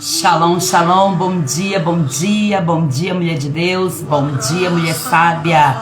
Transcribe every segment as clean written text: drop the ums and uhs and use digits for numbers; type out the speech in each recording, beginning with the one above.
Shalom, shalom, bom dia, bom dia, bom dia, mulher de Deus, bom dia, mulher sábia,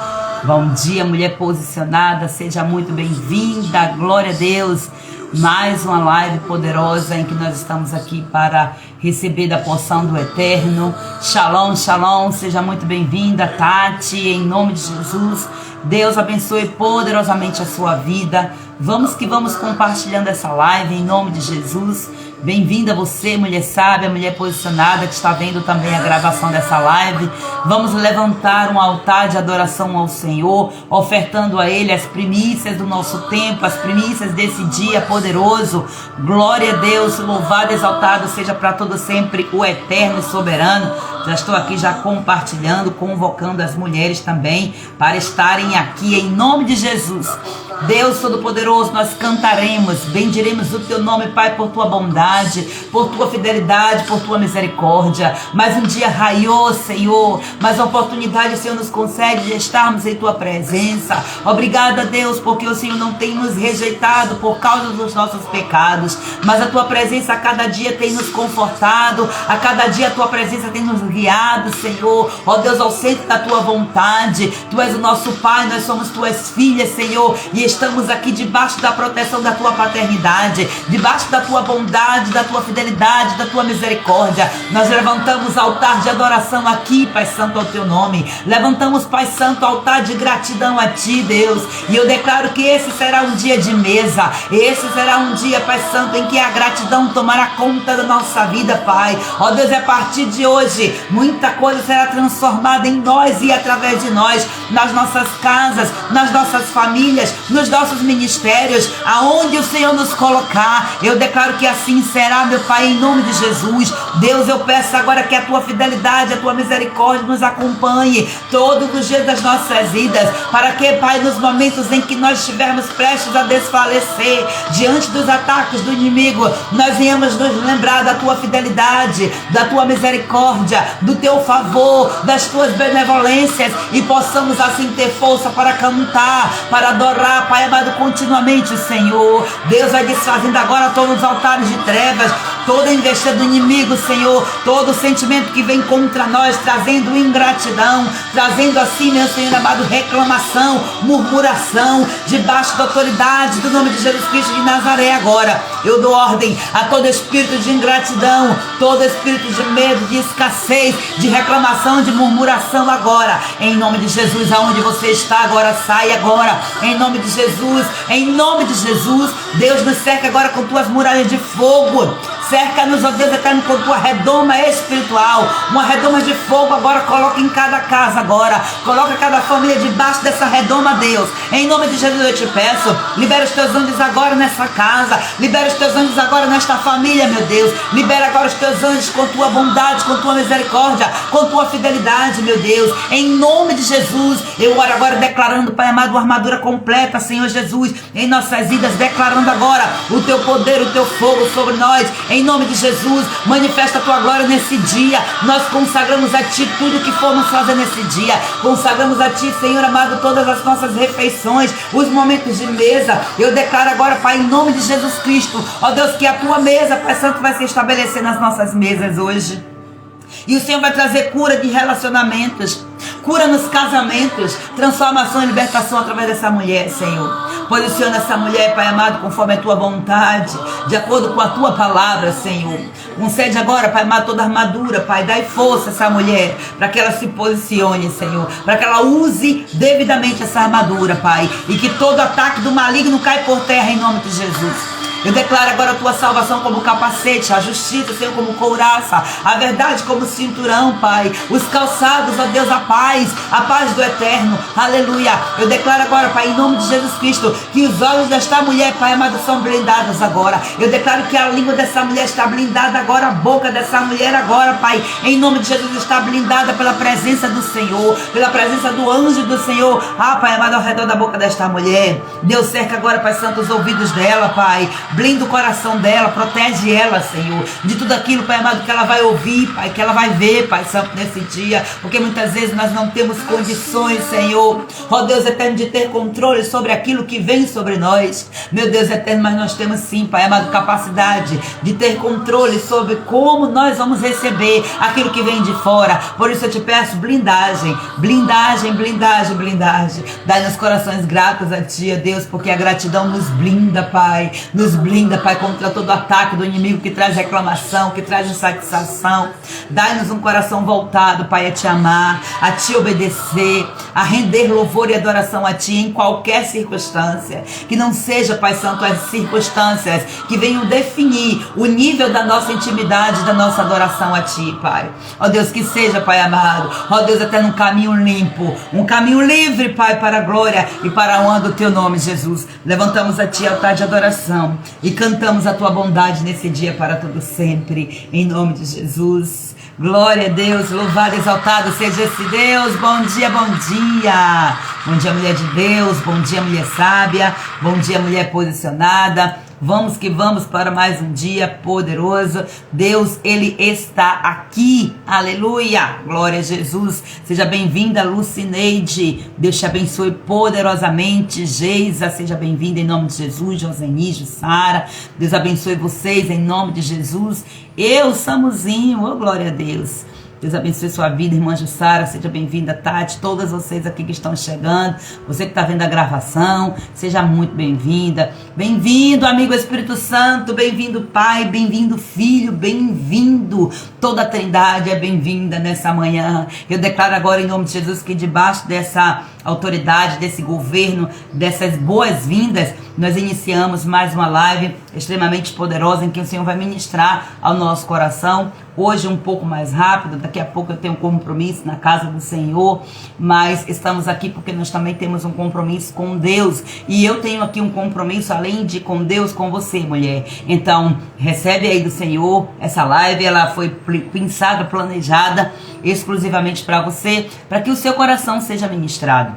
bom dia, mulher posicionada, seja muito bem-vinda, glória a Deus, mais uma live poderosa em que nós estamos aqui para receber da porção do Eterno. Shalom, shalom, seja muito bem-vinda, Tati, em nome de Jesus. Deus abençoe poderosamente a sua vida. Vamos que vamos compartilhando essa live em nome de Jesus. Bem-vinda você, mulher sábia, mulher posicionada, que está vendo também a gravação dessa live. Vamos levantar um altar de adoração ao Senhor, ofertando a Ele as primícias do nosso tempo, as primícias desse dia poderoso. Glória a Deus, louvado, exaltado seja para todo sempre o Eterno e Soberano. Já estou aqui já compartilhando, convocando as mulheres também para estarem aqui em nome de Jesus. Deus Todo-Poderoso, nós cantaremos, bendiremos o Teu nome, Pai, por Tua bondade, por Tua fidelidade, por Tua misericórdia. Mais um dia raiou, Senhor, mais oportunidade o Senhor nos concede de estarmos em Tua presença. Obrigada, Deus, porque o Senhor não tem nos rejeitado por causa dos nossos pecados, mas a Tua presença a cada dia tem nos confortado, a cada dia a Tua presença tem nos guiado, Senhor. Ó Deus, ao centro da Tua vontade, Tu és o nosso Pai, nós somos Tuas filhas, Senhor, e estamos aqui debaixo da proteção da Tua paternidade, debaixo da Tua bondade, da Tua fidelidade, da Tua misericórdia. Nós levantamos altar de adoração aqui, Pai Santo, ao Teu nome. Levantamos, Pai Santo, altar de gratidão a Ti, Deus. E eu declaro que esse será um dia de mesa. Esse será um dia, Pai Santo, em que a gratidão tomará conta da nossa vida, Pai. Ó Deus, a partir de hoje, muita coisa será transformada em nós e através de nós, nas nossas casas, nas nossas famílias, nos nossos ministérios, aonde o Senhor nos colocar. Eu declaro que assim será, meu Pai, em nome de Jesus. Deus, eu peço agora que a Tua fidelidade, a Tua misericórdia nos acompanhe todos os dias das nossas vidas, para que, Pai, nos momentos em que nós estivermos prestes a desfalecer diante dos ataques do inimigo, nós venhamos nos lembrar da Tua fidelidade, da Tua misericórdia, do Teu favor, das Tuas benevolências, e possamos assim ter força para cantar, para adorar, Pai amado, continuamente o Senhor. Deus vai desfazendo agora todos os altares de trevas, toda investida do inimigo, Senhor, todo sentimento que vem contra nós, trazendo ingratidão, trazendo assim, meu Senhor amado, reclamação, murmuração, debaixo da autoridade do nome de Jesus Cristo de Nazaré. Agora eu dou ordem a todo espírito de ingratidão, todo espírito de medo, de escassez, de reclamação, de murmuração agora, em nome de Jesus. Aonde você está agora, sai agora, em nome de Jesus, em nome de Jesus. Deus, nos cerca agora com Tuas muralhas de fogo. Cerca-nos, ó Deus eterno, com Tua redoma espiritual, uma redoma de fogo agora. Coloca em cada casa agora, coloca cada família debaixo dessa redoma, Deus. Em nome de Jesus eu te peço, libera os Teus anjos agora nessa casa, libera os Teus anjos agora nesta família, meu Deus. Libera agora os Teus anjos com Tua bondade, com Tua misericórdia, com Tua fidelidade, meu Deus. Em nome de Jesus, eu oro agora declarando, Pai amado, uma armadura completa, Senhor Jesus, em nossas vidas, declarando agora o Teu poder, o Teu fogo sobre nós. Em nome de Jesus, manifesta a Tua glória nesse dia. Nós consagramos a Ti tudo que formos fazer nesse dia. Consagramos a Ti, Senhor amado, todas as nossas refeições, os momentos de mesa. Eu declaro agora, Pai, em nome de Jesus Cristo, ó Deus, que a Tua mesa, Pai Santo, vai se estabelecer nas nossas mesas hoje. E o Senhor vai trazer cura de relacionamentos, cura nos casamentos, transformação e libertação através dessa mulher, Senhor. Posiciona essa mulher, Pai amado, conforme a Tua vontade, de acordo com a Tua palavra, Senhor. Concede agora, Pai amado, toda a armadura, Pai. Dai força a essa mulher, para que ela se posicione, Senhor, para que ela use devidamente essa armadura, Pai, e que todo ataque do maligno caia por terra em nome de Jesus. Eu declaro agora a Tua salvação como capacete, a justiça, Senhor, como couraça, a verdade como cinturão, Pai, os calçados, ó Deus, a paz do Eterno, aleluia. Eu declaro agora, Pai, em nome de Jesus Cristo, que os olhos desta mulher, Pai amado, são blindados agora. Eu declaro que a língua dessa mulher está blindada agora, a boca dessa mulher agora, Pai, em nome de Jesus, está blindada pela presença do Senhor, pela presença do anjo do Senhor, Pai amado, ao redor da boca desta mulher. Deus, cerca agora, Pai Santo, os ouvidos dela, Pai, Blinda o coração dela, protege ela, Senhor, de tudo aquilo, Pai amado, que ela vai ouvir, Pai, que ela vai ver, Pai Santo, nesse dia, porque muitas vezes nós não temos condições, Senhor, ó Deus eterno, de ter controle sobre aquilo que vem sobre nós. Meu Deus eterno, mas nós temos sim, Pai amado, capacidade de ter controle sobre como nós vamos receber aquilo que vem de fora. Por isso eu te peço blindagem, blindagem, blindagem, blindagem. Dai-nos corações gratos a Ti, Deus, porque a gratidão nos blinda, Pai. Nos blinda, Pai, contra todo ataque do inimigo que traz reclamação, que traz insatisfação. Dai-nos um coração voltado, Pai, a Te amar, a Te obedecer, a render louvor e adoração a Ti em qualquer circunstância. Que não seja, Pai Santo, as circunstâncias que venham definir o nível da nossa intimidade, da nossa adoração a Ti, Pai. Ó Deus, que seja, Pai amado, ó Deus, até num caminho limpo, um caminho livre, Pai, para a glória e para a honra do Teu nome, Jesus. Levantamos a Ti altar de adoração e cantamos a Tua bondade nesse dia para todo sempre, em nome de Jesus. Glória a Deus, louvado, exaltado seja esse Deus. Bom dia, bom dia. Bom dia, mulher de Deus. Bom dia, mulher sábia. Bom dia, mulher posicionada. Vamos que vamos para mais um dia poderoso. Deus, Ele está aqui. Aleluia. Glória a Jesus. Seja bem-vinda, Lucineide. Deus te abençoe poderosamente. Geisa, seja bem-vinda em nome de Jesus. Josenijo, Sara. Deus abençoe vocês em nome de Jesus. Eu, Samuzinho. Oh, glória a Deus. Deus abençoe sua vida, irmã Jussara, seja bem-vinda, Tati, todas vocês aqui que estão chegando, você que está vendo a gravação, seja muito bem-vinda, bem-vindo, amigo Espírito Santo, bem-vindo Pai, bem-vindo Filho, bem-vindo, toda a Trindade é bem-vinda nessa manhã. Eu declaro agora em nome de Jesus que debaixo dessa autoridade, desse governo, dessas boas-vindas, nós iniciamos mais uma live extremamente poderosa em que o Senhor vai ministrar ao nosso coração. Hoje um pouco mais rápido, daqui a pouco eu tenho um compromisso na casa do Senhor, mas estamos aqui porque nós também temos um compromisso com Deus, e eu tenho aqui um compromisso além de com Deus, com você, mulher. Então, recebe aí do Senhor essa live, ela foi pensada, planejada exclusivamente para você, para que o seu coração seja ministrado.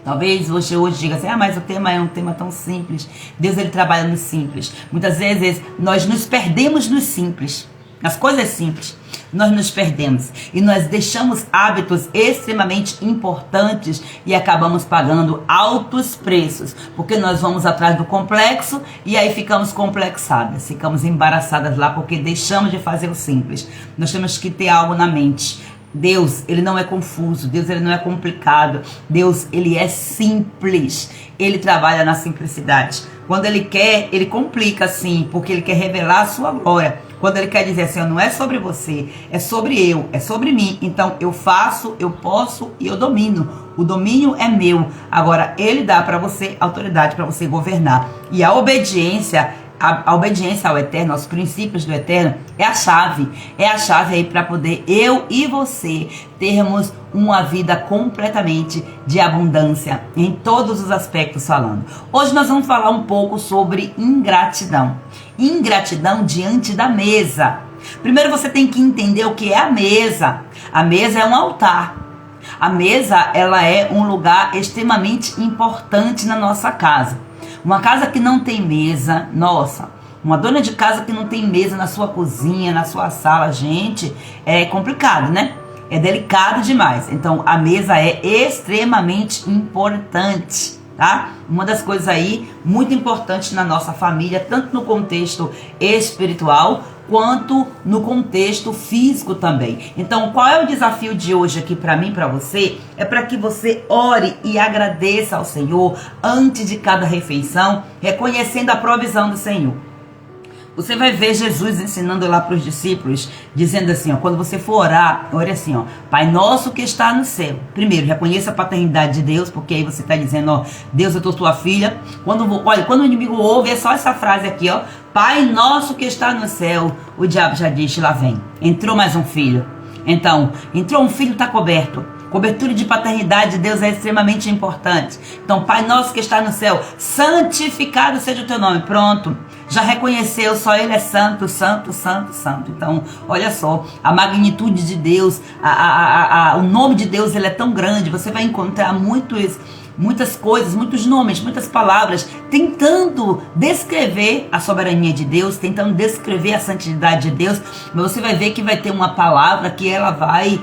Talvez você hoje diga assim, mas o tema é um tema tão simples. Deus, Ele trabalha no simples. Muitas vezes nós nos perdemos nos simples, nas coisas simples. Nós nos perdemos e nós deixamos hábitos extremamente importantes e acabamos pagando altos preços, porque nós vamos atrás do complexo e aí ficamos complexadas, ficamos embaraçadas lá porque deixamos de fazer o simples. Nós temos que ter algo na mente. Deus, Ele não é confuso, Deus, Ele não é complicado, Deus, Ele é simples, Ele trabalha na simplicidade. Quando Ele quer, Ele complica sim, porque Ele quer revelar a sua glória. Quando Ele quer dizer assim, não é sobre você, é sobre eu, é sobre mim, então eu faço, eu posso e eu domino. O domínio é meu. Agora, Ele dá para você autoridade para você governar. E a obediência ao Eterno, aos princípios do Eterno, é a chave aí para poder eu e você termos uma vida completamente de abundância, em todos os aspectos falando. Hoje nós vamos falar um pouco sobre ingratidão. Ingratidão diante da mesa. Primeiro você tem que entender o que é a mesa. A mesa é um altar. A mesa, ela é um lugar extremamente importante na nossa casa. Uma casa que não tem mesa, nossa, uma dona de casa que não tem mesa na sua cozinha, na sua sala, gente, é complicado, né? É delicado demais. Então, a mesa é extremamente importante, tá? Uma das coisas aí muito importantes na nossa família, tanto no contexto espiritual, quanto no contexto físico também. Então, qual é o desafio de hoje aqui para mim, para você? É para que você ore e agradeça ao Senhor antes de cada refeição, reconhecendo a provisão do Senhor. Você vai ver Jesus ensinando lá para os discípulos, dizendo assim, ó, quando você for orar, ore assim, ó, Pai nosso que está no céu. Primeiro, reconheça a paternidade de Deus, porque aí você está dizendo, ó, Deus, eu sou tua filha. Quando o inimigo ouve, é só essa frase aqui, ó, Pai nosso que está no céu. O diabo já diz, lá vem, entrou mais um filho. Então, entrou um filho, está coberto. Cobertura de paternidade de Deus é extremamente importante. Então, Pai nosso que está no céu, santificado seja o teu nome. Pronto. Já reconheceu, só Ele é santo, santo, santo, santo. Então, olha só, a magnitude de Deus, o nome de Deus, ele é tão grande. Você vai encontrar muitas coisas, muitos nomes, muitas palavras tentando descrever a soberania de Deus, tentando descrever a santidade de Deus, mas você vai ver que vai ter uma palavra que ela vai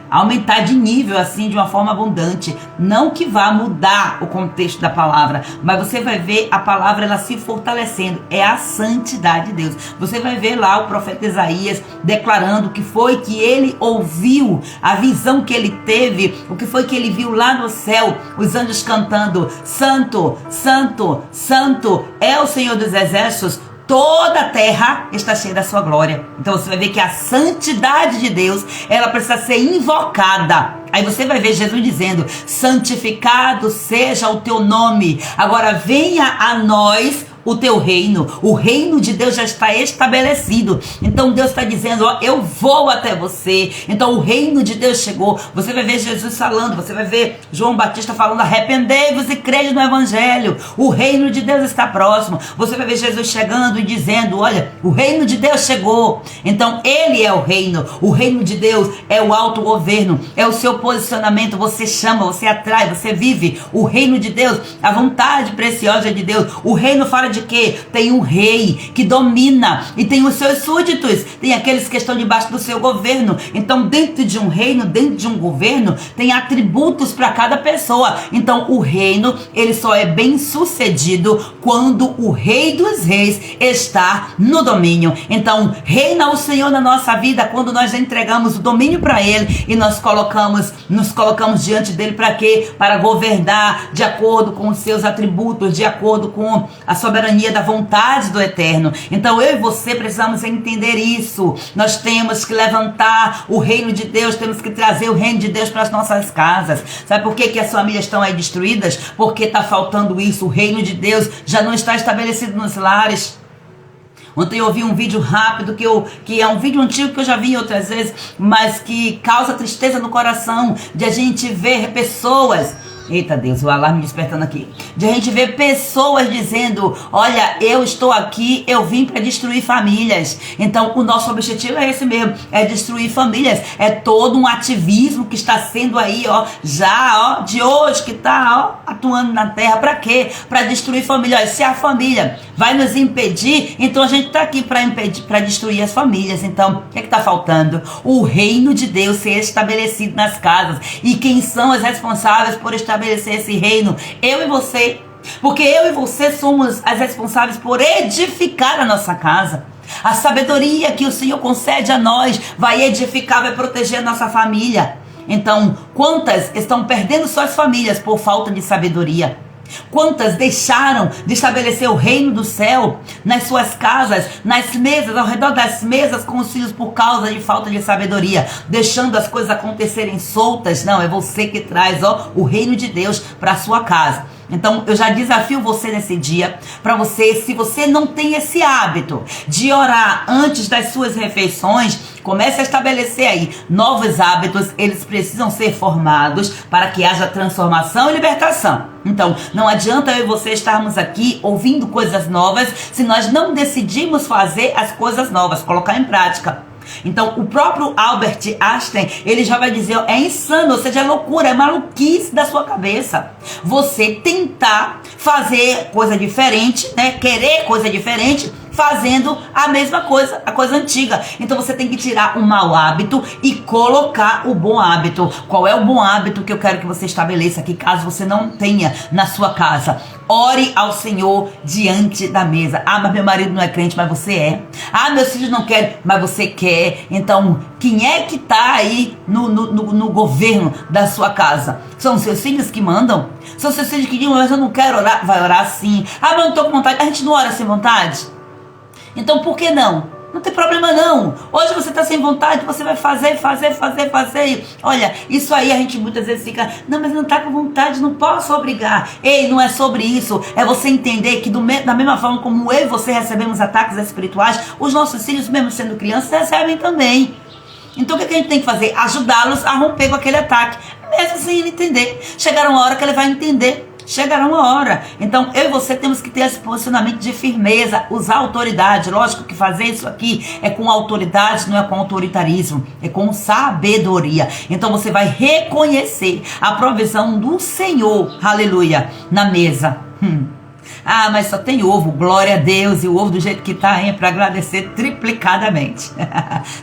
aumentar de nível, assim, de uma forma abundante. Não que vá mudar o contexto da palavra, mas você vai ver a palavra ela se fortalecendo. É a santidade de Deus. Você vai ver lá o profeta Isaías declarando o que foi que ele ouviu, a visão que ele teve, o que foi que ele viu lá no céu, os anjos cantando: Santo, Santo, Santo é o Senhor dos Exércitos, toda a terra está cheia da sua glória. Então você vai ver que a santidade de Deus, ela precisa ser invocada. Aí você vai ver Jesus dizendo: santificado seja o teu nome, agora venha a nós o teu reino. O reino de Deus já está estabelecido. Então Deus está dizendo: ó, eu vou até você. Então o reino de Deus chegou. Você vai ver Jesus falando, você vai ver João Batista falando: arrependei-vos e crede no evangelho. O reino de Deus está próximo. Você vai ver Jesus chegando e dizendo: olha, o reino de Deus chegou. Então ele é o reino. O reino de Deus é o autogoverno, é o seu posicionamento. Você chama, você atrai, você vive o reino de Deus, a vontade preciosa de Deus. O reino fala de quê? Tem um rei que domina e tem os seus súditos, tem aqueles que estão debaixo do seu governo. Então dentro de um reino, dentro de um governo, tem atributos para cada pessoa. Então o reino, ele só é bem sucedido quando o rei dos reis está no domínio. Então reina o Senhor na nossa vida quando nós entregamos o domínio para ele e nos colocamos diante dele. Para quê? Para governar de acordo com os seus atributos, de acordo com a soberania da vontade do Eterno. Então eu e você precisamos entender isso. Nós temos que levantar o reino de Deus, temos que trazer o reino de Deus para as nossas casas. Sabe por que as famílias estão aí destruídas? Porque está faltando isso. O reino de Deus já não está estabelecido nos lares. Ontem eu ouvi um vídeo rápido, que é um vídeo antigo que eu já vi outras vezes, mas que causa tristeza no coração, de a gente ver pessoas... Eita Deus, o alarme despertando aqui. De a gente ver pessoas dizendo: olha, eu estou aqui, eu vim para destruir famílias. Então o nosso objetivo é esse mesmo, é destruir famílias. É todo um ativismo que está sendo aí, ó, já, ó, de hoje, que está, ó, atuando na terra. Para quê? Para destruir famílias. Se a família vai nos impedir, então a gente está aqui para impedir, para destruir as famílias. Então o que está faltando? O reino de Deus ser estabelecido nas casas. E quem são os responsáveis por estabelecer esse reino? Eu e você. Porque eu e você somos as responsáveis por edificar a nossa casa. A sabedoria que o Senhor concede a nós vai edificar, vai proteger a nossa família. Então, quantas estão perdendo suas famílias por falta de sabedoria? Quantas deixaram de estabelecer o reino do céu nas suas casas, nas mesas, ao redor das mesas com os filhos, por causa de falta de sabedoria, deixando as coisas acontecerem soltas? Não, é você que traz, ó, o reino de Deus para a sua casa. Então eu já desafio você nesse dia, para você, se você não tem esse hábito de orar antes das suas refeições, comece a estabelecer aí novos hábitos. Eles precisam ser formados para que haja transformação e libertação. Então não adianta eu e você estarmos aqui ouvindo coisas novas se nós não decidimos fazer as coisas novas, colocar em prática. Então o próprio Albert Einstein, ele já vai dizer: é insano, ou seja, é loucura, é maluquice da sua cabeça você tentar fazer coisa diferente, né? Querer coisa diferente, fazendo a mesma coisa, a coisa antiga. Então você tem que tirar o mau hábito e colocar o bom hábito. Qual é o bom hábito que eu quero que você estabeleça aqui, caso você não tenha na sua casa? Ore ao Senhor diante da mesa. Ah, mas meu marido não é crente, mas você é. Ah, meus filhos não querem, mas você quer. Então, quem é que está aí no governo da sua casa? São seus filhos que mandam? São seus filhos que dizem: mas eu não quero orar. Vai orar sim. Ah, mas eu não estou com vontade. A gente não ora sem vontade? Então por que não? Não tem problema não. Hoje você está sem vontade, você vai fazer. Olha, isso aí a gente muitas vezes fica: não, mas não está com vontade, não posso obrigar. Ei, não é sobre isso. É você entender que da mesma forma como eu e você recebemos ataques espirituais, os nossos filhos, mesmo sendo crianças, recebem também. Então o que a gente tem que fazer? Ajudá-los a romper com aquele ataque, mesmo sem ele entender. Chegará uma hora que ele vai entender. Chegará uma hora. Então eu e você temos que ter esse posicionamento de firmeza, usar autoridade. Lógico que fazer isso aqui é com autoridade, não é com autoritarismo, é com sabedoria. Então você vai reconhecer a provisão do Senhor, aleluia, na mesa. Ah, mas só tem ovo, glória a Deus, e o ovo do jeito que tá, hein, para agradecer triplicadamente.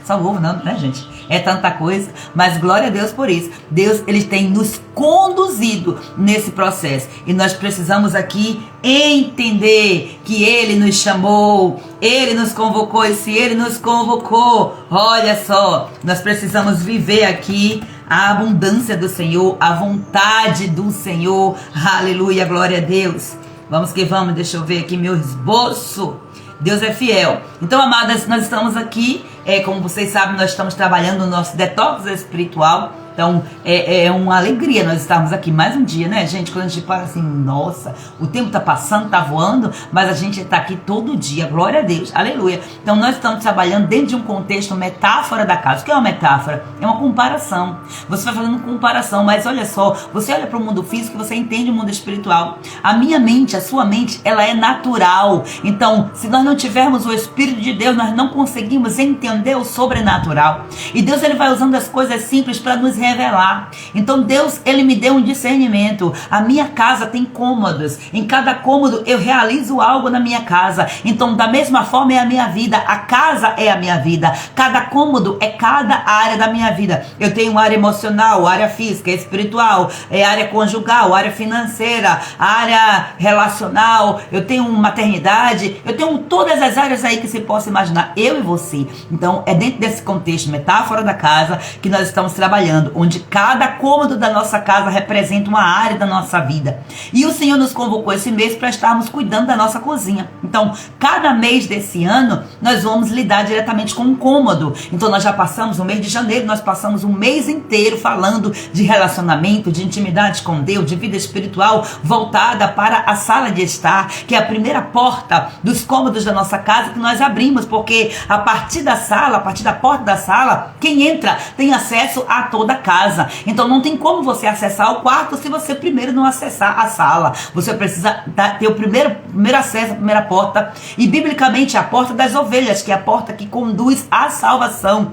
Só o ovo não, né, gente? É tanta coisa, mas glória a Deus por isso. Deus, ele tem nos conduzido nesse processo, e nós precisamos aqui entender que ele nos chamou, ele nos convocou, e se ele nos convocou, olha só, nós precisamos viver aqui a abundância do Senhor, a vontade do Senhor. Aleluia, glória a Deus. Vamos que vamos, deixa eu ver aqui meu esboço. Deus é fiel. Então, amadas, nós estamos aqui, como vocês sabem, nós estamos trabalhando no nosso detox espiritual. Então, é uma alegria nós estarmos aqui mais um dia, né, gente? Quando a gente fala assim, nossa, o tempo tá passando, tá voando, mas a gente tá aqui todo dia, glória a Deus, aleluia. Então, nós estamos trabalhando dentro de um contexto metáfora da casa. O que é uma metáfora? É uma comparação. Você vai fazendo comparação, mas olha só, você olha para o mundo físico e você entende o mundo espiritual. A minha mente, a sua mente, ela é natural. Então, se nós não tivermos o Espírito de Deus, nós não conseguimos entender o sobrenatural. E Deus, ele vai usando as coisas simples para nos revelar. Então Deus, ele me deu um discernimento. A minha casa tem cômodos. Em cada cômodo eu realizo algo na minha casa. Então da mesma forma é a minha vida. A casa é a minha vida. Cada cômodo é cada área da minha vida. Eu tenho área emocional, área física, espiritual, área conjugal, área financeira, área relacional. Eu tenho maternidade. Eu tenho todas as áreas aí que se possa imaginar. Eu e você. Então é dentro desse contexto, metáfora da casa, que nós estamos trabalhando, onde cada cômodo da nossa casa representa uma área da nossa vida. E o Senhor nos convocou esse mês para estarmos cuidando da nossa cozinha. Então, cada mês desse ano, nós vamos lidar diretamente com um cômodo. Então, nós já passamos o mês de janeiro, nós passamos um mês inteiro falando de relacionamento, de intimidade com Deus, de vida espiritual, voltada para a sala de estar, que é a primeira porta dos cômodos da nossa casa que nós abrimos, porque a partir da sala, a partir da porta da sala, quem entra tem acesso a toda a casa. Então não tem como você acessar o quarto se você primeiro não acessar a sala. Você precisa ter o primeiro acesso, a primeira porta, e biblicamente a porta das ovelhas, que é a porta que conduz à salvação.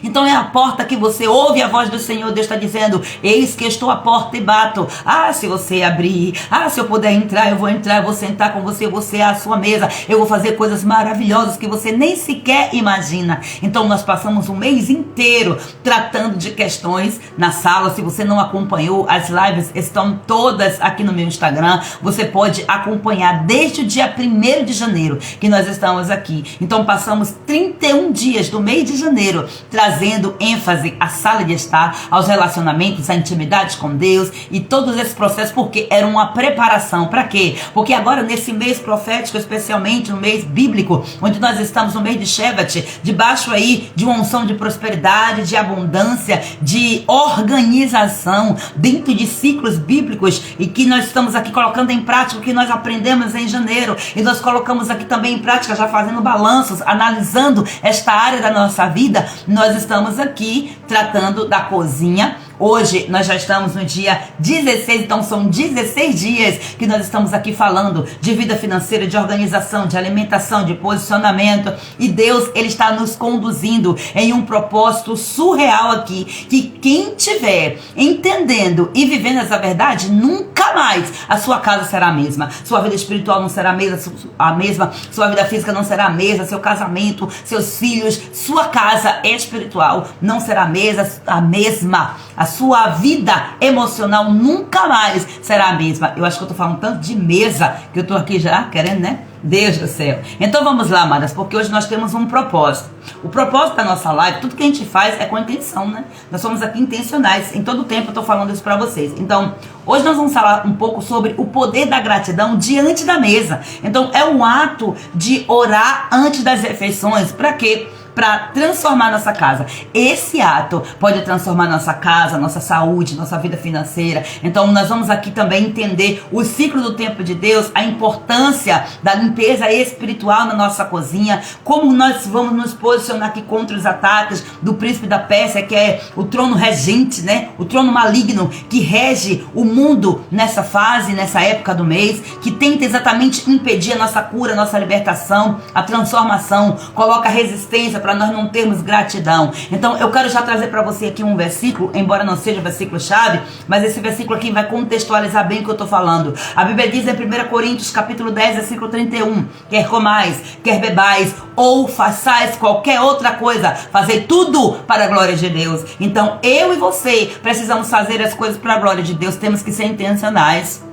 Então é a porta que você ouve a voz do Senhor. Deus está dizendo: eis que estou à porta e bato. Ah, se você abrir, se eu puder entrar, eu vou sentar com você, você é a sua mesa, eu vou fazer coisas maravilhosas que você nem sequer imagina. Então nós passamos um mês inteiro tratando de questões na sala. Se você não acompanhou, as lives estão todas aqui no meu Instagram. Você pode acompanhar desde o dia 1º de janeiro que nós estamos aqui. Então passamos 31 dias do mês de janeiro trazendo ênfase à sala de estar, aos relacionamentos, à intimidade com Deus e todos esses processos, porque era uma preparação. Para quê? Porque agora nesse mês profético, especialmente no mês bíblico, onde nós estamos no mês de Shevat, debaixo aí de uma unção de prosperidade, de abundância, de organização, dentro de ciclos bíblicos, e que nós estamos aqui colocando em prática o que nós aprendemos em janeiro, e nós colocamos aqui também em prática, já fazendo balanços, analisando esta área da nossa vida. Nós estamos aqui tratando da cozinha. Hoje nós já estamos no dia 16, então são 16 dias que nós estamos aqui falando de vida financeira, de organização, de alimentação, de posicionamento. E Deus, ele está nos conduzindo em um propósito surreal aqui, que quem tiver entendendo e vivendo essa verdade, nunca mais a sua casa será a mesma. Sua vida espiritual não será a mesma, sua vida física não será a mesma, seu casamento, seus filhos, sua casa espiritual não será a mesma. A sua vida emocional nunca mais será a mesma. Eu acho que eu tô falando tanto de mesa que eu tô aqui já querendo, né? Deus do céu. Então vamos lá, amadas, porque hoje nós temos um propósito. O propósito da nossa live, tudo que a gente faz é com intenção, né? Nós somos aqui intencionais. Em todo tempo eu tô falando isso pra vocês. Então, hoje nós vamos falar um pouco sobre o poder da gratidão diante da mesa. Então, é um ato de orar antes das refeições. Pra quê? Para transformar nossa casa. Esse ato pode transformar nossa casa, nossa saúde, nossa vida financeira. Então nós vamos aqui também entender o ciclo do tempo de Deus, a importância da limpeza espiritual na nossa cozinha, como nós vamos nos posicionar aqui contra os ataques do príncipe da Pérsia, que é o trono regente, né? O trono maligno que rege o mundo nessa fase, nessa época do mês, que tenta exatamente impedir a nossa cura, a nossa libertação, a transformação, coloca resistência para para nós não termos gratidão. Então eu quero já trazer para você aqui um versículo, embora não seja versículo-chave, mas esse versículo aqui vai contextualizar bem o que eu estou falando. A Bíblia diz em 1 Coríntios capítulo 10, versículo 31, quer comais, quer bebais, ou façais qualquer outra coisa, fazei tudo para a glória de Deus. Então eu e você precisamos fazer as coisas para a glória de Deus, temos que ser intencionais.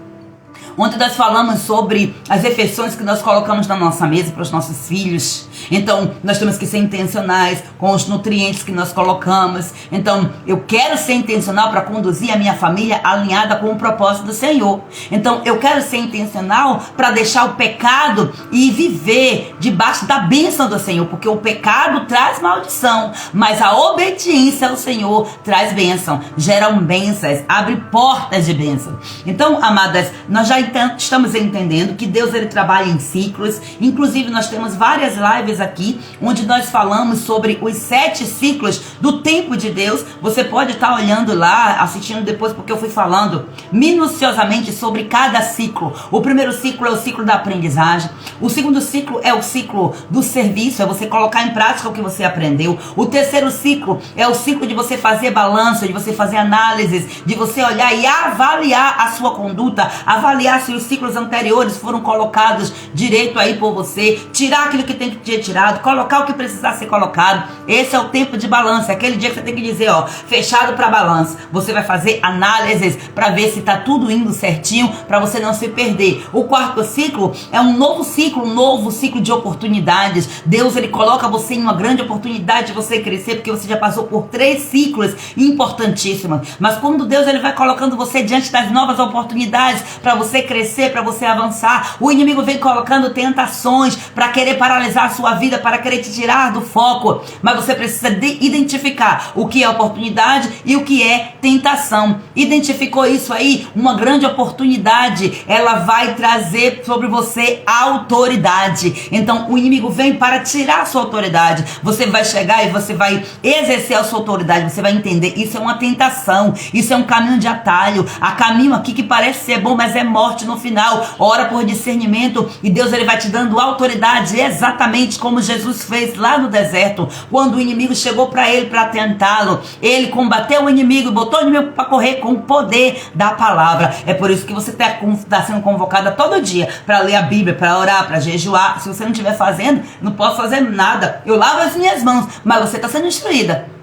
Ontem nós falamos sobre as refeições que nós colocamos na nossa mesa para os nossos filhos. Então, nós temos que ser intencionais com os nutrientes que nós colocamos. Então, eu quero ser intencional para conduzir a minha família alinhada com o propósito do Senhor. Então, eu quero ser intencional para deixar o pecado e viver debaixo da bênção do Senhor. Porque o pecado traz maldição, mas a obediência ao Senhor traz bênção. Geram bênçãos, abre portas de bênção. Então, amadas, nós já estamos entendendo que Deus ele trabalha em ciclos. Inclusive nós temos várias lives aqui onde nós falamos sobre os 7 ciclos do tempo de Deus. Você pode estar olhando lá, assistindo depois, porque eu fui falando minuciosamente sobre cada ciclo. O primeiro ciclo é o ciclo da aprendizagem. O segundo ciclo é o ciclo do serviço, é você colocar em prática o que você aprendeu. O terceiro ciclo é o ciclo de você fazer balanço, de você fazer análises, de você olhar e avaliar a sua conduta, avaliar se os ciclos anteriores foram colocados direito aí por você, tirar aquilo que tem que ter tirado, colocar o que precisar ser colocado. Esse é o tempo de balança, aquele dia que você tem que dizer, ó, fechado para balança. Você vai fazer análises para ver se tá tudo indo certinho, para você não se perder. O quarto ciclo é um novo ciclo de oportunidades. Deus ele coloca você em uma grande oportunidade de você crescer, porque você já passou por 3 ciclos importantíssimos. Mas quando Deus ele vai colocando você diante das novas oportunidades para você crescer, para você avançar, o inimigo vem colocando tentações para querer paralisar a sua vida, para querer te tirar do foco. Mas você precisa identificar o que é oportunidade e o que é tentação. Identificou isso aí? Uma grande oportunidade, ela vai trazer sobre você autoridade. Então o inimigo vem para tirar a sua autoridade. Você vai chegar e você vai exercer a sua autoridade. Você vai entender, isso é uma tentação, isso é um caminho de atalho. Há caminho aqui que parece ser bom, mas é morte no final. Ora por discernimento e Deus ele vai te dando autoridade, exatamente como Jesus fez lá no deserto, quando o inimigo chegou para ele para tentá-lo. Ele combateu o inimigo, botou o inimigo para correr com o poder da palavra. É por isso que você está sendo convocada todo dia para ler a Bíblia, para orar, para jejuar. Se você não estiver fazendo, não posso fazer nada. Eu lavo as minhas mãos, mas você está sendo instruída.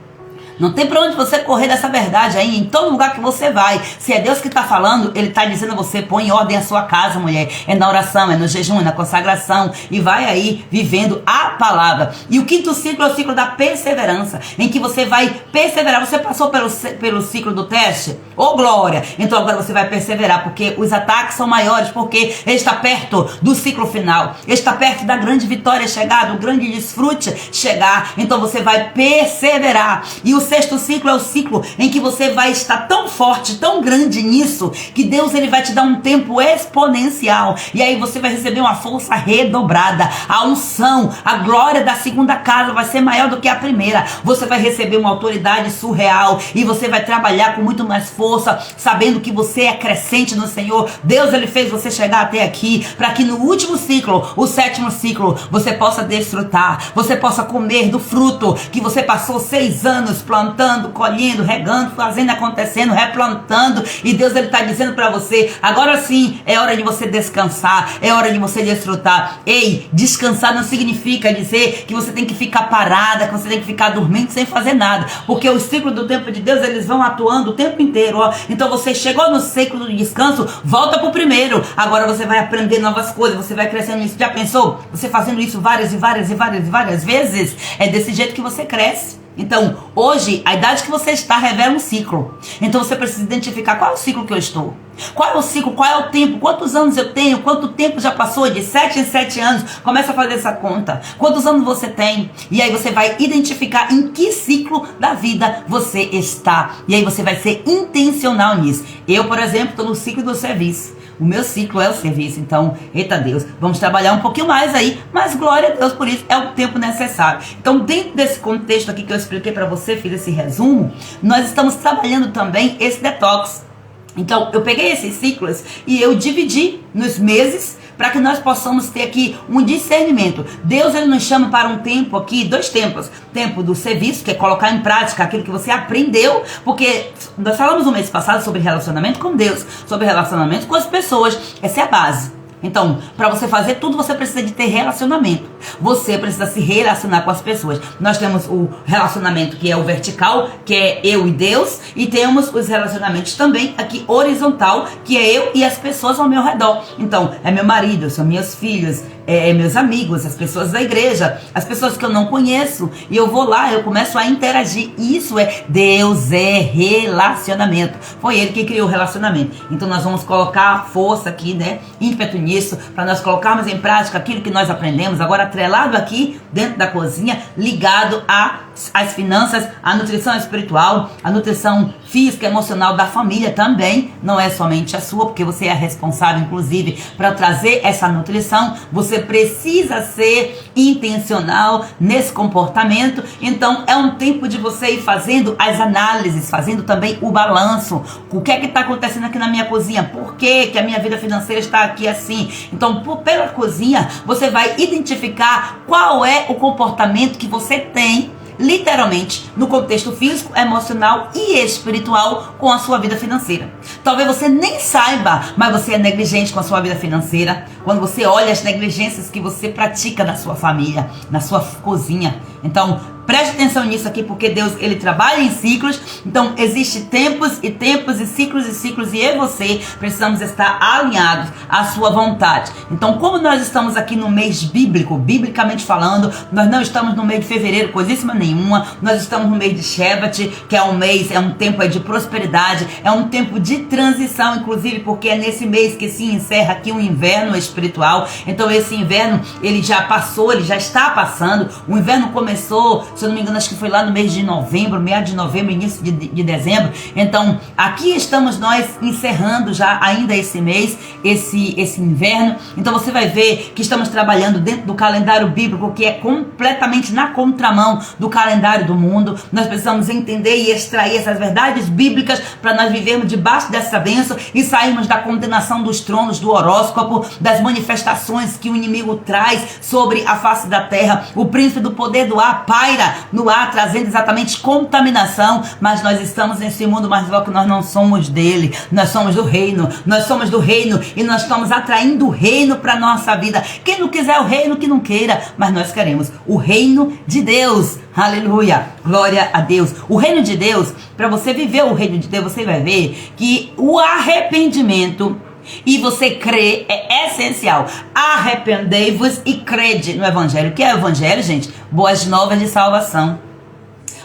Não tem para onde você correr dessa verdade aí, em todo lugar que você vai. Se é Deus que está falando, Ele está dizendo a você, põe em ordem a sua casa, mulher. É na oração, é no jejum, é na consagração. E vai aí vivendo a palavra. E o quinto ciclo é o ciclo da perseverança, em que você vai perseverar. Você passou pelo ciclo do teste? Ô glória! Então agora você vai perseverar, porque os ataques são maiores, porque ele está perto do ciclo final. Ele está perto da grande vitória chegar, do grande desfrute chegar. Então você vai perseverar. E o sexto ciclo é o ciclo em que você vai estar tão forte, tão grande nisso, que Deus ele vai te dar um tempo exponencial. E aí você vai receber uma força redobrada. A unção, a glória da segunda casa vai ser maior do que a primeira. Você vai receber uma autoridade surreal e você vai trabalhar com muito mais força, sabendo que você é crescente no Senhor. Deus ele fez você chegar até aqui para que no último ciclo, o sétimo ciclo, você possa desfrutar, você possa comer do fruto que você passou 6 anos plantando, colhendo, regando, fazendo, acontecendo, replantando. E Deus ele está dizendo para você, agora sim é hora de você descansar, é hora de você desfrutar. Ei, descansar não significa dizer que você tem que ficar parada, que você tem que ficar dormindo sem fazer nada, porque os ciclos do tempo de Deus eles vão atuando o tempo inteiro, ó. Então você chegou no ciclo do descanso, volta pro primeiro. Agora você vai aprender novas coisas, você vai crescendo nisso. Já pensou? Você fazendo isso várias vezes, é desse jeito que você cresce. Então, hoje, a idade que você está revela um ciclo. Então, você precisa identificar qual é o ciclo que eu estou. Qual é o ciclo? Qual é o tempo? Quantos anos eu tenho? Quanto tempo já passou? De 7 em 7 anos. Começa a fazer essa conta. Quantos anos você tem? E aí você vai identificar em que ciclo da vida você está. E aí você vai ser intencional nisso. Eu, por exemplo, estou no ciclo do serviço. O meu ciclo é o serviço, então, eita Deus, vamos trabalhar um pouquinho mais aí, mas glória a Deus por isso, é o tempo necessário. Então, dentro desse contexto aqui que eu expliquei para você, fiz esse resumo, nós estamos trabalhando também esse detox. Então, eu peguei esses ciclos e eu dividi nos meses para que nós possamos ter aqui um discernimento. Deus, ele nos chama para um tempo aqui, 2 tempos. Tempo do serviço, que é colocar em prática aquilo que você aprendeu, porque nós falamos no mês passado sobre relacionamento com Deus, sobre relacionamento com as pessoas. Essa é a base. Então, para você fazer tudo, você precisa de ter relacionamento. Você precisa se relacionar com as pessoas. Nós temos o relacionamento que é o vertical, que é eu e Deus, e temos os relacionamentos também aqui horizontal, que é eu e as pessoas ao meu redor. Então, é meu marido, são meus filhos, meus amigos, as pessoas da igreja, as pessoas que eu não conheço, e eu vou lá, eu começo a interagir. Isso é Deus, é relacionamento. Foi ele que criou o relacionamento. Então nós vamos colocar força aqui, né, ímpeto nisso, para nós colocarmos em prática aquilo que nós aprendemos, agora atrelado aqui dentro da cozinha, ligado às finanças, à nutrição espiritual, à nutrição física, emocional da família também, não é somente a sua, porque você é responsável, inclusive, para trazer essa nutrição. Você precisa ser intencional nesse comportamento. Então é um tempo de você ir fazendo as análises, fazendo também o balanço. O que é que está acontecendo aqui na minha cozinha? Por que a minha vida financeira está aqui assim? Então, pela cozinha, você vai identificar qual é o comportamento que você tem, literalmente, no contexto físico, emocional e espiritual com a sua vida financeira. Talvez você nem saiba, mas você é negligente com a sua vida financeira. Quando você olha as negligências que você pratica na sua família, na sua cozinha. Então, preste atenção nisso aqui, porque Deus, ele trabalha em ciclos. Então, existem tempos e tempos e ciclos, e eu e você precisamos estar alinhados à sua vontade. Então, como nós estamos aqui no mês bíblico, biblicamente falando, nós não estamos no mês de fevereiro, coisíssima nenhuma. Nós estamos no mês de Shevat, que é um mês, é um tempo aí de prosperidade, é um tempo de transição, inclusive, porque é nesse mês que se encerra aqui o inverno espiritual. Então, esse inverno, ele já passou, ele já está passando. O inverno começou, se eu não me engano, acho que foi lá no mês de novembro, meados de novembro, início de dezembro. Então, aqui estamos nós encerrando já ainda esse mês, esse inverno. Então, você vai ver que estamos trabalhando dentro do calendário bíblico, que é completamente na contramão do calendário do mundo. Nós precisamos entender e extrair essas verdades bíblicas para nós vivermos debaixo dessa bênção e sairmos da condenação dos tronos, do horóscopo, das manifestações que o inimigo traz sobre a face da terra. O príncipe do poder do ar paira no ar, trazendo exatamente contaminação. Mas nós estamos nesse mundo, mas logo que nós não somos dele, nós somos do reino, e nós estamos atraindo o reino para nossa vida. Quem não quiser o reino, que não queira, mas nós queremos o reino de Deus. Aleluia, glória a Deus. O reino de Deus, para você viver o reino de Deus, você vai ver que o arrependimento e você crê é essencial. Arrependei-vos e crede no evangelho. O que é o evangelho, gente? Boas novas de salvação,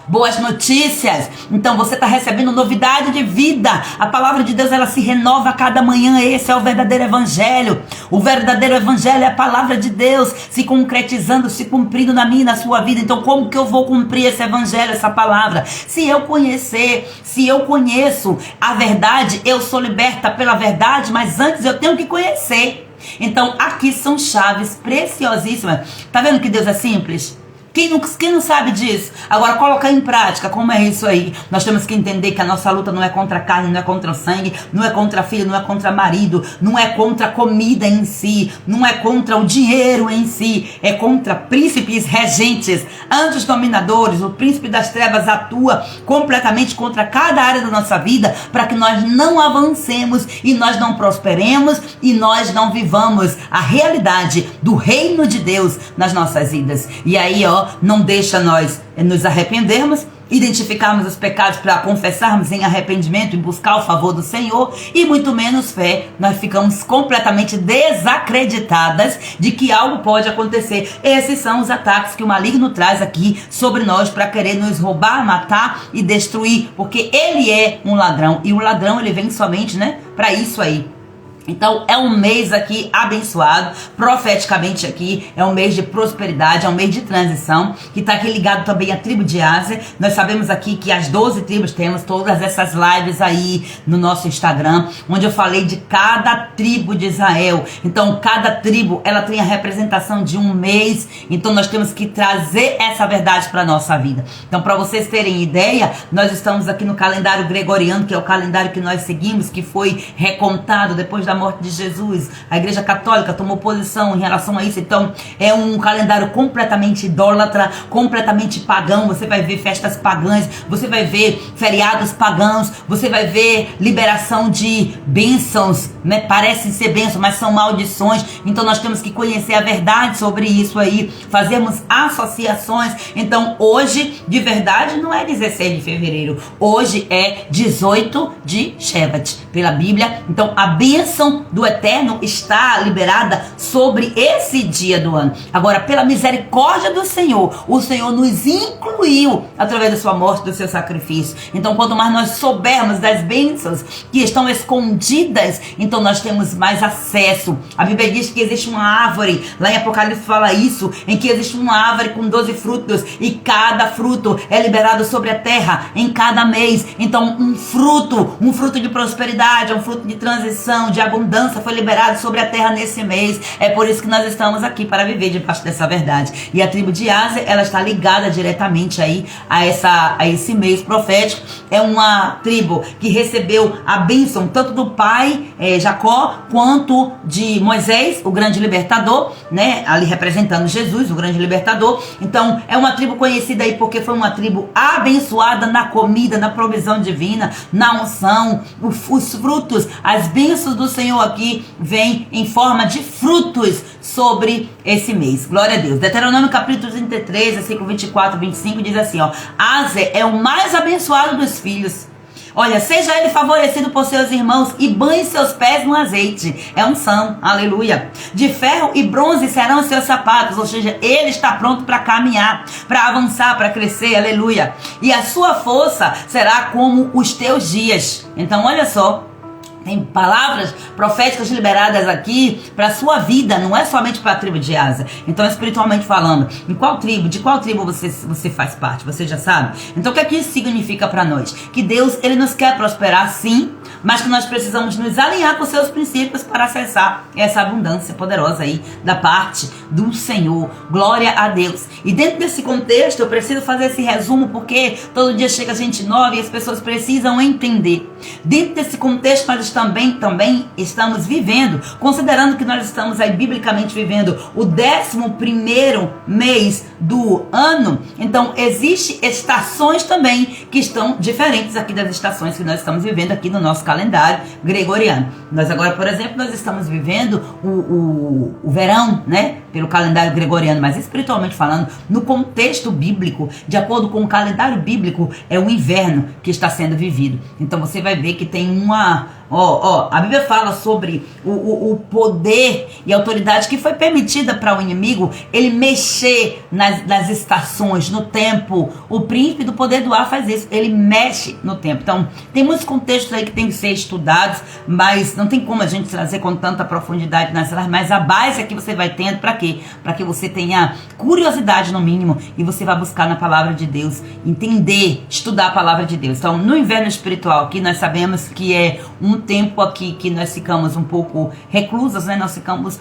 boas notícias. Então você está recebendo novidade de vida. A palavra de Deus, ela se renova a cada manhã. Esse é o verdadeiro evangelho. O verdadeiro evangelho é a palavra de Deus se concretizando, se cumprindo na minha e na sua vida. Então como que eu vou cumprir esse evangelho, essa palavra? Se eu conheço a verdade, eu sou liberta pela verdade, mas antes eu tenho que conhecer. Então aqui são chaves preciosíssimas. Tá vendo que Deus é simples? Quem não sabe disso? Agora, colocar em prática, como é isso aí? Nós temos que entender que a nossa luta não é contra a carne, não é contra o sangue, não é contra filho, não é contra marido, não é contra a comida em si, não é contra o dinheiro em si, é contra príncipes regentes, anjos dominadores. O príncipe das trevas atua completamente contra cada área da nossa vida, para que nós não avancemos e nós não prosperemos e nós não vivamos a realidade do reino de Deus nas nossas vidas. E aí, não deixa nós nos arrependermos, identificarmos os pecados para confessarmos em arrependimento e buscar o favor do Senhor, e muito menos fé. Nós ficamos completamente desacreditadas de que algo pode acontecer. Esses são os ataques que o maligno traz aqui sobre nós para querer nos roubar, matar e destruir, porque ele é um ladrão, e o ladrão, ele vem somente, para isso aí. Então é um mês aqui abençoado, profeticamente aqui, é um mês de prosperidade, é um mês de transição, que está aqui ligado também à tribo de Ásia. Nós sabemos aqui que as 12 tribos, temos todas essas lives aí no nosso Instagram, onde eu falei de cada tribo de Israel. Então cada tribo, ela tem a representação de um mês, então nós temos que trazer essa verdade para a nossa vida. Então, para vocês terem ideia, nós estamos aqui no calendário gregoriano, que é o calendário que nós seguimos, que foi recontado depois da morte de Jesus. A Igreja Católica tomou posição em relação a isso. Então é um calendário completamente idólatra, completamente pagão. Você vai ver festas pagãs, você vai ver feriados pagãos, você vai ver liberação de bênçãos, né? Parecem ser bênçãos, mas são maldições. Então nós temos que conhecer a verdade sobre isso aí, fazermos associações. Então hoje, de verdade, não é 16 de fevereiro, hoje é 18 de Shevat, pela Bíblia. Então a bênção do Eterno está liberada sobre esse dia do ano. Agora, pela misericórdia do Senhor, o Senhor nos incluiu através da sua morte, do seu sacrifício. Então quanto mais nós soubermos das bênçãos que estão escondidas, então nós temos mais acesso. A Bíblia diz que existe uma árvore, lá em Apocalipse fala isso, em que existe uma árvore com 12 frutos, e cada fruto é liberado sobre a terra em cada mês. Então um fruto de prosperidade, um fruto de transição, de abundância foi liberado sobre a terra nesse mês. É por isso que nós estamos aqui, para viver debaixo dessa verdade. E a tribo de Aser, ela está ligada diretamente aí a esse mês profético. É uma tribo que recebeu a bênção tanto do pai Jacó, quanto de Moisés, o grande libertador, né? Ali representando Jesus, o grande libertador. Então é uma tribo conhecida aí porque foi uma tribo abençoada na comida, na provisão divina, na unção. Os frutos, as bênçãos do Senhor aqui vêm em forma de frutos sobre esse mês. Glória a Deus. Deuteronômio capítulo 33, versículo 24 e 25 diz assim, ó: Aser é o mais abençoado dos filhos. Olha, seja ele favorecido por seus irmãos e banhe seus pés no azeite. É unção, aleluia. De ferro e bronze serão os seus sapatos, ou seja, ele está pronto para caminhar, para avançar, para crescer, aleluia. E a sua força será como os teus dias. Então, olha só. Tem palavras proféticas liberadas aqui para a sua vida, não é somente para a tribo de Aser. Então, espiritualmente falando, de qual tribo você faz parte? Você já sabe? Então, o que é que isso significa para nós? Que Deus, ele nos quer prosperar, sim, mas que nós precisamos nos alinhar com seus princípios para acessar essa abundância poderosa aí da parte do Senhor. Glória a Deus. E dentro desse contexto, eu preciso fazer esse resumo, porque todo dia chega gente nova e as pessoas precisam entender. Dentro desse contexto, nós também estamos vivendo, considerando que nós estamos aí biblicamente vivendo o 11º mês do ano. Então existem estações também que estão diferentes aqui das estações que nós estamos vivendo aqui no nosso calendário gregoriano. Nós agora, por exemplo, nós estamos vivendo o verão, né, pelo calendário gregoriano, mas espiritualmente falando, no contexto bíblico, de acordo com o calendário bíblico, é o inverno que está sendo vivido. Então você vai ver que tem a Bíblia fala sobre o poder e a autoridade que foi permitida para o inimigo ele mexer nas estações, no tempo. O príncipe do poder do ar faz isso, ele mexe no tempo. Então, tem muitos contextos aí que tem que ser estudados, mas não tem como a gente trazer com tanta profundidade nessas, mas a base é que você vai tendo para quê? Para que você tenha curiosidade no mínimo e você vai buscar na palavra de Deus, entender, estudar a palavra de Deus. Então, no inverno espiritual aqui, nós sabemos que é um tempo aqui que nós ficamos um pouco reclusas, né? Nós ficamos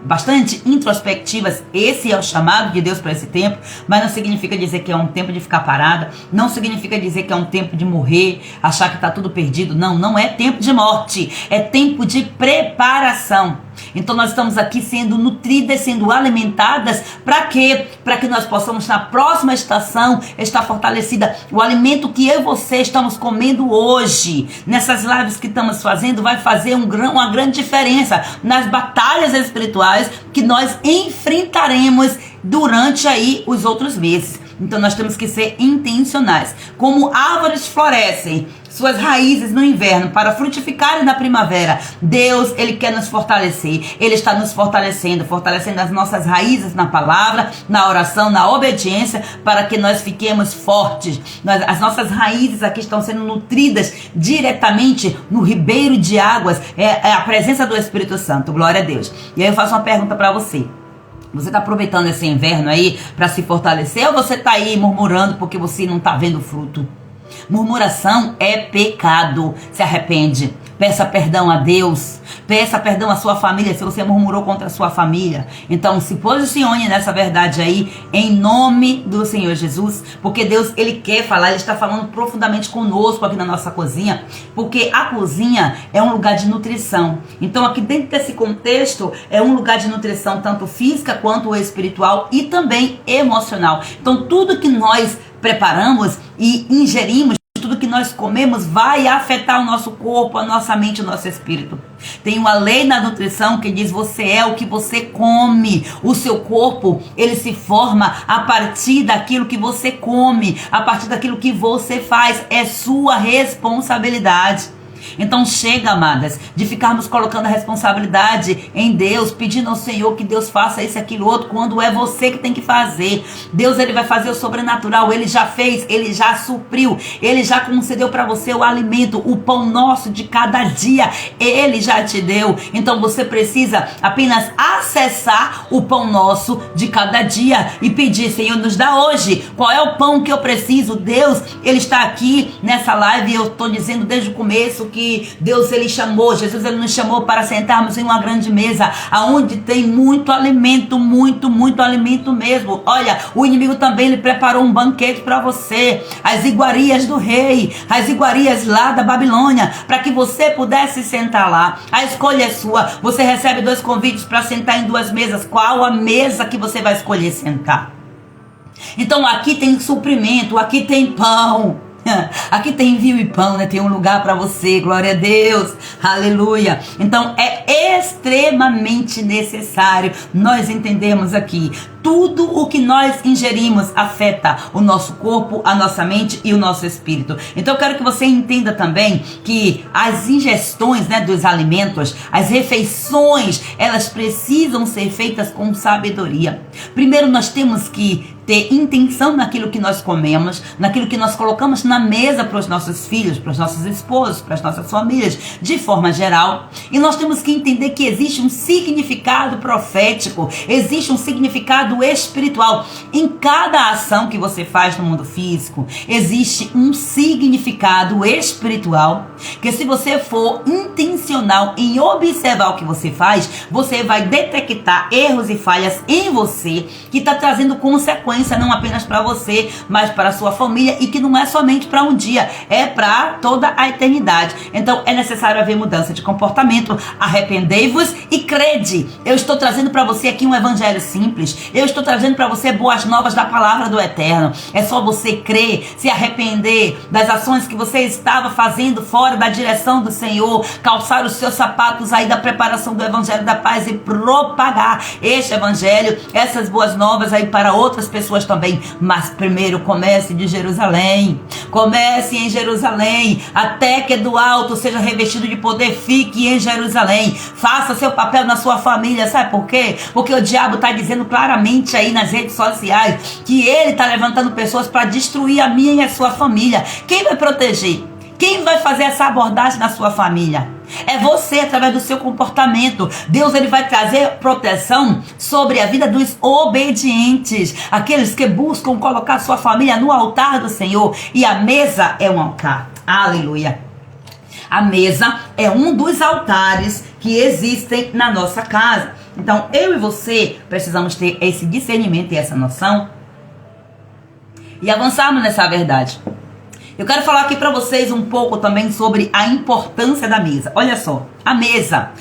bastante introspectivas. Esse é o chamado de Deus para esse tempo, mas não significa dizer que é um tempo de ficar parada, não significa dizer que é um tempo de morrer, achar que está tudo perdido. Não, não é tempo de morte, é tempo de preparação. Então nós estamos aqui sendo nutridas, sendo alimentadas, para quê? Para que nós possamos na próxima estação estar fortalecida. O alimento que eu e você estamos comendo hoje, nessas lives que estamos fazendo, vai fazer uma grande diferença nas batalhas espirituais que nós enfrentaremos durante aí os outros meses. Então nós temos que ser intencionais. Como árvores florescem suas raízes no inverno para frutificarem na primavera, Deus, ele quer nos fortalecer. Ele está nos fortalecendo as nossas raízes na palavra, na oração, na obediência, para que nós fiquemos fortes. As nossas raízes aqui estão sendo nutridas diretamente no ribeiro de águas. É a presença do Espírito Santo. Glória a Deus. E aí eu faço uma pergunta para você. Você está aproveitando esse inverno aí para se fortalecer, ou você está aí murmurando porque você não está vendo fruto? Murmuração é pecado. Se arrepende. Peça perdão a Deus. Peça perdão à sua família se você murmurou contra a sua família. Então se posicione nessa verdade aí, em nome do Senhor Jesus, porque Deus, Ele quer falar, Ele está falando profundamente conosco aqui na nossa cozinha, porque a cozinha é um lugar de nutrição. Então aqui dentro desse contexto é um lugar de nutrição tanto física quanto espiritual e também emocional. Então tudo que nós preparamos e ingerimos, tudo que nós comemos vai afetar o nosso corpo, a nossa mente, o nosso espírito. Tem uma lei na nutrição que diz: você é o que você come. O seu corpo, ele se forma a partir daquilo que você come, a partir daquilo que você faz. É sua responsabilidade. Então chega, amadas, de ficarmos colocando a responsabilidade em Deus, pedindo ao Senhor que Deus faça isso, aquilo, outro, quando é você que tem que fazer. Deus, Ele vai fazer o sobrenatural. Ele já fez, Ele já supriu, Ele já concedeu para você o alimento, o pão nosso de cada dia, Ele já te deu. Então você precisa apenas acessar o pão nosso de cada dia e pedir: Senhor, nos dá hoje, qual é o pão que eu preciso? Deus, Ele está aqui nessa live e eu estou dizendo desde o começo que Deus, Ele chamou, Jesus, Ele nos chamou para sentarmos em uma grande mesa, aonde tem muito alimento, muito alimento mesmo. Olha, o inimigo também, ele preparou um banquete para você, as iguarias do rei, as iguarias lá da Babilônia, para que você pudesse sentar lá. A escolha é sua. Você recebe 2 convites para sentar em 2 mesas. Qual a mesa que você vai escolher sentar? Então aqui tem suprimento, aqui tem pão. Aqui tem vinho e pão, né? Tem um lugar para você, glória a Deus, aleluia. Então é extremamente necessário nós entendermos aqui: tudo o que nós ingerimos afeta o nosso corpo, a nossa mente e o nosso espírito. Então eu quero que você entenda também que as ingestões, né, dos alimentos, as refeições, elas precisam ser feitas com sabedoria. Primeiro nós temos que ter intenção naquilo que nós comemos, naquilo que nós colocamos na mesa para os nossos filhos, para os nossos esposos, para as nossas famílias, de forma geral. E nós temos que entender que existe um significado profético, existe um significado espiritual. Em cada ação que você faz no mundo físico, existe um significado espiritual, que se você for intencional em observar o que você faz, você vai detectar erros e falhas em você, que está trazendo consequências não apenas para você, mas para a sua família, e que não é somente para um dia, é para toda a eternidade. Então é necessário haver mudança de comportamento. Arrependei-vos e crede. Eu estou trazendo para você aqui um evangelho simples. Eu estou trazendo para você boas novas da palavra do Eterno. É só você crer, se arrepender das ações que você estava fazendo fora da direção do Senhor, calçar os seus sapatos aí da preparação do evangelho da paz e propagar este evangelho, essas boas novas aí para outras pessoas também. Mas primeiro comece de Jerusalém. Comece em Jerusalém, até que do alto seja revestido de poder. Fique em Jerusalém. Faça seu papel na sua família. Sabe por quê? Porque o diabo está dizendo claramente aí nas redes sociais que ele está levantando pessoas para destruir a minha e a sua família. Quem vai proteger? Quem vai fazer essa abordagem na sua família? É você, através do seu comportamento. Deus, ele vai trazer proteção sobre a vida dos obedientes, aqueles que buscam colocar sua família no altar do Senhor. E a mesa é um altar. Aleluia. A mesa é um dos altares que existem na nossa casa. Então eu e você precisamos ter esse discernimento e essa noção e avançarmos nessa verdade. Eu quero falar aqui para vocês um pouco também sobre a importância da mesa. Olha só, a mesa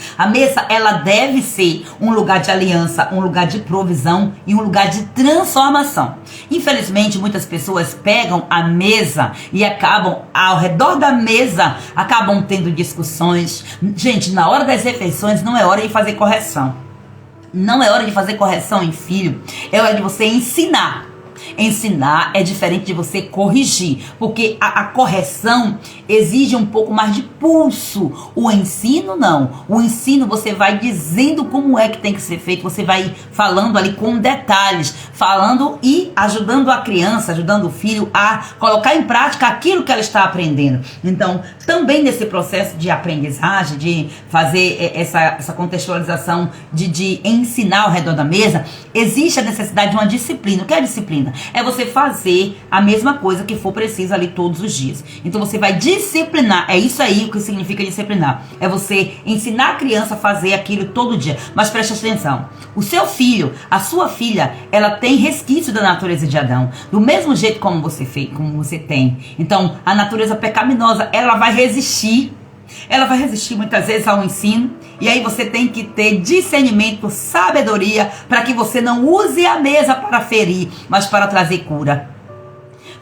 ela deve ser um lugar de aliança, um lugar de provisão e um lugar de transformação. Infelizmente, muitas pessoas pegam a mesa e acabam, ao redor da mesa, acabam tendo discussões. Gente, na hora das refeições não é hora de fazer correção. Não é hora de fazer correção em filho, é hora de você ensinar. Ensinar é diferente de você corrigir, porque a correção exige um pouco mais de pulso. O ensino não. O ensino você vai dizendo como é que tem que ser feito, você vai falando ali com detalhes, falando e ajudando a criança, ajudando o filho a colocar em prática aquilo que ela está aprendendo. Então, também nesse processo de aprendizagem, de fazer essa contextualização, de ensinar ao redor da mesa, existe a necessidade de uma disciplina. O que é a disciplina? disciplina. É você fazer a mesma coisa que for preciso ali todos os dias. Então você vai disciplinar. É isso aí o que significa disciplinar. É você ensinar a criança a fazer aquilo todo dia. Mas preste atenção. O seu filho, a sua filha, ela tem resquício da natureza de Adão. Do mesmo jeito como você fez, como você tem. Então, a natureza pecaminosa, ela vai resistir. Ela vai resistir muitas vezes ao ensino. E aí você tem que ter discernimento, sabedoria, para que você não use a mesa para ferir, mas para trazer cura.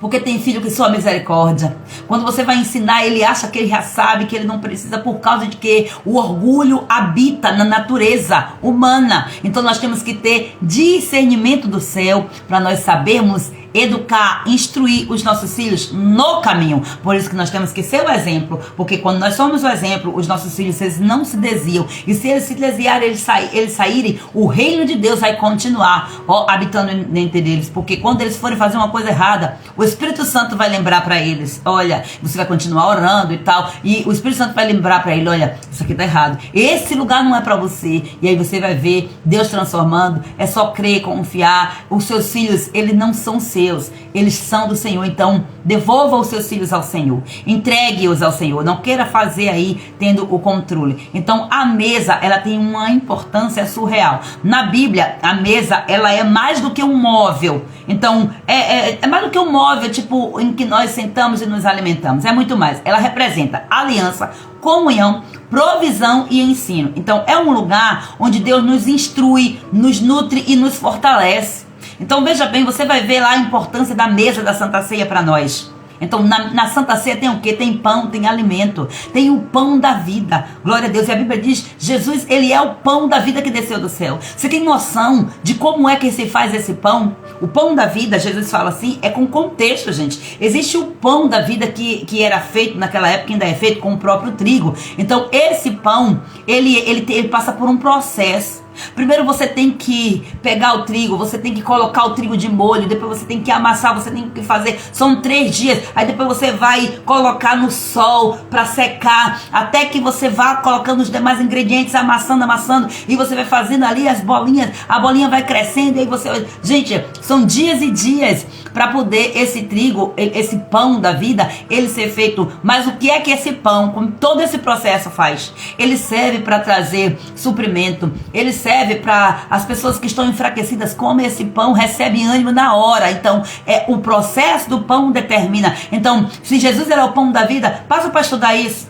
Porque tem filho que só misericórdia. Quando você vai ensinar, ele acha que ele já sabe, que ele não precisa, por causa de que o orgulho habita na natureza humana. Então nós temos que ter discernimento do céu para nós sabermos educar, instruir os nossos filhos no caminho. Por isso que nós temos que ser o exemplo, porque quando nós somos o exemplo, os nossos filhos, eles não se desviam, e se eles se desviarem, eles saírem, o reino de Deus vai continuar habitando entre eles, porque quando eles forem fazer uma coisa errada, o Espírito Santo vai lembrar para eles, olha, você vai continuar orando e tal, e o Espírito Santo vai lembrar para ele, olha, isso aqui tá errado, esse lugar não é para você, e aí você vai ver Deus transformando. É só crer, confiar. Os seus filhos, eles não são seus, eles são do Senhor. Então devolva os seus filhos ao Senhor, entregue-os ao Senhor, não queira fazer aí tendo o controle. Então a mesa, ela tem uma importância surreal. Na Bíblia, a mesa, ela é mais do que um móvel. Então é mais do que um móvel tipo em que nós sentamos e nos alimentamos, é muito mais. Ela representa aliança, comunhão, provisão e ensino. Então é um lugar onde Deus nos instrui, nos nutre e nos fortalece. Então veja bem, você vai ver lá a importância da mesa da Santa Ceia para nós. Então na Santa Ceia tem o quê? Tem pão, tem alimento, tem o pão da vida. Glória a Deus. E a Bíblia diz, Jesus, ele é o pão da vida que desceu do céu. Você tem noção de como é que se faz esse pão? O pão da vida, Jesus fala assim, é com contexto, gente. Existe o pão da vida que era feito naquela época, ainda é feito com o próprio trigo. Então esse pão, ele passa por um processo. Primeiro você tem que pegar o trigo, você tem que colocar o trigo de molho, depois você tem que amassar, você tem que fazer, são 3 dias, aí depois você vai colocar no sol para secar, até que você vá colocando os demais ingredientes, amassando, e você vai fazendo ali as bolinhas, a bolinha vai crescendo, e aí você, gente, são dias e dias para poder esse trigo, esse pão da vida, ele ser feito. Mas o que é que esse pão, como todo esse processo faz? Ele serve para trazer suprimento, ele serve para as pessoas que estão enfraquecidas, comem esse pão, recebem ânimo na hora. Então o processo do pão determina. Então se Jesus era o pão da vida, passa para estudar isso.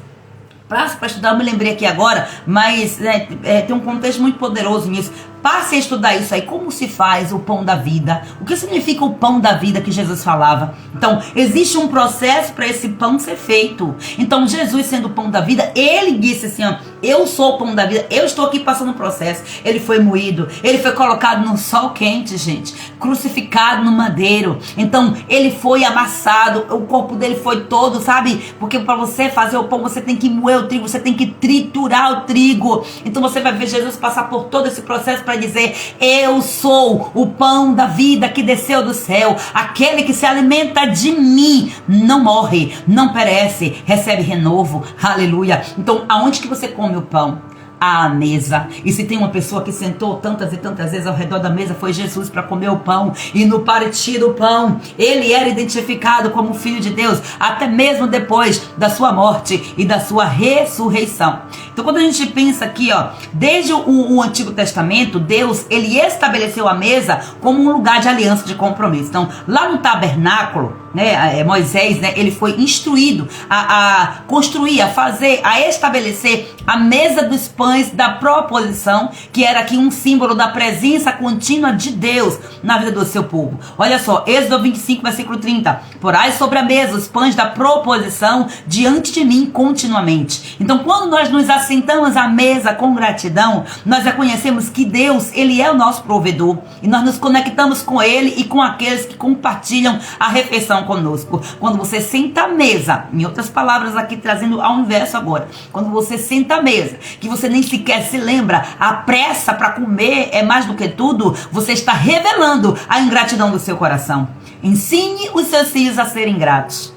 Para estudar, eu me lembrei aqui agora, mas tem um contexto muito poderoso nisso. Passe a estudar isso aí, como se faz o pão da vida, o que significa o pão da vida que Jesus falava. Então, existe um processo para esse pão ser feito. Então, Jesus sendo o pão da vida, ele disse assim, ó, eu sou o pão da vida, eu estou aqui passando o processo. Ele foi moído, ele foi colocado no sol quente, gente, crucificado no madeiro. Então, ele foi amassado, o corpo dele foi todo, sabe? Porque para você fazer o pão, você tem que moer o trigo, você tem que triturar o trigo. Então, você vai ver Jesus passar por todo esse processo para dizer, eu sou o pão da vida que desceu do céu, aquele que se alimenta de mim não morre, não perece, recebe renovo, aleluia. Então aonde que você come o pão? À mesa. E se tem uma pessoa que sentou tantas e tantas vezes ao redor da mesa, foi Jesus para comer o pão. E no partir do pão, ele era identificado como Filho de Deus, até mesmo depois da sua morte e da sua ressurreição. Então quando a gente pensa aqui, ó, desde o Antigo Testamento, Deus, ele estabeleceu a mesa como um lugar de aliança, de compromisso. Então lá no tabernáculo, né, Moisés, né, ele foi instruído a construir, a fazer, a estabelecer a mesa dos pães da proposição, que era aqui um símbolo da presença contínua de Deus na vida do seu povo. Olha só, Êxodo 25, versículo 30. Porai sobre a mesa os pães da proposição diante de mim continuamente. Então quando nós nos assentamos à mesa com gratidão, nós reconhecemos que Deus, ele é o nosso provedor, e nós nos conectamos com ele e com aqueles que compartilham a refeição conosco. Quando você senta à mesa, em outras palavras aqui trazendo ao inverso agora, quando você senta à mesa, que você nem sequer se lembra, a pressa para comer é mais do que tudo, você está revelando a ingratidão do seu coração. Ensine os seus filhos a serem gratos.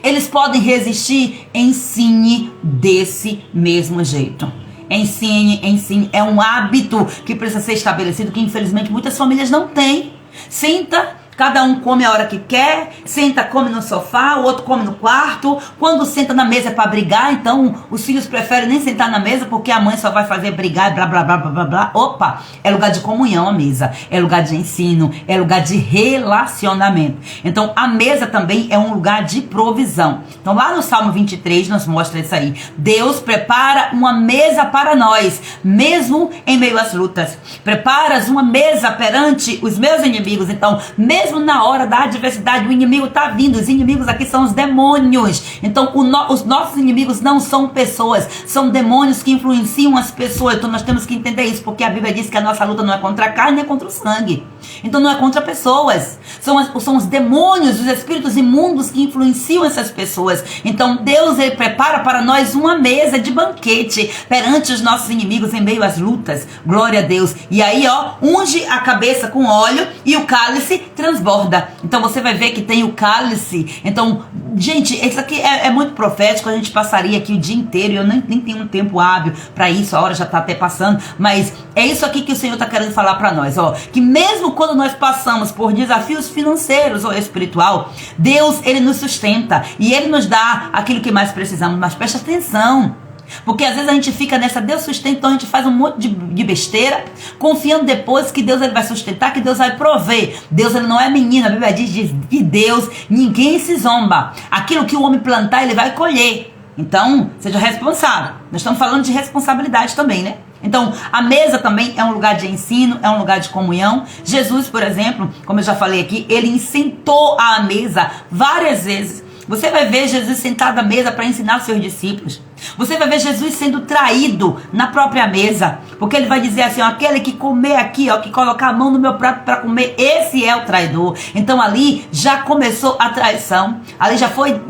Eles podem resistir, ensine desse mesmo jeito. Ensine, é um hábito que precisa ser estabelecido, que infelizmente muitas famílias não têm. Senta, Cada um come a hora que quer, senta, come no sofá, o outro come no quarto. Quando senta na mesa é para brigar, então os filhos preferem nem sentar na mesa porque a mãe só vai fazer brigar e blá, blá, blá, blá, blá, blá. Opa, é lugar de comunhão a mesa, é lugar de ensino, é lugar de relacionamento. Então a mesa também é um lugar de provisão. Então lá no Salmo 23 nos mostra isso aí. Deus prepara uma mesa para nós, mesmo em meio às lutas. Preparas uma mesa perante os meus inimigos. Então, mesmo na hora da adversidade, o inimigo está vindo. Os inimigos aqui são os demônios. Então, os nossos inimigos não são pessoas, são demônios que influenciam as pessoas. Então, nós temos que entender isso, porque a Bíblia diz que a nossa luta não é contra a carne, é contra o sangue. Então, não é contra pessoas. São os demônios, os espíritos imundos que influenciam essas pessoas. Então, Deus, ele prepara para nós uma mesa de banquete perante os nossos inimigos em meio às lutas. Glória a Deus. E aí, ó, unge a cabeça com óleo e o cálice transborda. Então você vai ver que tem o cálice. Então, gente, isso aqui é muito profético. A gente passaria aqui o dia inteiro e eu nem tenho um tempo hábil para isso. A hora já está até passando. Mas é isso aqui que o Senhor está querendo falar para nós, ó. Que mesmo quando nós passamos por desafios financeiros ou espiritual, Deus, ele nos sustenta e ele nos dá aquilo que mais precisamos. Mas preste atenção. Porque às vezes a gente fica nessa, Deus sustenta, então a gente faz um monte de besteira, confiando depois que Deus, ele vai sustentar, que Deus vai prover. Deus, ele não é menino, a Bíblia diz de Deus, ninguém se zomba. Aquilo que o homem plantar, ele vai colher. Então, seja responsável. Nós estamos falando de responsabilidade também, né? Então, a mesa também é um lugar de ensino, é um lugar de comunhão. Jesus, por exemplo, como eu já falei aqui, ele sentou à mesa várias vezes. Você vai ver Jesus sentado à mesa para ensinar os seus discípulos. Você vai ver Jesus sendo traído na própria mesa. Porque ele vai dizer assim, ó, aquele que comer aqui, ó, que colocar a mão no meu prato para comer, esse é o traidor. Então ali já começou a traição. Ali já foi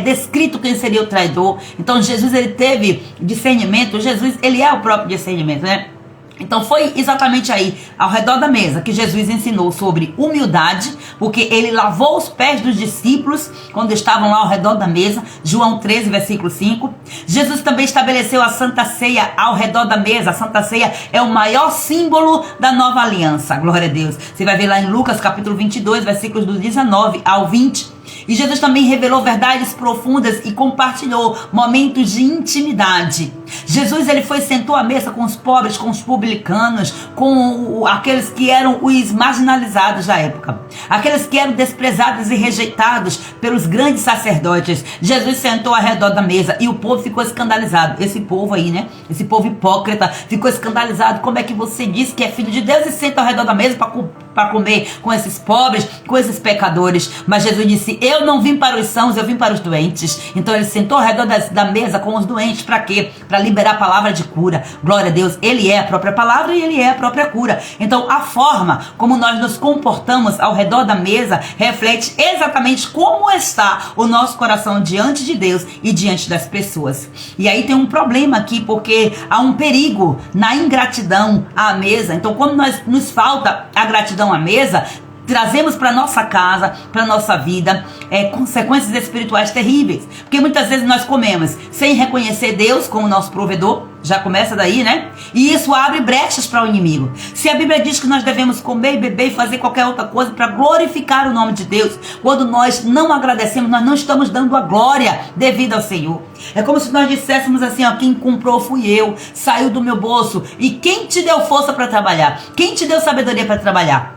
descrito quem seria o traidor. Então Jesus, ele teve discernimento. Jesus, ele é o próprio discernimento, né? Então foi exatamente aí, ao redor da mesa, que Jesus ensinou sobre humildade, porque ele lavou os pés dos discípulos quando estavam lá ao redor da mesa. João 13, versículo 5. Jesus também estabeleceu a Santa Ceia ao redor da mesa. A Santa Ceia é o maior símbolo da nova aliança. Glória a Deus. Você vai ver lá em Lucas capítulo 22, versículos do 19 ao 20. E Jesus também revelou verdades profundas e compartilhou momentos de intimidade. Jesus, ele sentou à mesa com os pobres, com os publicanos, com aqueles que eram os marginalizados da época, aqueles que eram desprezados e rejeitados pelos grandes sacerdotes. Jesus sentou ao redor da mesa e o povo ficou escandalizado. Esse povo aí, né? Esse povo hipócrita ficou escandalizado. Como é que você diz que é filho de Deus e senta ao redor da mesa para comer com esses pobres, com esses pecadores? Mas Jesus disse, eu não vim para os sãos, eu vim para os doentes. Então ele sentou ao redor da mesa com os doentes. Para quê? Para liberar a palavra de cura. Glória a Deus. Ele é a própria palavra e ele é a própria cura. Então a forma como nós nos comportamos ao redor da mesa reflete exatamente como está o nosso coração diante de Deus e diante das pessoas. E aí tem um problema aqui, porque há um perigo na ingratidão à mesa. Então quando nos falta a gratidão à mesa, trazemos para nossa casa, para nossa vida, consequências espirituais terríveis. Porque muitas vezes nós comemos sem reconhecer Deus como nosso provedor. Já começa daí, né? E isso abre brechas para o inimigo. Se a Bíblia diz que nós devemos comer, beber e fazer qualquer outra coisa para glorificar o nome de Deus, quando nós não agradecemos, nós não estamos dando a glória devida ao Senhor. É como se nós disséssemos assim, ó, quem comprou fui eu, saiu do meu bolso. E quem te deu força para trabalhar? Quem te deu sabedoria para trabalhar?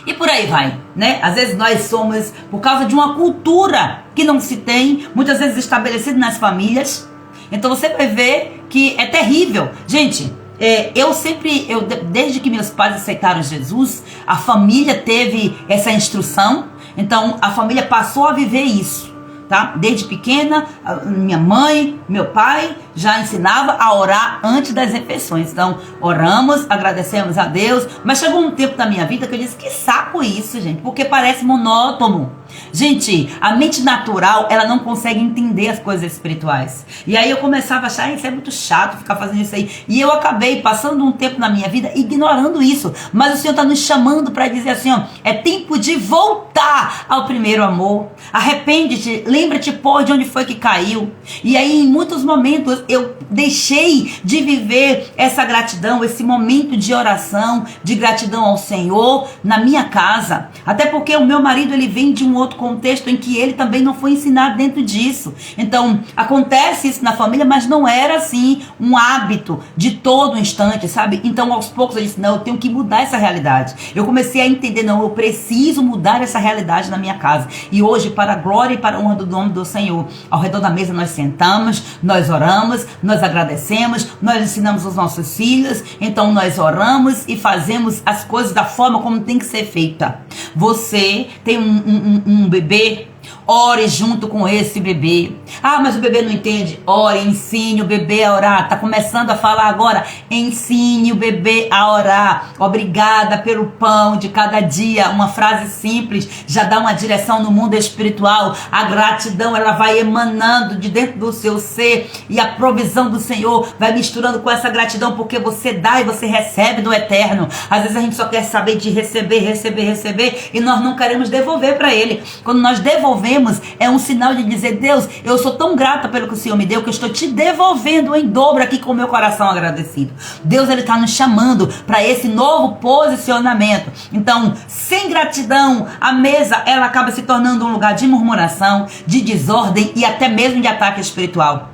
E por aí vai, né? Às vezes nós somos, por causa de uma cultura que não se tem, muitas vezes estabelecida nas famílias. Então você vai ver que é terrível. Gente, desde que meus pais aceitaram Jesus, a família teve essa instrução. Então a família passou a viver isso, tá? Desde pequena, minha mãe, meu pai já ensinava a orar antes das refeições. Então, oramos, agradecemos a Deus. Mas chegou um tempo da minha vida que eu disse, que saco isso, gente, porque parece monótono. Gente, a mente natural, ela não consegue entender as coisas espirituais. E aí eu começava a achar, isso é muito chato ficar fazendo isso aí. E eu acabei passando um tempo na minha vida ignorando isso. Mas o Senhor está nos chamando para dizer assim, ó, é tempo de voltar ao primeiro amor. Arrepende-te, lembra-te, pô, de onde foi que caiu. E aí, em muitos momentos, eu deixei de viver essa gratidão, esse momento de oração, de gratidão ao Senhor na minha casa. Até porque o meu marido, ele vem de um outro contexto em que ele também não foi ensinado dentro disso. Então, acontece isso na família, mas não era assim um hábito de todo instante, sabe? Então, aos poucos eu disse, não, eu tenho que mudar essa realidade. Eu comecei a entender, não, eu preciso mudar essa realidade na minha casa. E hoje, para a glória e para a honra do nome do Senhor, ao redor da mesa nós sentamos, nós oramos, nós agradecemos, nós ensinamos os nossos filhos, então nós oramos e fazemos as coisas da forma como tem que ser feita. Você tem um bebê, ore junto com esse bebê. Ah, mas o bebê não entende. Ore, ensine o bebê a orar. Tá começando a falar agora. Ensine o bebê a orar. Obrigada pelo pão de cada dia. Uma frase simples já dá uma direção no mundo espiritual. A gratidão, ela vai emanando de dentro do seu ser, e a provisão do Senhor vai misturando com essa gratidão, porque você dá e você recebe do eterno. Às vezes a gente só quer saber de receber, e nós não queremos devolver para Ele. Quando nós devolvemos, é um sinal de dizer, Deus, eu sou tão grata pelo que o Senhor me deu, que eu estou te devolvendo em dobro aqui com o meu coração agradecido. Deus, Ele está nos chamando para esse novo posicionamento. Então, sem gratidão, a mesa, ela acaba se tornando um lugar de murmuração, de desordem e até mesmo de ataque espiritual.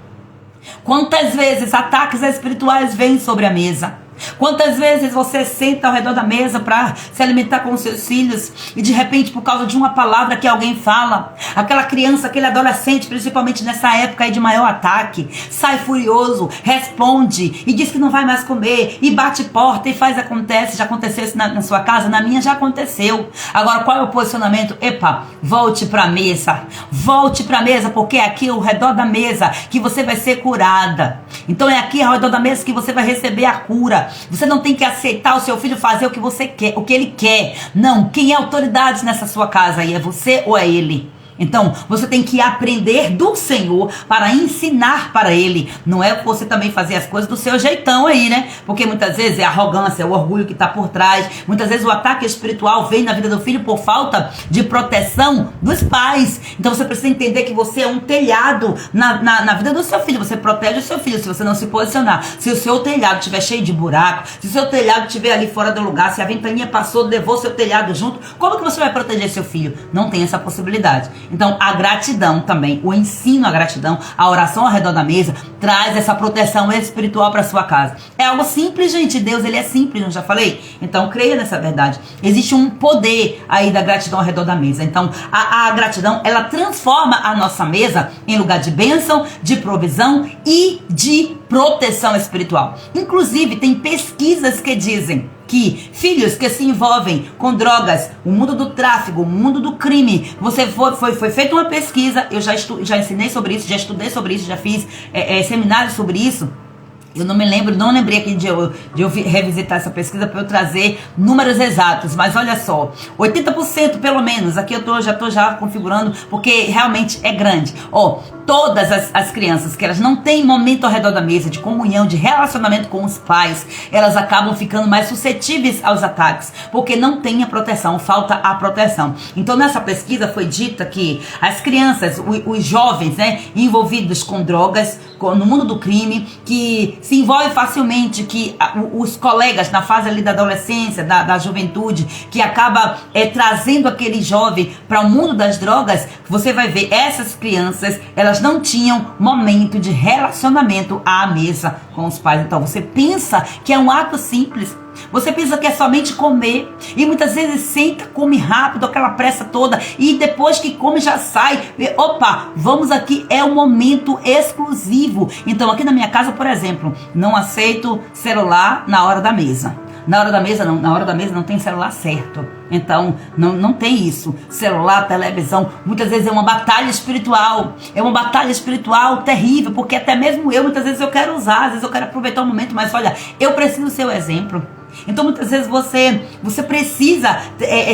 Quantas vezes ataques espirituais vêm sobre a mesa? Quantas vezes você senta ao redor da mesa para se alimentar com os seus filhos e de repente, por causa de uma palavra que alguém fala, aquela criança, aquele adolescente, principalmente nessa época aí de maior ataque, sai furioso, responde e diz que não vai mais comer e bate porta e acontece. Já aconteceu isso na sua casa? Na minha já aconteceu. Agora, qual é o posicionamento? Epa, volte para a mesa, porque é aqui ao redor da mesa que você vai ser curada. Então é aqui ao redor da mesa que você vai receber a cura. Você não tem que aceitar o seu filho fazer o que você quer, o que ele quer. Não, quem é autoridade nessa sua casa aí? É você ou é ele? Então, você tem que aprender do Senhor para ensinar para Ele. Não é você também fazer as coisas do seu jeitão aí, né? Porque muitas vezes é a arrogância, é o orgulho que está por trás. Muitas vezes o ataque espiritual vem na vida do filho por falta de proteção dos pais. Então, você precisa entender que você é um telhado na vida do seu filho. Você protege o seu filho se você não se posicionar. Se o seu telhado estiver cheio de buraco, se o seu telhado estiver ali fora do lugar, se a ventaninha passou, levou seu telhado junto, como que você vai proteger seu filho? Não tem essa possibilidade. Então, a gratidão também, o ensino à gratidão, a oração ao redor da mesa, traz essa proteção espiritual para sua casa. É algo simples, gente. Deus, Ele é simples, não já falei? Então, creia nessa verdade. Existe um poder aí da gratidão ao redor da mesa. Então, a gratidão, ela transforma a nossa mesa em lugar de bênção, de provisão e de proteção espiritual. Inclusive, tem pesquisas que dizem que filhos que se envolvem com drogas, o mundo do tráfico, o mundo do crime, foi feita uma pesquisa, eu já ensinei sobre isso, já estudei sobre isso, já fiz seminários sobre isso. Eu não lembrei aqui de eu revisitar essa pesquisa para eu trazer números exatos, mas olha só, 80% pelo menos, aqui eu já tô configurando, porque realmente é grande. Todas as crianças que elas não têm momento ao redor da mesa de comunhão, de relacionamento com os pais, elas acabam ficando mais suscetíveis aos ataques, porque não tem a proteção, falta a proteção. Então nessa pesquisa foi dita que as crianças, os jovens, né, envolvidos com drogas, no mundo do crime, que se envolve facilmente, que os colegas na fase ali da adolescência, da juventude, que acaba trazendo aquele jovem para o mundo das drogas, você vai ver, essas crianças, elas não tinham momento de relacionamento à mesa com os pais. Então você pensa que é um ato simples, você pensa que é somente comer, e muitas vezes senta, come rápido, aquela pressa toda, e depois que come já sai, vamos aqui, é um momento exclusivo. Então aqui na minha casa, por exemplo, não aceito celular na hora da mesa. Na hora da mesa não tem celular certo. Então não tem isso. Celular, televisão, muitas vezes é uma batalha espiritual. É uma batalha espiritual terrível, porque até mesmo eu, muitas vezes eu quero usar, às vezes eu quero aproveitar o momento, mas olha, eu preciso ser o exemplo. Então muitas vezes você precisa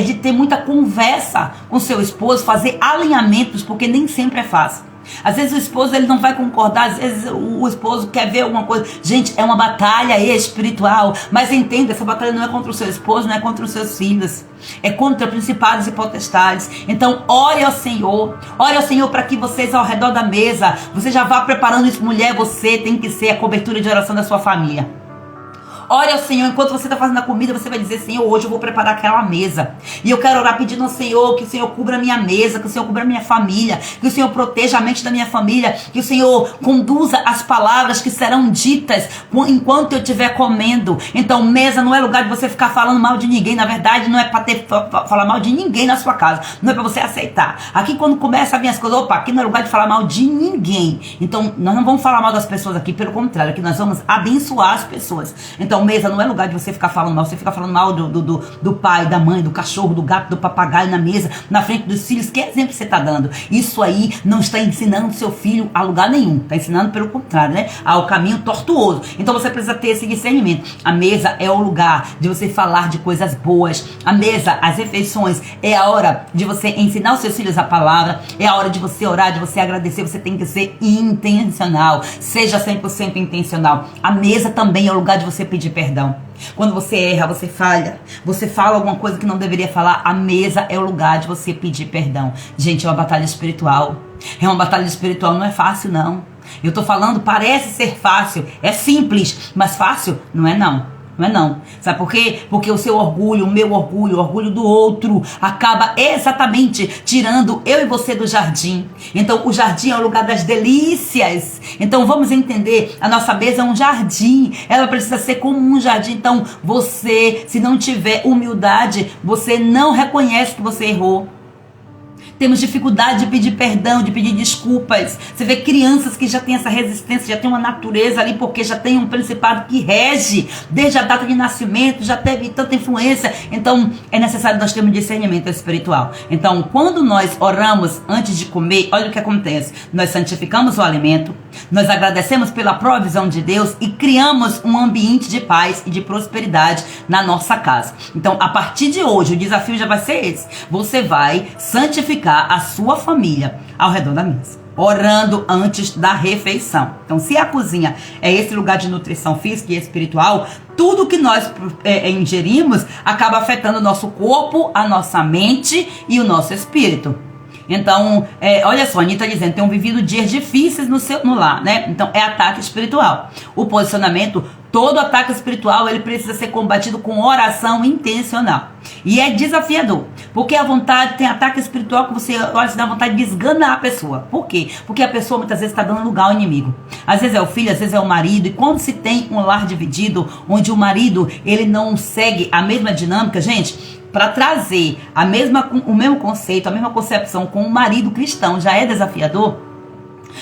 de ter muita conversa com seu esposo, fazer alinhamentos, porque nem sempre é fácil. Às vezes o esposo ele não vai concordar, às vezes o esposo quer ver alguma coisa. Gente, é uma batalha espiritual. Mas entenda, essa batalha não é contra o seu esposo, não é contra os seus filhos. É contra principados e potestades. Então ore ao Senhor. Ore ao Senhor para que vocês ao redor da mesa, você já vá preparando isso. Mulher, você tem que ser a cobertura de oração da sua família. Ore ao Senhor, enquanto você está fazendo a comida, você vai dizer: Senhor, hoje eu vou preparar aquela mesa. E eu quero orar pedindo ao Senhor que o Senhor cubra a minha mesa, que o Senhor cubra a minha família, que o Senhor proteja a mente da minha família, que o Senhor conduza as palavras que serão ditas enquanto eu estiver comendo. Então, mesa não é lugar de você ficar falando mal de ninguém. Na verdade, não é para falar mal de ninguém na sua casa. Não é para você aceitar. Aqui, quando começa a vir as coisas, opa, aqui não é lugar de falar mal de ninguém. Então, nós não vamos falar mal das pessoas aqui, pelo contrário, aqui nós vamos abençoar as pessoas. Então, mesa não é lugar de você ficar falando mal. Você fica falando mal do pai, da mãe, do cachorro, do gato, do papagaio na mesa, na frente dos filhos. Que exemplo você está dando? Isso aí não está ensinando seu filho a lugar nenhum. Está ensinando pelo contrário, né? Ao caminho tortuoso. Então você precisa ter esse discernimento. A mesa é o lugar de você falar de coisas boas. A mesa, as refeições, é a hora de você ensinar os seus filhos a palavra. É a hora de você orar, de você agradecer. Você tem que ser intencional. Seja 100% intencional. A mesa também é o lugar de você pedir perdão. Quando você erra, você falha, você fala alguma coisa que não deveria falar, a mesa é o lugar de você pedir perdão. Gente, é uma batalha espiritual. É uma batalha espiritual, não é fácil não. Eu tô falando, parece ser fácil, é simples, mas fácil não é não. Não é não. Sabe por quê? Porque o seu orgulho, o meu orgulho, o orgulho do outro acaba exatamente tirando eu e você do jardim. Então o jardim é o lugar das delícias. Então vamos entender, a nossa mesa é um jardim. Ela precisa ser como um jardim. Então você, se não tiver humildade, você não reconhece que você errou. Temos dificuldade de pedir perdão, de pedir desculpas. Você vê crianças que já têm essa resistência, já tem uma natureza ali, porque já tem um principado que rege desde a data de nascimento, já teve tanta influência. Então é necessário nós termos discernimento espiritual. Então quando nós oramos antes de comer, olha o que acontece. Nós santificamos o alimento, nós agradecemos pela provisão de Deus e criamos um ambiente de paz e de prosperidade na nossa casa. Então a partir de hoje o desafio já vai ser esse. Você vai santificar a sua família ao redor da mesa, orando antes da refeição. Então, se a cozinha é esse lugar de nutrição física e espiritual, tudo que nós ingerimos acaba afetando o nosso corpo, a nossa mente e o nosso espírito. Então, olha só, a Anitta dizendo, tenho vivido dias difíceis no lar, né? Então, é ataque espiritual. O posicionamento, todo ataque espiritual, ele precisa ser combatido com oração intencional. E é desafiador, porque a vontade, tem ataque espiritual que você olha, se dá vontade de esganar a pessoa. Por quê? Porque a pessoa muitas vezes está dando lugar ao inimigo. Às vezes é o filho, às vezes é o marido. E quando se tem um lar dividido, onde o marido, ele não segue a mesma dinâmica, gente, para trazer o mesmo conceito, a mesma concepção com o marido cristão, já é desafiador.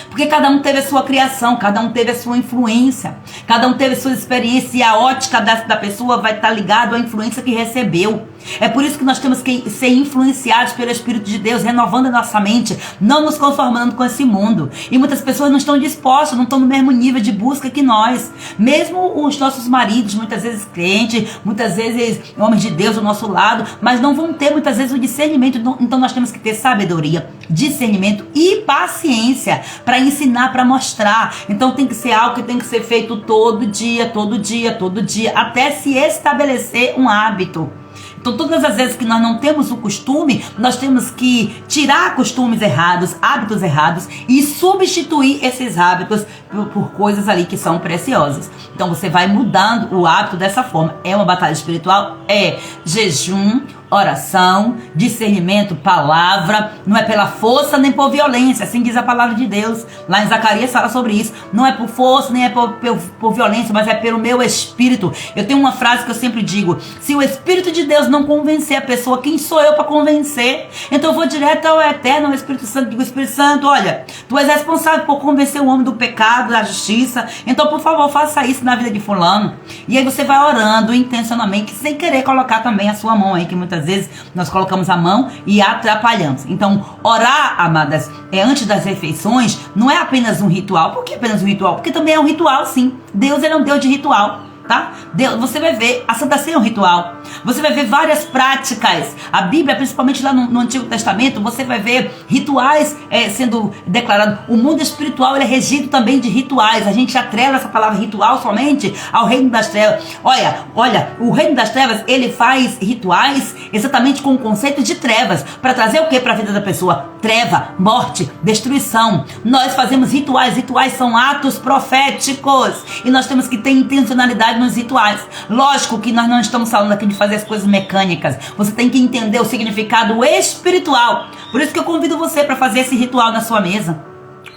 Porque cada um teve a sua criação, cada um teve a sua influência, cada um teve a sua experiência, e a ótica da pessoa vai estar ligada à influência que recebeu. É por isso que nós temos que ser influenciados pelo Espírito de Deus, renovando a nossa mente, não nos conformando com esse mundo. E muitas pessoas não estão dispostas, não estão no mesmo nível de busca que nós. Mesmo os nossos maridos, muitas vezes crentes, muitas vezes homens de Deus ao nosso lado, mas não vão ter muitas vezes o discernimento. Então nós temos que ter sabedoria, discernimento e paciência para ensinar, para mostrar. Então tem que ser algo que tem que ser feito todo dia, todo dia, todo dia, até se estabelecer um hábito. Então todas as vezes que nós não temos o costume, nós temos que tirar costumes errados, hábitos errados, e substituir esses hábitos por coisas ali que são preciosas. Então você vai mudando o hábito dessa forma. É uma batalha espiritual? É jejum, oração, discernimento, palavra. Não é pela força nem por violência, assim diz a palavra de Deus. Lá em Zacarias fala sobre isso. Não é por força nem é por violência, mas é pelo meu espírito. Eu tenho uma frase que eu sempre digo: se o Espírito de Deus não convencer a pessoa, quem sou eu para convencer? Então eu vou direto ao Eterno, ao Espírito Santo. Digo: Espírito Santo, olha, tu és responsável por convencer o homem do pecado, da justiça. Então por favor, faça isso na vida de fulano. E aí você vai orando intencionalmente, sem querer colocar também a sua mão aí, que muitas vezes nós colocamos a mão e atrapalhamos. Então orar, amadas, antes das refeições, não é apenas um ritual. Por que apenas um ritual? Porque também é um ritual, sim. Deus, ele é um Deus de ritual. tá? Você vai ver, a Santa Ceia é um ritual. Você vai ver várias práticas. A Bíblia, principalmente lá no Antigo Testamento, você vai ver rituais sendo declarados. O mundo espiritual ele é regido também de rituais. A gente atrela essa palavra ritual somente ao reino das trevas. Olha, o reino das trevas, ele faz rituais exatamente com o conceito de trevas. Para trazer o que para a vida da pessoa? Treva, morte, destruição. Nós fazemos rituais. Rituais são atos proféticos. E nós temos que ter intencionalidade nos rituais. Lógico que nós não estamos falando aqui de fazer as coisas mecânicas. Você tem que entender o significado espiritual. Por isso que eu convido você para fazer esse ritual na sua mesa.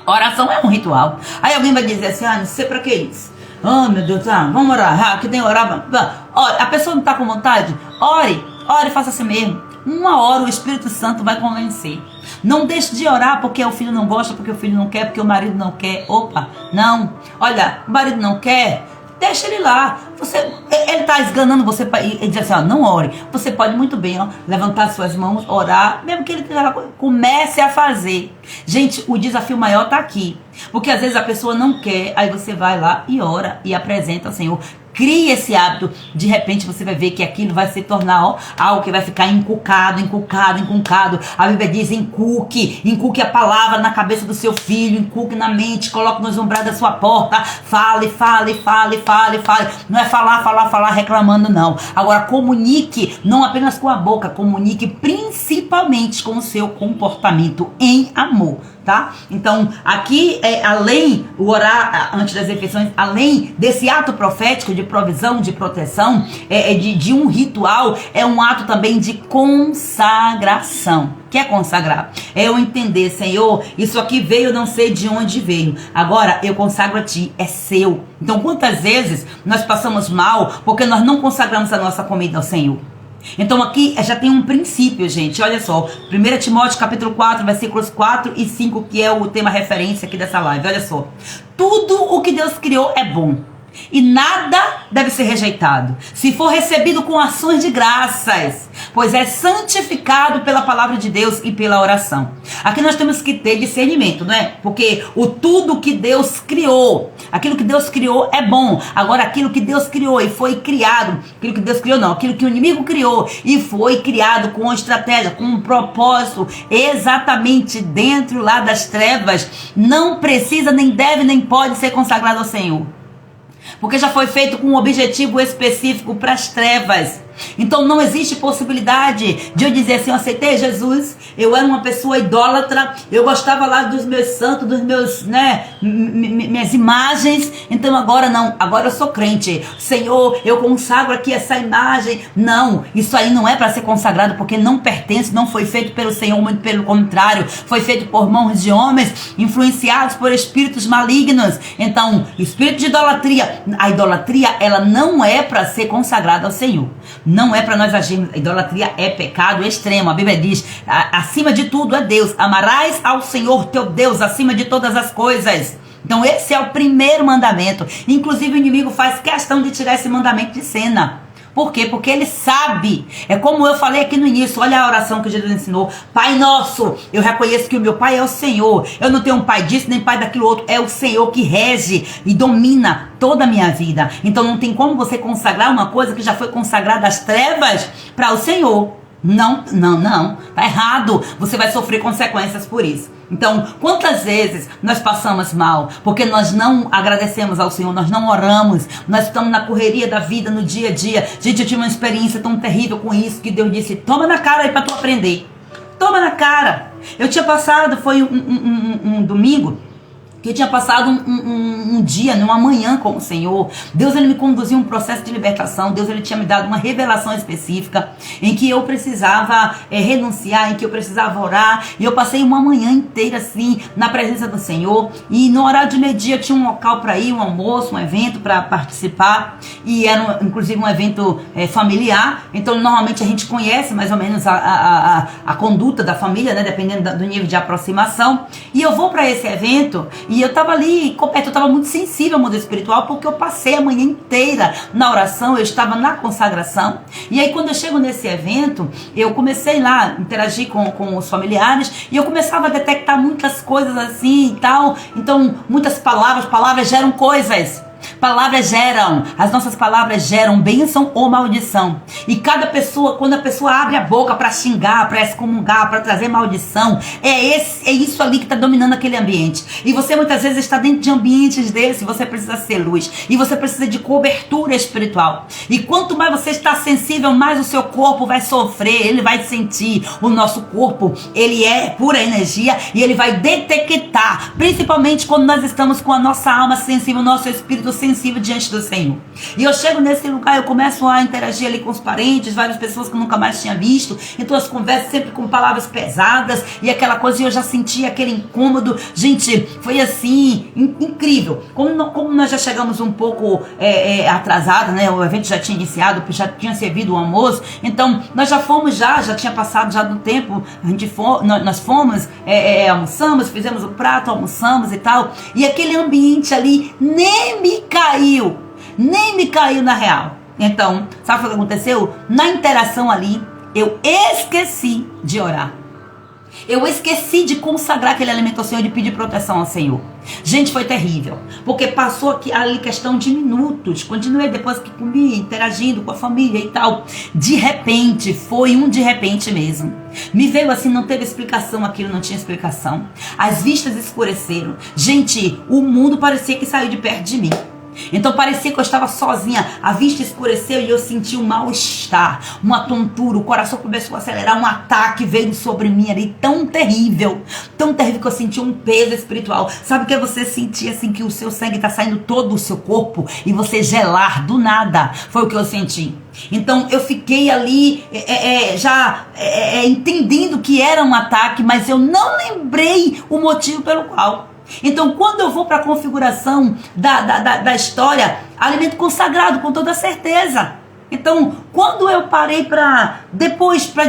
Oração é um ritual. Aí alguém vai dizer assim, não sei para que isso. Meu Deus, vamos orar. Que tem que orar. A pessoa não está com vontade? Ore, faça assim mesmo. Uma hora o Espírito Santo vai convencer. Não deixe de orar porque o filho não gosta, porque o filho não quer, porque o marido não quer. Não. Olha, o marido não quer, deixa ele lá. Ele está esganando você para dizer assim, não ore. Você pode muito bem levantar suas mãos, orar, mesmo que ele comece a fazer. Gente, o desafio maior está aqui. Porque às vezes a pessoa não quer, aí você vai lá e ora e apresenta ao Senhor. Crie esse hábito, de repente você vai ver que aquilo vai se tornar algo que vai ficar inculcado. A Bíblia diz inculque a palavra na cabeça do seu filho, inculque na mente, coloque nos umbrais da sua porta, fale. Não é falar reclamando não. Agora comunique, não apenas com a boca, comunique principalmente com o seu comportamento em amor. Tá? Então, aqui, além o orar antes das refeições, além desse ato profético de provisão, de proteção, de um ritual, é um ato também de consagração. O que é consagrar? É eu entender, Senhor, isso aqui veio, eu não sei de onde veio. Agora, eu consagro a Ti, é seu. Então, quantas vezes nós passamos mal porque nós não consagramos a nossa comida ao Senhor? Então aqui já tem um princípio, gente. Olha só, 1 Timóteo capítulo 4, versículos 4 e 5, que é o tema referência aqui dessa live. Olha só, tudo o que Deus criou é bom e nada deve ser rejeitado, se for recebido com ações de graças, pois é santificado pela palavra de Deus e pela oração. Aqui nós temos que ter discernimento, não é? Porque tudo que Deus criou, aquilo que Deus criou é bom. Agora aquilo que Deus criou e foi criado, aquilo que o inimigo criou e foi criado com uma estratégia, com um propósito, exatamente dentro lá das trevas, não precisa, nem deve, nem pode ser consagrado ao Senhor. Porque já foi feito com um objetivo específico para as trevas. Então não existe possibilidade de eu dizer assim, eu aceitei Jesus, eu era uma pessoa idólatra, eu gostava lá dos meus santos, dos meus, minhas imagens, então agora não, agora eu sou crente. Senhor, eu consagro aqui essa imagem. Não, isso aí não é para ser consagrado, porque não pertence, não foi feito pelo Senhor, muito pelo contrário, foi feito por mãos de homens, influenciados por espíritos malignos. Então, espírito de idolatria, a idolatria, ela não é para ser consagrada ao Senhor. Não é para nós agirmos. A idolatria é pecado extremo. A Bíblia diz, acima de tudo é Deus. Amarás ao Senhor teu Deus acima de todas as coisas. Então esse é o primeiro mandamento. Inclusive o inimigo faz questão de tirar esse mandamento de cena. Por quê? Porque ele sabe. É como eu falei aqui no início. Olha a oração que Jesus ensinou. Pai nosso, eu reconheço que o meu pai é o Senhor. Eu não tenho um pai disso, nem pai daquilo outro. É o Senhor que rege e domina toda a minha vida. Então não tem como você consagrar uma coisa que já foi consagrada às trevas para o Senhor. Não. Tá errado. Você vai sofrer consequências por isso. Então, quantas vezes nós passamos mal porque nós não agradecemos ao Senhor, nós não oramos, nós estamos na correria da vida, no dia a dia. Gente, eu tive uma experiência tão terrível com isso que Deus disse, toma na cara aí para tu aprender. Toma na cara. Eu tinha passado, foi um domingo, que eu tinha passado um dia, uma manhã com o Senhor. Deus, ele me conduziu um processo de libertação. Deus, ele tinha me dado uma revelação específica em que eu precisava renunciar, em que eu precisava orar. E eu passei uma manhã inteira assim, na presença do Senhor. E no horário de meio-dia tinha um local para ir, um almoço, um evento para participar. E era inclusive um evento familiar. Então normalmente a gente conhece mais ou menos a conduta da família, né, dependendo do nível de aproximação. E eu vou para esse evento e eu estava ali, eu estava muito sensível ao mundo espiritual, porque eu passei a manhã inteira na oração, eu estava na consagração. E aí quando eu chego nesse evento, eu comecei lá a interagir com os familiares, e eu começava a detectar muitas coisas assim e tal. Então muitas palavras geram coisas. Palavras geram, as nossas palavras geram bênção ou maldição. E cada pessoa, quando a pessoa abre a boca para xingar, para excomungar, para trazer maldição, é isso ali que está dominando aquele ambiente. E você muitas vezes está dentro de ambientes desse, você precisa ser luz. E você precisa de cobertura espiritual. E quanto mais você está sensível, mais o seu corpo vai sofrer, ele vai sentir. O nosso corpo, ele é pura energia e ele vai detectar, principalmente quando nós estamos com a nossa alma sensível, o nosso espírito sensível diante do Senhor. E eu chego nesse lugar, eu começo a interagir ali com os parentes, várias pessoas que eu nunca mais tinha visto, então as conversas sempre com palavras pesadas e aquela coisa, e eu já senti aquele incômodo. Gente, foi assim, incrível. Como nós já chegamos um pouco atrasados, né? O evento já tinha iniciado, já tinha servido o almoço, então nós já fomos, já tinha passado já do tempo, nós fomos, almoçamos, fizemos o prato, almoçamos e tal, e aquele ambiente ali nem me caiu na real. Então, sabe o que aconteceu? Na interação ali, eu esqueci de orar. Eu esqueci de consagrar aquele alimento ao Senhor, de pedir proteção ao Senhor. Gente, foi terrível, porque passou aqui ali questão de minutos. Continuei depois que comi, interagindo com a família e tal. De repente, foi de repente mesmo. Me veio assim, não teve explicação, aquilo não tinha explicação. As vistas escureceram. Gente, o mundo parecia que saiu de perto de mim. Então parecia que eu estava sozinha, a vista escureceu e eu senti um mal-estar, uma tontura, o coração começou a acelerar, um ataque veio sobre mim ali, tão terrível que eu senti um peso espiritual. Sabe o que você sentir assim, que o seu sangue está saindo todo do seu corpo e você gelar do nada? Foi o que eu senti. Então eu fiquei ali entendendo que era um ataque, mas eu não lembrei o motivo pelo qual. Então, quando eu vou para a configuração da história, alimento consagrado, com toda certeza. Então, quando eu parei para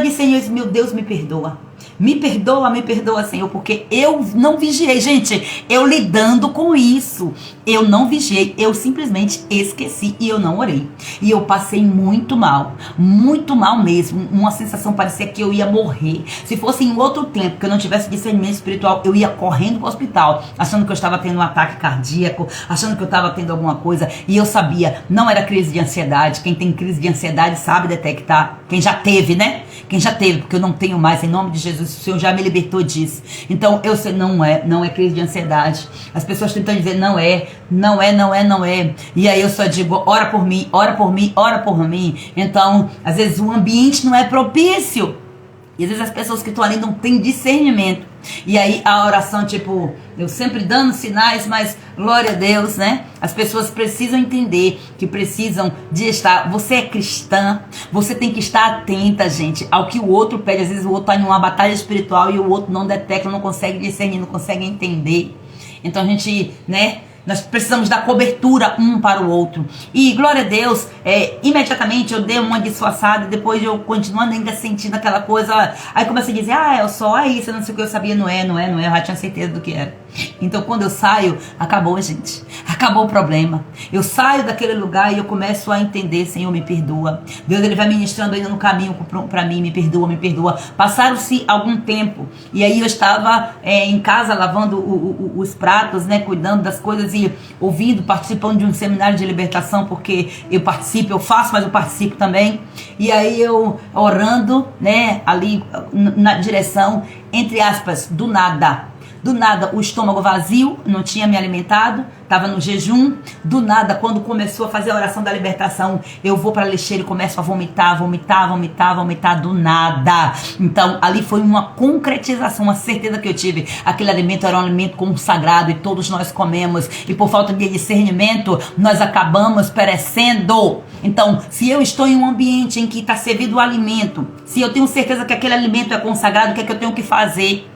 discernir, meu Deus, me perdoa. Me perdoa, Senhor, porque eu não vigiei. Gente, eu lidando com isso, eu não vigiei, eu simplesmente esqueci e eu não orei. E eu passei muito mal mesmo. Uma sensação, parecia que eu ia morrer. Se fosse em outro tempo, que eu não tivesse discernimento espiritual, eu ia correndo para o hospital, achando que eu estava tendo um ataque cardíaco, achando que eu estava tendo alguma coisa. E eu sabia, não era crise de ansiedade. Quem tem crise de ansiedade sabe detectar. Quem já teve, né? Quem já teve, porque eu não tenho mais, em nome de Jesus, o Senhor já me libertou disso. Então, eu sei, não é crise de ansiedade. As pessoas tentam dizer, não é. E aí eu só digo, ora por mim. Então, às vezes o ambiente não é propício. E às vezes as pessoas que estão ali não têm discernimento. E aí a oração, tipo, eu sempre dando sinais, mas glória a Deus, né? As pessoas precisam entender que precisam de estar. Você é cristã, você tem que estar atenta, gente, ao que o outro pede. Às vezes o outro está em uma batalha espiritual e o outro não detecta, não consegue discernir, não consegue entender. Então a gente, né? Nós precisamos dar cobertura um para o outro. E glória a Deus, imediatamente eu dei uma disfarçada, depois eu continuando ainda sentindo aquela coisa. Aí comecei a dizer, eu só isso, eu não sei o que eu sabia, não é, eu já tinha certeza do que era. Então quando eu saio, acabou, gente. Acabou o problema. Eu saio daquele lugar e eu começo a entender, Senhor, me perdoa. Deus, Ele vai ministrando ainda no caminho para mim, me perdoa. Passaram-se algum tempo e aí eu estava em casa lavando os pratos, né, cuidando das coisas e ouvindo, participando de um seminário de libertação, porque eu participo, eu faço, mas eu participo também. E aí eu orando, né, ali na direção, entre aspas, do nada, o estômago vazio, não tinha me alimentado, estava no jejum. Do nada, quando começou a fazer a oração da libertação, eu vou para a lixeira e começo a vomitar, do nada. Então, ali foi uma concretização, uma certeza que eu tive. Aquele alimento era um alimento consagrado e todos nós comemos. E por falta de discernimento, nós acabamos perecendo. Então, se eu estou em um ambiente em que está servido o alimento, se eu tenho certeza que aquele alimento é consagrado, o que é que eu tenho que fazer?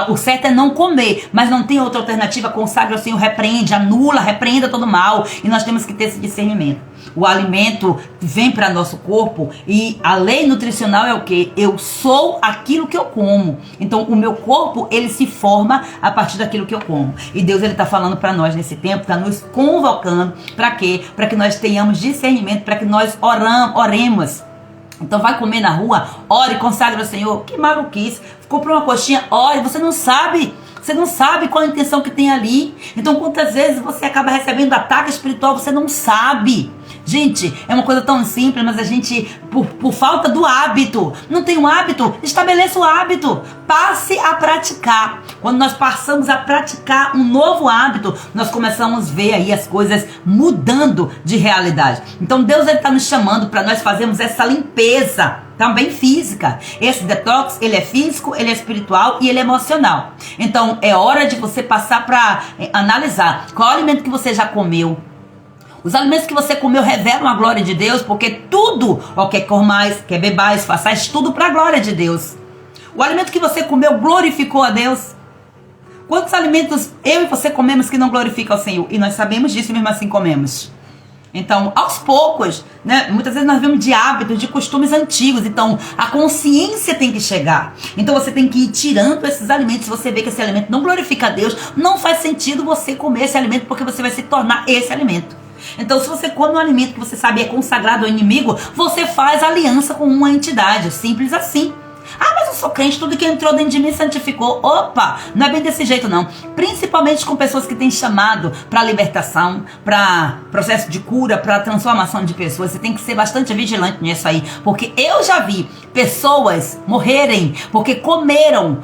O certo é não comer, mas não tem outra alternativa. Consagra o Senhor, repreenda todo mal. E nós temos que ter esse discernimento. O alimento vem para nosso corpo e a lei nutricional é o quê? Eu sou aquilo que eu como. Então o meu corpo, ele se forma a partir daquilo que eu como. E Deus, ele está falando para nós nesse tempo, está nos convocando para quê? Para que nós tenhamos discernimento, para que nós oremos. Então vai comer na rua, ore, consagra ao Senhor. Que maluquice. Comprou uma coxinha, ore, você não sabe Você não sabe qual a intenção que tem ali. Então, quantas vezes você acaba recebendo ataque espiritual, você não sabe. Gente, é uma coisa tão simples, mas a gente, por falta do hábito, não tem um hábito, estabeleça o hábito. Passe a praticar. Quando nós passamos a praticar um novo hábito, nós começamos a ver aí as coisas mudando de realidade. Então, Deus está nos chamando para nós fazermos essa limpeza também física. Esse detox, ele é físico, ele é espiritual e ele é emocional. Então, é hora de você passar para analisar qual alimento que você já comeu. Os alimentos que você comeu revelam a glória de Deus, porque tudo, ó, quer comais, quer bebais, façais tudo para a glória de Deus. O alimento que você comeu glorificou a Deus. Quantos alimentos eu e você comemos que não glorificam ao Senhor? E nós sabemos disso e mesmo assim comemos. Então, aos poucos, né, muitas vezes nós vemos de hábitos, de costumes antigos. Então, a consciência tem que chegar. Então, você tem que ir tirando esses alimentos. Se você vê que esse alimento não glorifica a Deus, não faz sentido você comer esse alimento, porque você vai se tornar esse alimento. Então, se você come um alimento que você sabe é consagrado ao inimigo, você faz aliança com uma entidade. Simples assim. Ah, mas eu sou crente, tudo que entrou dentro de mim santificou. Opa, não é bem desse jeito não. Principalmente com pessoas que têm chamado para libertação, para processo de cura, para transformação de pessoas. Você tem que ser bastante vigilante nisso aí. Porque eu já vi pessoas morrerem porque comeram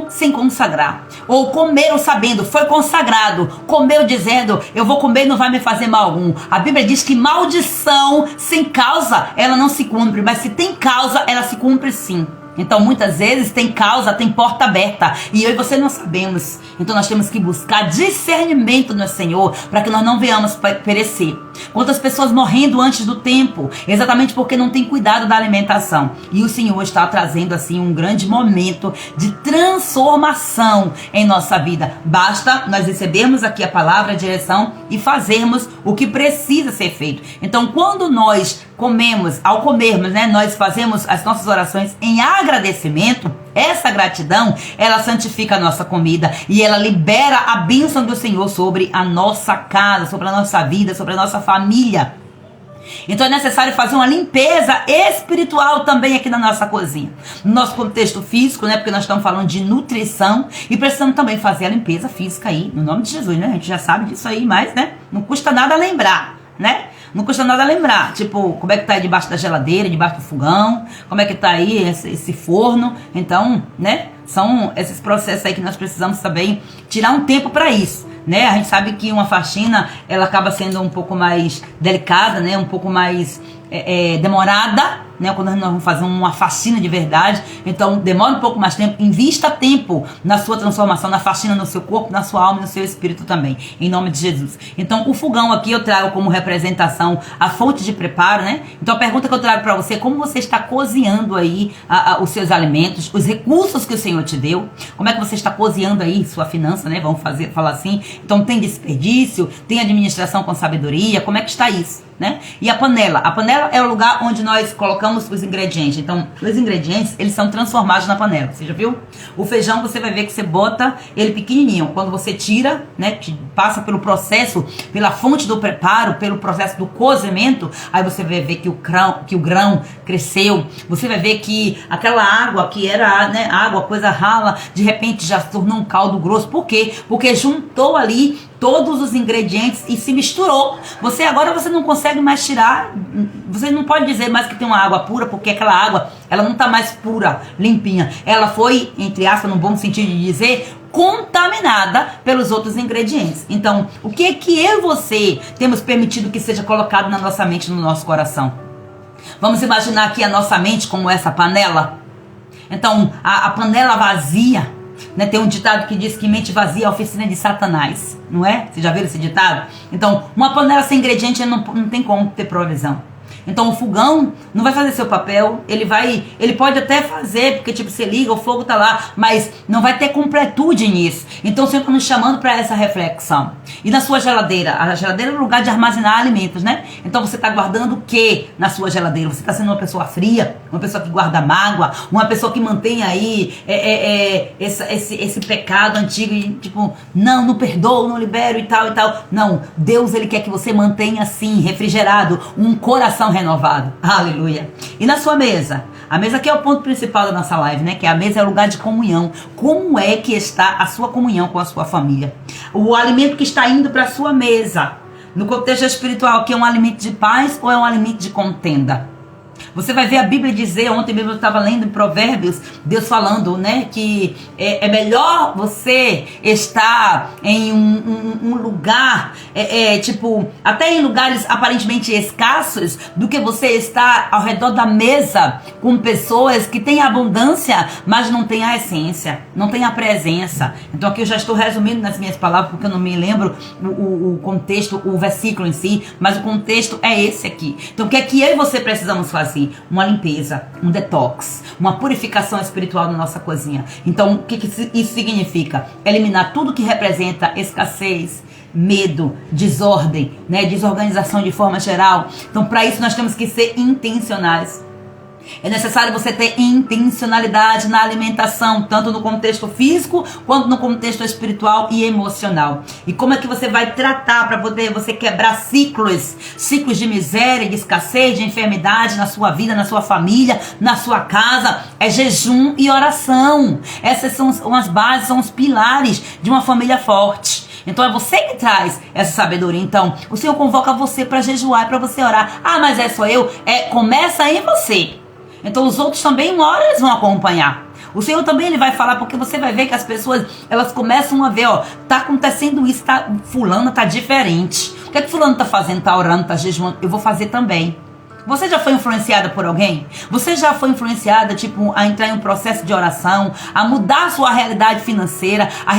sem consagrar. Ou comeram sabendo, foi consagrado. Comeu dizendo, eu vou comer e não vai me fazer mal algum. A Bíblia diz que maldição sem causa, ela não se cumpre. Mas se tem causa, ela se cumpre sim. Então, muitas vezes tem causa, tem porta aberta. E eu e você não sabemos. Então, nós temos que buscar discernimento no Senhor para que nós não venhamos perecer. Quantas pessoas morrendo antes do tempo, exatamente porque não tem cuidado da alimentação. E o Senhor está trazendo assim um grande momento de transformação em nossa vida. Basta nós recebermos aqui a palavra, a direção e fazermos o que precisa ser feito. Então, quando nós ao comermos, né, nós fazemos as nossas orações em agradecimento, essa gratidão, ela santifica a nossa comida e ela libera a bênção do Senhor sobre a nossa casa, sobre a nossa vida, sobre a nossa família. Então é necessário fazer uma limpeza espiritual também aqui na nossa cozinha. No nosso contexto físico, né? Porque nós estamos falando de nutrição e precisamos também fazer a limpeza física aí, no nome de Jesus, né? A gente já sabe disso aí, mas, né? Não custa nada lembrar, né? Não custa nada lembrar, tipo, como é que tá aí debaixo da geladeira, debaixo do fogão, como é que tá aí esse forno. Então, né? São esses processos aí que nós precisamos também tirar um tempo para isso. Né? A gente sabe que uma faxina ela acaba sendo um pouco mais delicada, né? Um pouco mais demorada, né? Quando nós vamos fazer uma faxina de verdade, então demora um pouco mais tempo. Invista tempo na sua transformação, na faxina no seu corpo, na sua alma e no seu espírito também, em nome de Jesus. Então o fogão aqui eu trago como representação a fonte de preparo, né? Então a pergunta que eu trago para você é como você está cozinhando aí os seus alimentos, os recursos que o Senhor te deu, como é que você está cozinhando aí sua finança, né? Vamos falar assim. Então tem desperdício, tem administração com sabedoria, como é que está isso, né? E a panela é o lugar onde nós colocamos os ingredientes. Então, os ingredientes, eles são transformados na panela. Você já viu? O feijão, você vai ver que você bota ele pequenininho. Quando você tira, né, passa pelo processo, pela fonte do preparo, pelo processo do cozimento, aí você vai ver que o grão cresceu. Você vai ver que aquela água que era, né, água, coisa rala, de repente já se tornou um caldo grosso. Por quê? Porque juntou ali todos os ingredientes e se misturou. Agora você não consegue mais tirar, você não pode dizer mais que tem uma água pura, porque aquela água, ela não está mais pura, limpinha. Ela foi, entre aspas, no bom sentido de dizer, contaminada pelos outros ingredientes. Então, o que é que eu e você temos permitido que seja colocado na nossa mente, no nosso coração? Vamos imaginar aqui a nossa mente como essa panela. Então, a panela vazia, né? Tem um ditado que diz que mente vazia é a oficina de Satanás, não é? Você já viu esse ditado? Então, uma panela sem ingrediente não tem como ter provisão. Então o fogão não vai fazer seu papel, ele pode até fazer, porque tipo, você liga, o fogo tá lá, mas não vai ter completude nisso. Então o Senhor está nos chamando para essa reflexão. E na sua geladeira? A geladeira é o lugar de armazenar alimentos, né? Então você está guardando o que na sua geladeira? Você está sendo uma pessoa fria, uma pessoa que guarda mágoa, uma pessoa que mantém aí esse pecado antigo e tipo, não perdoo, não libero e tal e tal. Não, Deus ele quer que você mantenha assim, refrigerado, um coração renovado. Aleluia. E na sua mesa? A mesa aqui é o ponto principal da nossa live, né? Que a mesa é o lugar de comunhão. Como é que está a sua comunhão com a sua família? O alimento que está indo para a sua mesa, no contexto espiritual, que é um alimento de paz ou é um alimento de contenda? Você vai ver a Bíblia dizer, ontem mesmo eu estava lendo em Provérbios, Deus falando, né, que é melhor você estar em um lugar, tipo, até em lugares aparentemente escassos, do que você estar ao redor da mesa com pessoas que têm abundância, mas não têm essência, não têm a presença. Então aqui eu já estou resumindo nas minhas palavras, porque eu não me lembro o contexto, o versículo em si, mas o contexto é esse aqui. Então o que é que eu e você precisamos fazer? Uma limpeza, um detox, uma purificação espiritual na nossa cozinha. Então, o que isso significa? Eliminar tudo que representa escassez, medo, desordem, né? Desorganização de forma geral. Então, para isso, nós temos que ser intencionais. É necessário você ter intencionalidade na alimentação, tanto no contexto físico, quanto no contexto espiritual e emocional. E como é que você vai tratar para poder você quebrar ciclos de miséria, de escassez, de enfermidade na sua vida, na sua família, na sua casa? É jejum e oração. Essas são as bases, são os pilares de uma família forte. Então é você que traz essa sabedoria. Então o Senhor convoca você para jejuar, para você orar. Ah, mas é só eu? Começa em você. Então os outros também uma hora eles vão acompanhar. O Senhor também ele vai falar, porque você vai ver que as pessoas, elas começam a ver, ó, tá acontecendo isso, fulano tá diferente. O que é que fulano tá fazendo? Tá orando, tá jejuando? Eu vou fazer também. Você já foi influenciada por alguém? Você já foi influenciada, tipo, a entrar em um processo de oração, a mudar a sua realidade financeira, a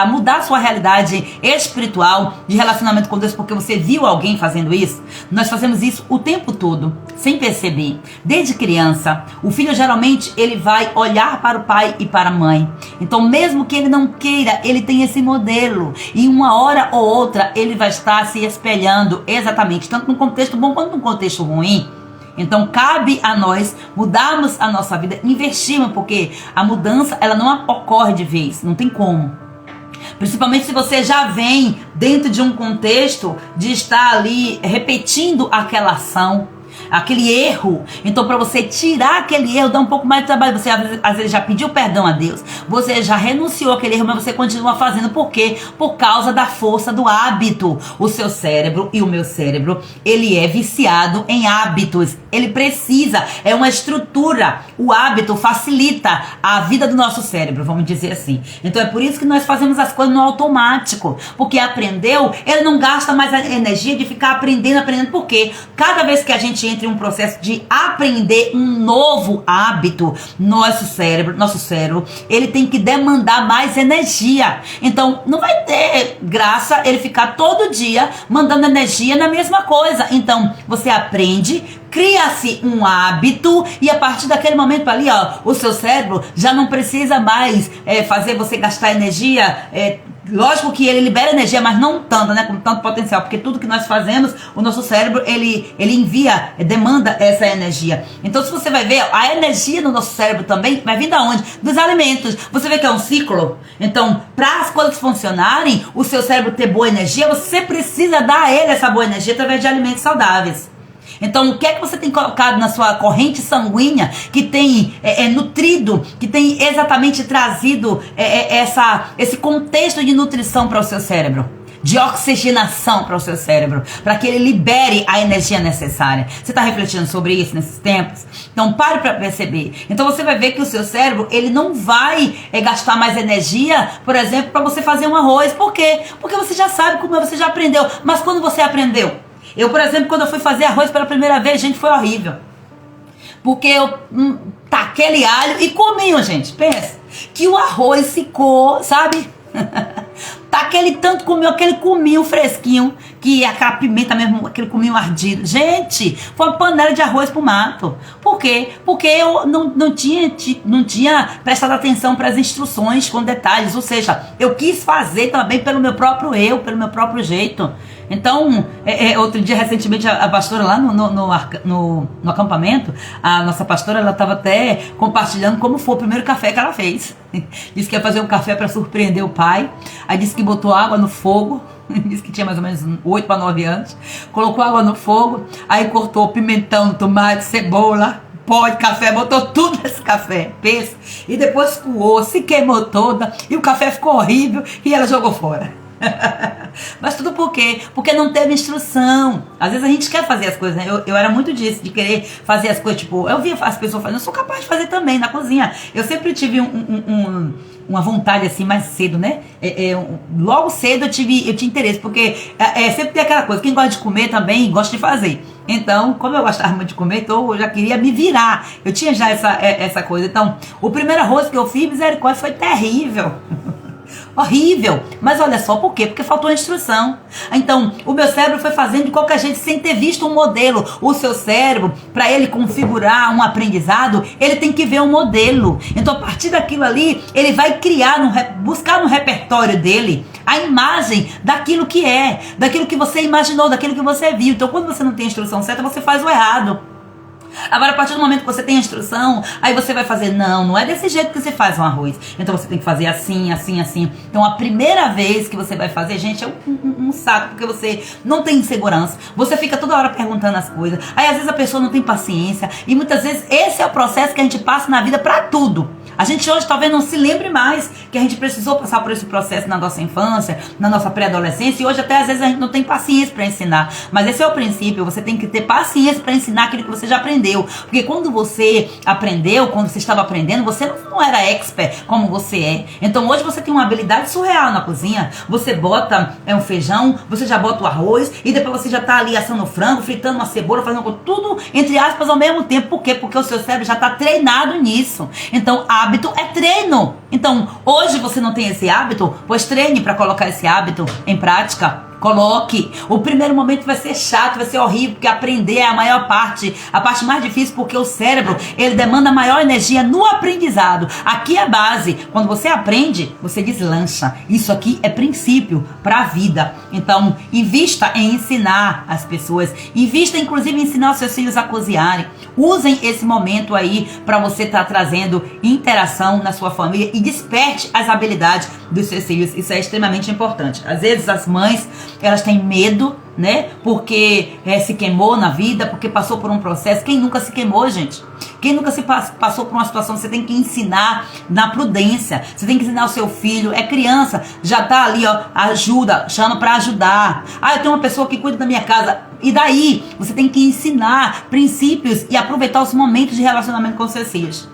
mudar a sua realidade espiritual, de relacionamento com Deus, porque você viu alguém fazendo isso? Nós fazemos isso o tempo todo, sem perceber. Desde criança, o filho geralmente ele vai olhar para o pai e para a mãe. Então, mesmo que ele não queira, ele tem esse modelo. E uma hora ou outra, ele vai estar se espelhando exatamente, tanto no contexto bom quanto no contexto ruim. Então cabe a nós mudarmos a nossa vida, investirmos, porque a mudança ela não ocorre de vez, não tem como. Principalmente se você já vem dentro de um contexto de estar ali repetindo aquela ação, aquele erro. Então para você tirar aquele erro dá um pouco mais de trabalho. Você às vezes já pediu perdão a Deus, você já renunciou àquele erro, mas você continua fazendo. Por quê? Por causa da força do hábito. O seu cérebro e o meu cérebro, ele é viciado em hábitos. Ele precisa, é uma estrutura. O hábito facilita a vida do nosso cérebro, vamos dizer assim. Então é por isso que nós fazemos as coisas no automático, porque aprendeu, ele não gasta mais a energia de ficar aprendendo. Por quê? Cada vez que a gente entra em um processo de aprender um novo hábito, nosso cérebro, ele tem que demandar mais energia. Então não vai ter graça ele ficar todo dia mandando energia na mesma coisa. Então você aprende, cria-se um hábito, e a partir daquele momento ali, ó, o seu cérebro já não precisa mais fazer você gastar energia. Lógico que ele libera energia, mas não tanto, né, com tanto potencial, porque tudo que nós fazemos, o nosso cérebro, ele envia, demanda essa energia. Então se você vai ver, a energia no nosso cérebro também vai vir da onde? Dos alimentos. Você vê que é um ciclo. Então, para as coisas funcionarem, o seu cérebro ter boa energia, você precisa dar a ele essa boa energia através de alimentos saudáveis. Então, o que é que você tem colocado na sua corrente sanguínea que tem nutrido, que tem exatamente trazido esse contexto de nutrição para o seu cérebro? De oxigenação para o seu cérebro, para que ele libere a energia necessária. Você está refletindo sobre isso nesses tempos? Então pare para perceber. Então você vai ver que o seu cérebro, ele não vai gastar mais energia, por exemplo, para você fazer um arroz. Por quê? Porque você já sabe como é, você já aprendeu. Mas quando você aprendeu? Eu, por exemplo, quando eu fui fazer arroz pela primeira vez, gente, foi horrível. Porque eu taquei alho e comi, gente. Pensa que o arroz ficou, sabe? Aquele tanto comeu, aquele cominho fresquinho, que aquela pimenta mesmo, aquele cominho ardido. Gente, foi uma panela de arroz pro mato. Por quê? Porque eu não tinha prestado atenção para as instruções com detalhes. Ou seja, eu quis fazer também pelo meu próprio pelo meu próprio jeito. Então, outro dia, recentemente, a pastora lá no acampamento, a nossa pastora, ela estava até compartilhando como foi o primeiro café que ela fez. Disse que ia fazer um café para surpreender o pai. Aí disse que botou água no fogo. Disse que tinha mais ou menos 8 para 9 anos. Colocou água no fogo. Aí cortou pimentão, tomate, cebola, pó de café, botou tudo nesse café, pensa. E depois coou, se queimou toda, e o café ficou horrível, e ela jogou fora. Mas tudo por quê? Porque não teve instrução. Às vezes a gente quer fazer as coisas, né? Eu era muito disso, de querer fazer as coisas, tipo, eu via as pessoas fazendo, eu sou capaz de fazer também na cozinha. Eu sempre tive uma vontade assim mais cedo, né? Logo cedo eu tinha interesse, porque sempre tem aquela coisa, quem gosta de comer também gosta de fazer. Então, como eu gostava muito de comer, então eu já queria me virar. Eu tinha já essa coisa. Então, o primeiro arroz que eu fiz, misericórdia, foi terrível. Horrível, mas olha só, por quê? Porque faltou instrução. Então, o meu cérebro foi fazendo de qualquer jeito, sem ter visto um modelo. O seu cérebro, para ele configurar um aprendizado, ele tem que ver um modelo. Então, a partir daquilo ali, ele vai criar, buscar no repertório dele a imagem daquilo que é, daquilo que você imaginou, daquilo que você viu. Então, quando você não tem a instrução certa, você faz o errado. Agora, a partir do momento que você tem a instrução, aí você vai fazer, não é desse jeito que você faz um arroz. Então você tem que fazer assim, assim, assim. Então a primeira vez que você vai fazer, gente, é um saco, porque você não tem segurança. Você fica toda hora perguntando as coisas. Aí às vezes a pessoa não tem paciência. E muitas vezes esse é o processo que a gente passa na vida pra tudo. A gente hoje talvez não se lembre mais que a gente precisou passar por esse processo na nossa infância, na nossa pré-adolescência, e hoje até às vezes a gente não tem paciência para ensinar. Mas esse é o princípio, você tem que ter paciência para ensinar aquilo que você já aprendeu. Porque quando você aprendeu, quando você estava aprendendo, você não era expert como você é. Então hoje você tem uma habilidade surreal na cozinha. Você bota um feijão, você já bota o arroz, e depois você já está ali assando o frango, fritando uma cebola, fazendo tudo, entre aspas, ao mesmo tempo. Por quê? Porque o seu cérebro já está treinado nisso. Então, hábito é treino. Então, hoje você não tem esse hábito, pois treine para colocar esse hábito em prática. Coloque. O primeiro momento vai ser chato, vai ser horrível, porque aprender é a maior parte, a parte mais difícil, porque o cérebro, ele demanda maior energia no aprendizado. Aqui é a base. Quando você aprende, você deslancha. Isso aqui é princípio para a vida. Então, invista em ensinar as pessoas. Invista, inclusive, em ensinar os seus filhos a cozinharem. Usem esse momento aí para você estar trazendo interação na sua família e desperte as habilidades dos seus filhos. Isso é extremamente importante. Às vezes as mães, elas têm medo, né? Porque se queimou na vida, porque passou por um processo. Quem nunca se queimou, gente? Quem nunca se passou por uma situação? Você tem que ensinar na prudência. Você tem que ensinar o seu filho. É criança, já tá ali, ó, ajuda, chama para ajudar. Ah, eu tenho uma pessoa que cuida da minha casa. E daí? Você tem que ensinar princípios e aproveitar os momentos de relacionamento com seus filhos.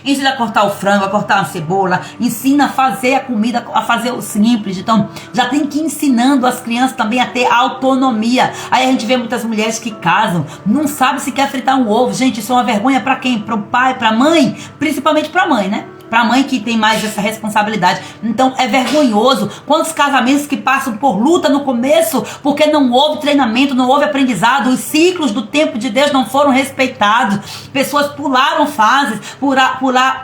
Ensina a cortar o frango, a cortar a cebola. Ensina a fazer a comida, a fazer o simples. Então, já tem que ir ensinando as crianças também a ter autonomia. Aí a gente vê muitas mulheres que casam, não sabe se quer fritar um ovo. Gente, isso é uma vergonha para quem? Para o pai, para a mãe? Principalmente para a mãe, né? Para a mãe que tem mais essa responsabilidade. Então é vergonhoso. Quantos casamentos que passam por luta no começo, porque não houve treinamento, não houve aprendizado, os ciclos do tempo de Deus não foram respeitados, pessoas pularam fases,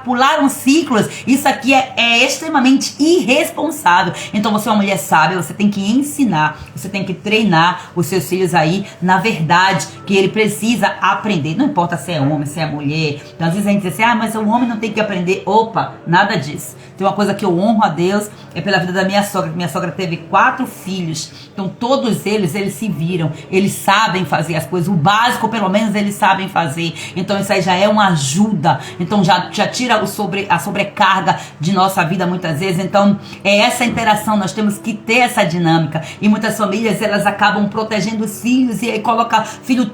pularam ciclos. Isso aqui é extremamente irresponsável. Então você é uma mulher sábia, você tem que ensinar, você tem que treinar os seus filhos aí na verdade que ele precisa aprender. Não importa se é homem, se é mulher. Então às vezes a gente diz assim, mas o homem não tem que aprender. Opa, nada disso. Tem uma coisa que eu honro a Deus, é pela vida da minha sogra. Minha sogra teve 4 filhos. Então todos eles se viram. Eles sabem fazer as coisas. O básico, pelo menos, eles sabem fazer. Então isso aí já é uma ajuda. Então já tira a sobrecarga de nossa vida muitas vezes. Então é essa interação. Nós temos que ter essa dinâmica. E muitas famílias, elas acabam protegendo os filhos. E aí coloca filho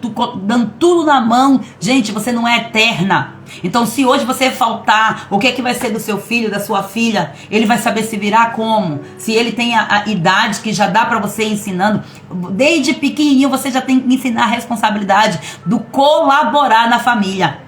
dando tudo na mão. Gente, você não é eterna. Então se hoje você faltar, o que é que vai ser do seu filho, da sua filha? Ele vai saber se virar como? Se ele tem a idade que já dá para você ir ensinando, desde pequenininho você já tem que ensinar a responsabilidade do colaborar na família.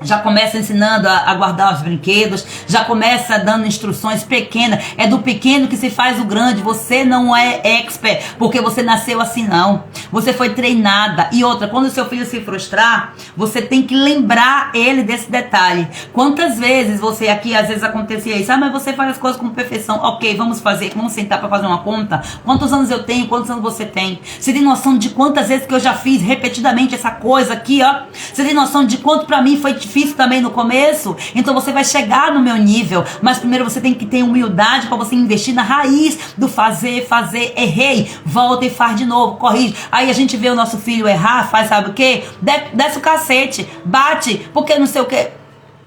Já começa ensinando a guardar os brinquedos, já começa dando instruções pequenas. É do pequeno que se faz o grande. Você não é expert porque você nasceu assim, não. Você foi treinada. E outra, quando o seu filho se frustrar, você tem que lembrar ele desse detalhe. Quantas vezes você aqui, às vezes acontecia isso, mas você faz as coisas com perfeição. Ok, vamos sentar para fazer uma conta. Quantos anos eu tenho, quantos anos você tem? Você tem noção de quantas vezes que eu já fiz repetidamente essa coisa aqui, ó? Você tem noção de quanto para mim foi difícil também no começo? Então você vai chegar no meu nível, mas primeiro você tem que ter humildade para você investir na raiz do fazer, errei, volta e faz de novo, corrige. Aí a gente vê o nosso filho errar, faz sabe o quê? Desce o cacete, bate, porque não sei o quê.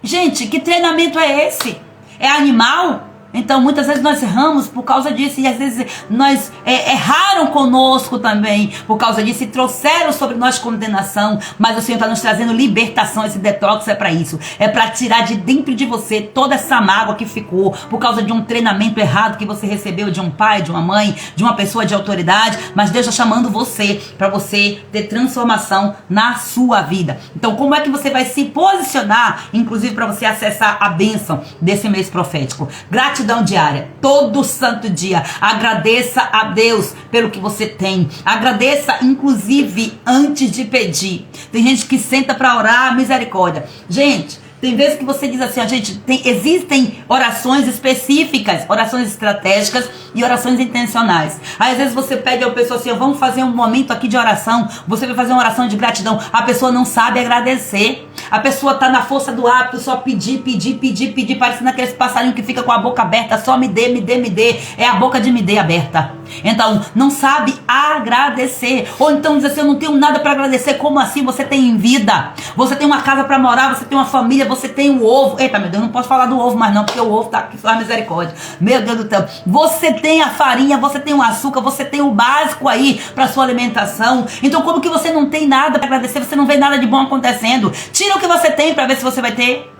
Gente, que treinamento é esse? É animal? Então muitas vezes nós erramos por causa disso, e às vezes nós erraram conosco também por causa disso e trouxeram sobre nós condenação. Mas o Senhor está nos trazendo libertação. Esse detox é para isso, é para tirar de dentro de você toda essa mágoa que ficou por causa de um treinamento errado que você recebeu de um pai, de uma mãe, de uma pessoa de autoridade. Mas Deus está chamando você para você ter transformação na sua vida. Então como é que você vai se posicionar, inclusive para você acessar a bênção desse mês profético? Gratidão diária, todo santo dia. Agradeça a Deus pelo que você tem. Agradeça, inclusive, antes de pedir. Tem gente que senta para orar, misericórdia. Gente, tem vezes que você diz assim, ó, gente, existem orações específicas, orações estratégicas e orações intencionais. Aí às vezes você pede ao pessoa assim, ó, vamos fazer um momento aqui de oração, você vai fazer uma oração de gratidão. A pessoa não sabe agradecer. A pessoa tá na força do hábito, só pedir, parecendo aqueles passarinhos que fica com a boca aberta, só me dê. É a boca de me dê aberta. Então, não sabe agradecer. Ou então diz assim, eu não tenho nada para agradecer. Como assim? Você tem vida, você tem uma casa para morar, você tem uma família, você tem um ovo. Eita, meu Deus, não posso falar do ovo mais não, porque o ovo tá aqui, só a misericórdia. Meu Deus do céu. Você tem a farinha, você tem o açúcar, você tem o básico aí para sua alimentação. Então como que você não tem nada para agradecer? Você não vê nada de bom acontecendo? Tira o que você tem para ver se você vai ter.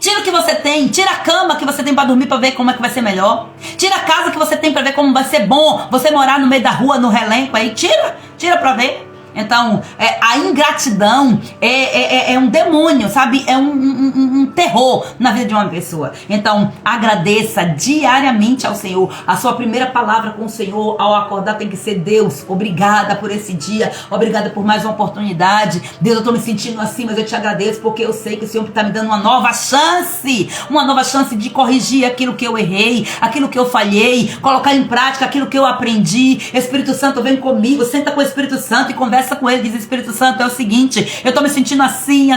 Tira o que você tem, tira a cama que você tem para dormir para ver como é que vai ser melhor. Tira a casa que você tem para ver como vai ser bom você morar no meio da rua, no relento aí. Tira para ver. Então, a ingratidão é um demônio, sabe? É um terror na vida de uma pessoa. Então, agradeça diariamente ao Senhor. A sua primeira palavra com o Senhor ao acordar tem que ser: Deus, obrigada por esse dia, obrigada por mais uma oportunidade. Deus, eu estou me sentindo assim, mas eu te agradeço porque eu sei que o Senhor está me dando uma nova chance de corrigir aquilo que eu errei, aquilo que eu falhei, colocar em prática aquilo que eu aprendi. Espírito Santo, vem comigo, senta com o Espírito Santo e conversa com ele, diz: Espírito Santo, é o seguinte, eu tô me sentindo assim.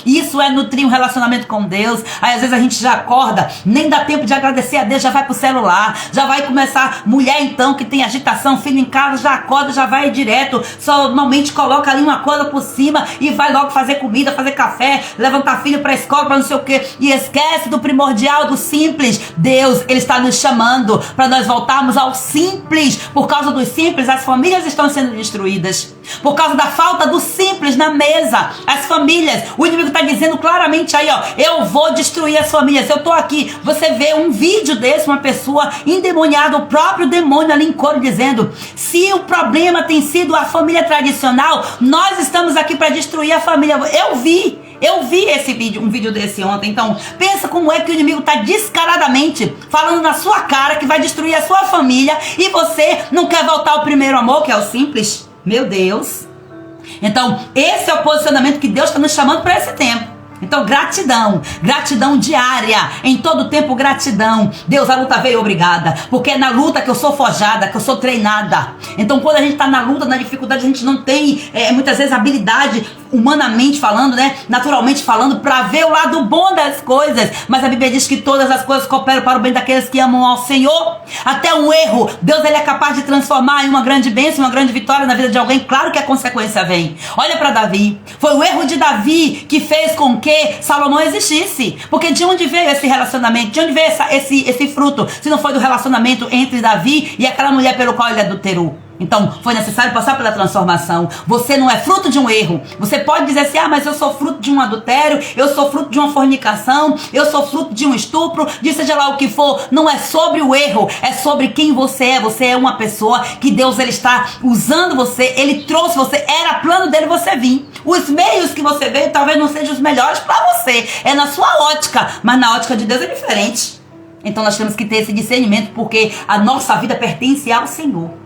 Isso é nutrir um relacionamento com Deus. Aí às vezes a gente já acorda, nem dá tempo de agradecer a Deus, já vai pro celular, já vai começar. Mulher então que tem agitação, filho em casa, já acorda, já vai direto, só normalmente coloca ali uma coisa por cima e vai logo fazer comida, fazer café, levantar filho pra escola, pra não sei o que, e esquece do primordial, do simples. Deus, ele está nos chamando para nós voltarmos ao simples. Por causa dos simples, as famílias estão sendo destruídas. Por causa da falta do simples na mesa, as famílias, o inimigo está dizendo claramente aí, ó, eu vou destruir as famílias. Eu tô aqui, você vê um vídeo desse, uma pessoa endemoniada, o próprio demônio ali em coro dizendo: se o problema tem sido a família tradicional, nós estamos aqui para destruir a família. Eu vi esse vídeo, um vídeo desse ontem. Então pensa como é que o inimigo está descaradamente falando na sua cara que vai destruir a sua família, e você não quer voltar ao primeiro amor, que é o simples. Meu Deus. Então esse é o posicionamento que Deus está nos chamando para esse tempo. Então gratidão diária, em todo tempo gratidão. Deus, a luta veio, obrigada, porque é na luta que eu sou forjada, que eu sou treinada. Então quando a gente está na luta, na dificuldade, a gente não tem muitas vezes habilidade, humanamente falando, né, naturalmente falando, para ver o lado bom das coisas. Mas a Bíblia diz que todas as coisas cooperam para o bem daqueles que amam ao Senhor. Até um erro, Deus, ele é capaz de transformar em uma grande bênção, uma grande vitória na vida de alguém. Claro que a consequência vem. Olha para Davi, foi o erro de Davi que fez com que Salomão existisse. Porque de onde veio esse relacionamento? De onde veio esse fruto? Se não foi do relacionamento entre Davi e aquela mulher pelo qual ele adulterou. Então foi necessário passar pela transformação. Você não é fruto de um erro. Você pode dizer assim: ah, mas eu sou fruto de um adultério, eu sou fruto de uma fornicação, eu sou fruto de um estupro, de seja lá o que for. Não é sobre o erro, é sobre quem você é. Você é uma pessoa que Deus, ele está usando você, ele trouxe você, era plano dele você vir. Os meios que você veio talvez não sejam os melhores para você, é na sua ótica, mas na ótica de Deus é diferente. Então nós temos que ter esse discernimento, porque a nossa vida pertence ao Senhor.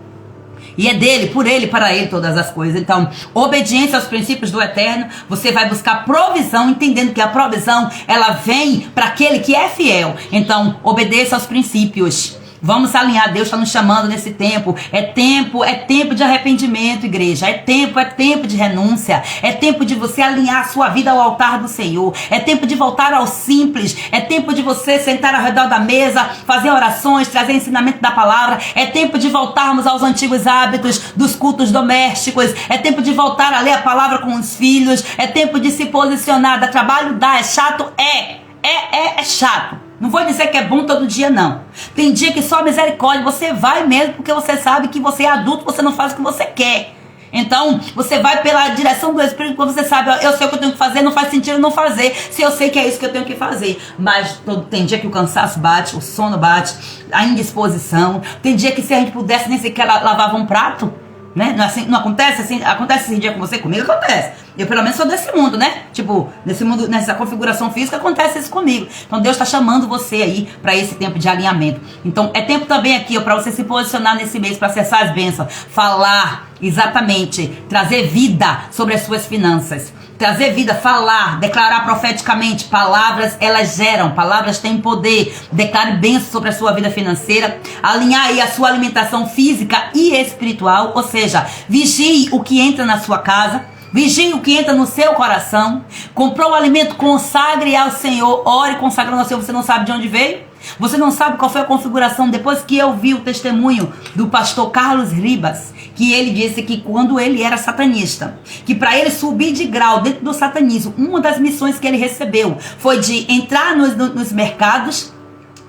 E é dele, por ele, para ele todas as coisas. Então, obediência aos princípios do eterno. Você vai buscar provisão, entendendo que a provisão, ela vem para aquele que é fiel. Então, obedeça aos princípios. Vamos se alinhar. Deus está nos chamando nesse tempo. É tempo de arrependimento, igreja. É tempo de renúncia. É tempo de você alinhar a sua vida ao altar do Senhor. É tempo de voltar ao simples. É tempo de você sentar ao redor da mesa, fazer orações, trazer ensinamento da palavra. É tempo de voltarmos aos antigos hábitos dos cultos domésticos. É tempo de voltar a ler a palavra com os filhos. É tempo de se posicionar. Dá trabalho? Dá. É chato? É chato. Não vou dizer que é bom todo dia, não. Tem dia que só misericórdia. Você vai mesmo porque você sabe que você é adulto, você não faz o que você quer. Então, você vai pela direção do Espírito, quando você sabe, eu sei o que eu tenho que fazer, não faz sentido não fazer, se eu sei que é isso que eu tenho que fazer. Mas tem dia que o cansaço bate, o sono bate, a indisposição. Tem dia que se a gente pudesse nem sequer lavar um prato, né? Não, assim, não acontece assim? Acontece esse dia com você? Comigo acontece. Eu pelo menos sou desse mundo, né? Tipo, nesse mundo, nessa configuração física, acontece isso comigo. Então Deus está chamando você aí para esse tempo de alinhamento. Então é tempo também aqui, para você se posicionar nesse mês, para acessar as bênçãos, falar exatamente, trazer vida sobre as suas finanças. Trazer vida, falar, declarar profeticamente. Palavras, elas geram, palavras têm poder. Declare bênção sobre a sua vida financeira. Alinhar aí a sua alimentação física e espiritual. Ou seja, vigie o que entra na sua casa. Vigie o que entra no seu coração. Comprou o alimento, consagre ao Senhor. Ore consagrando ao Senhor. Você não sabe de onde veio? Você não sabe qual foi a configuração? Depois que eu vi o testemunho do pastor Carlos Ribas, que ele disse que quando ele era satanista, que para ele subir de grau dentro do satanismo, uma das missões que ele recebeu foi de entrar nos mercados,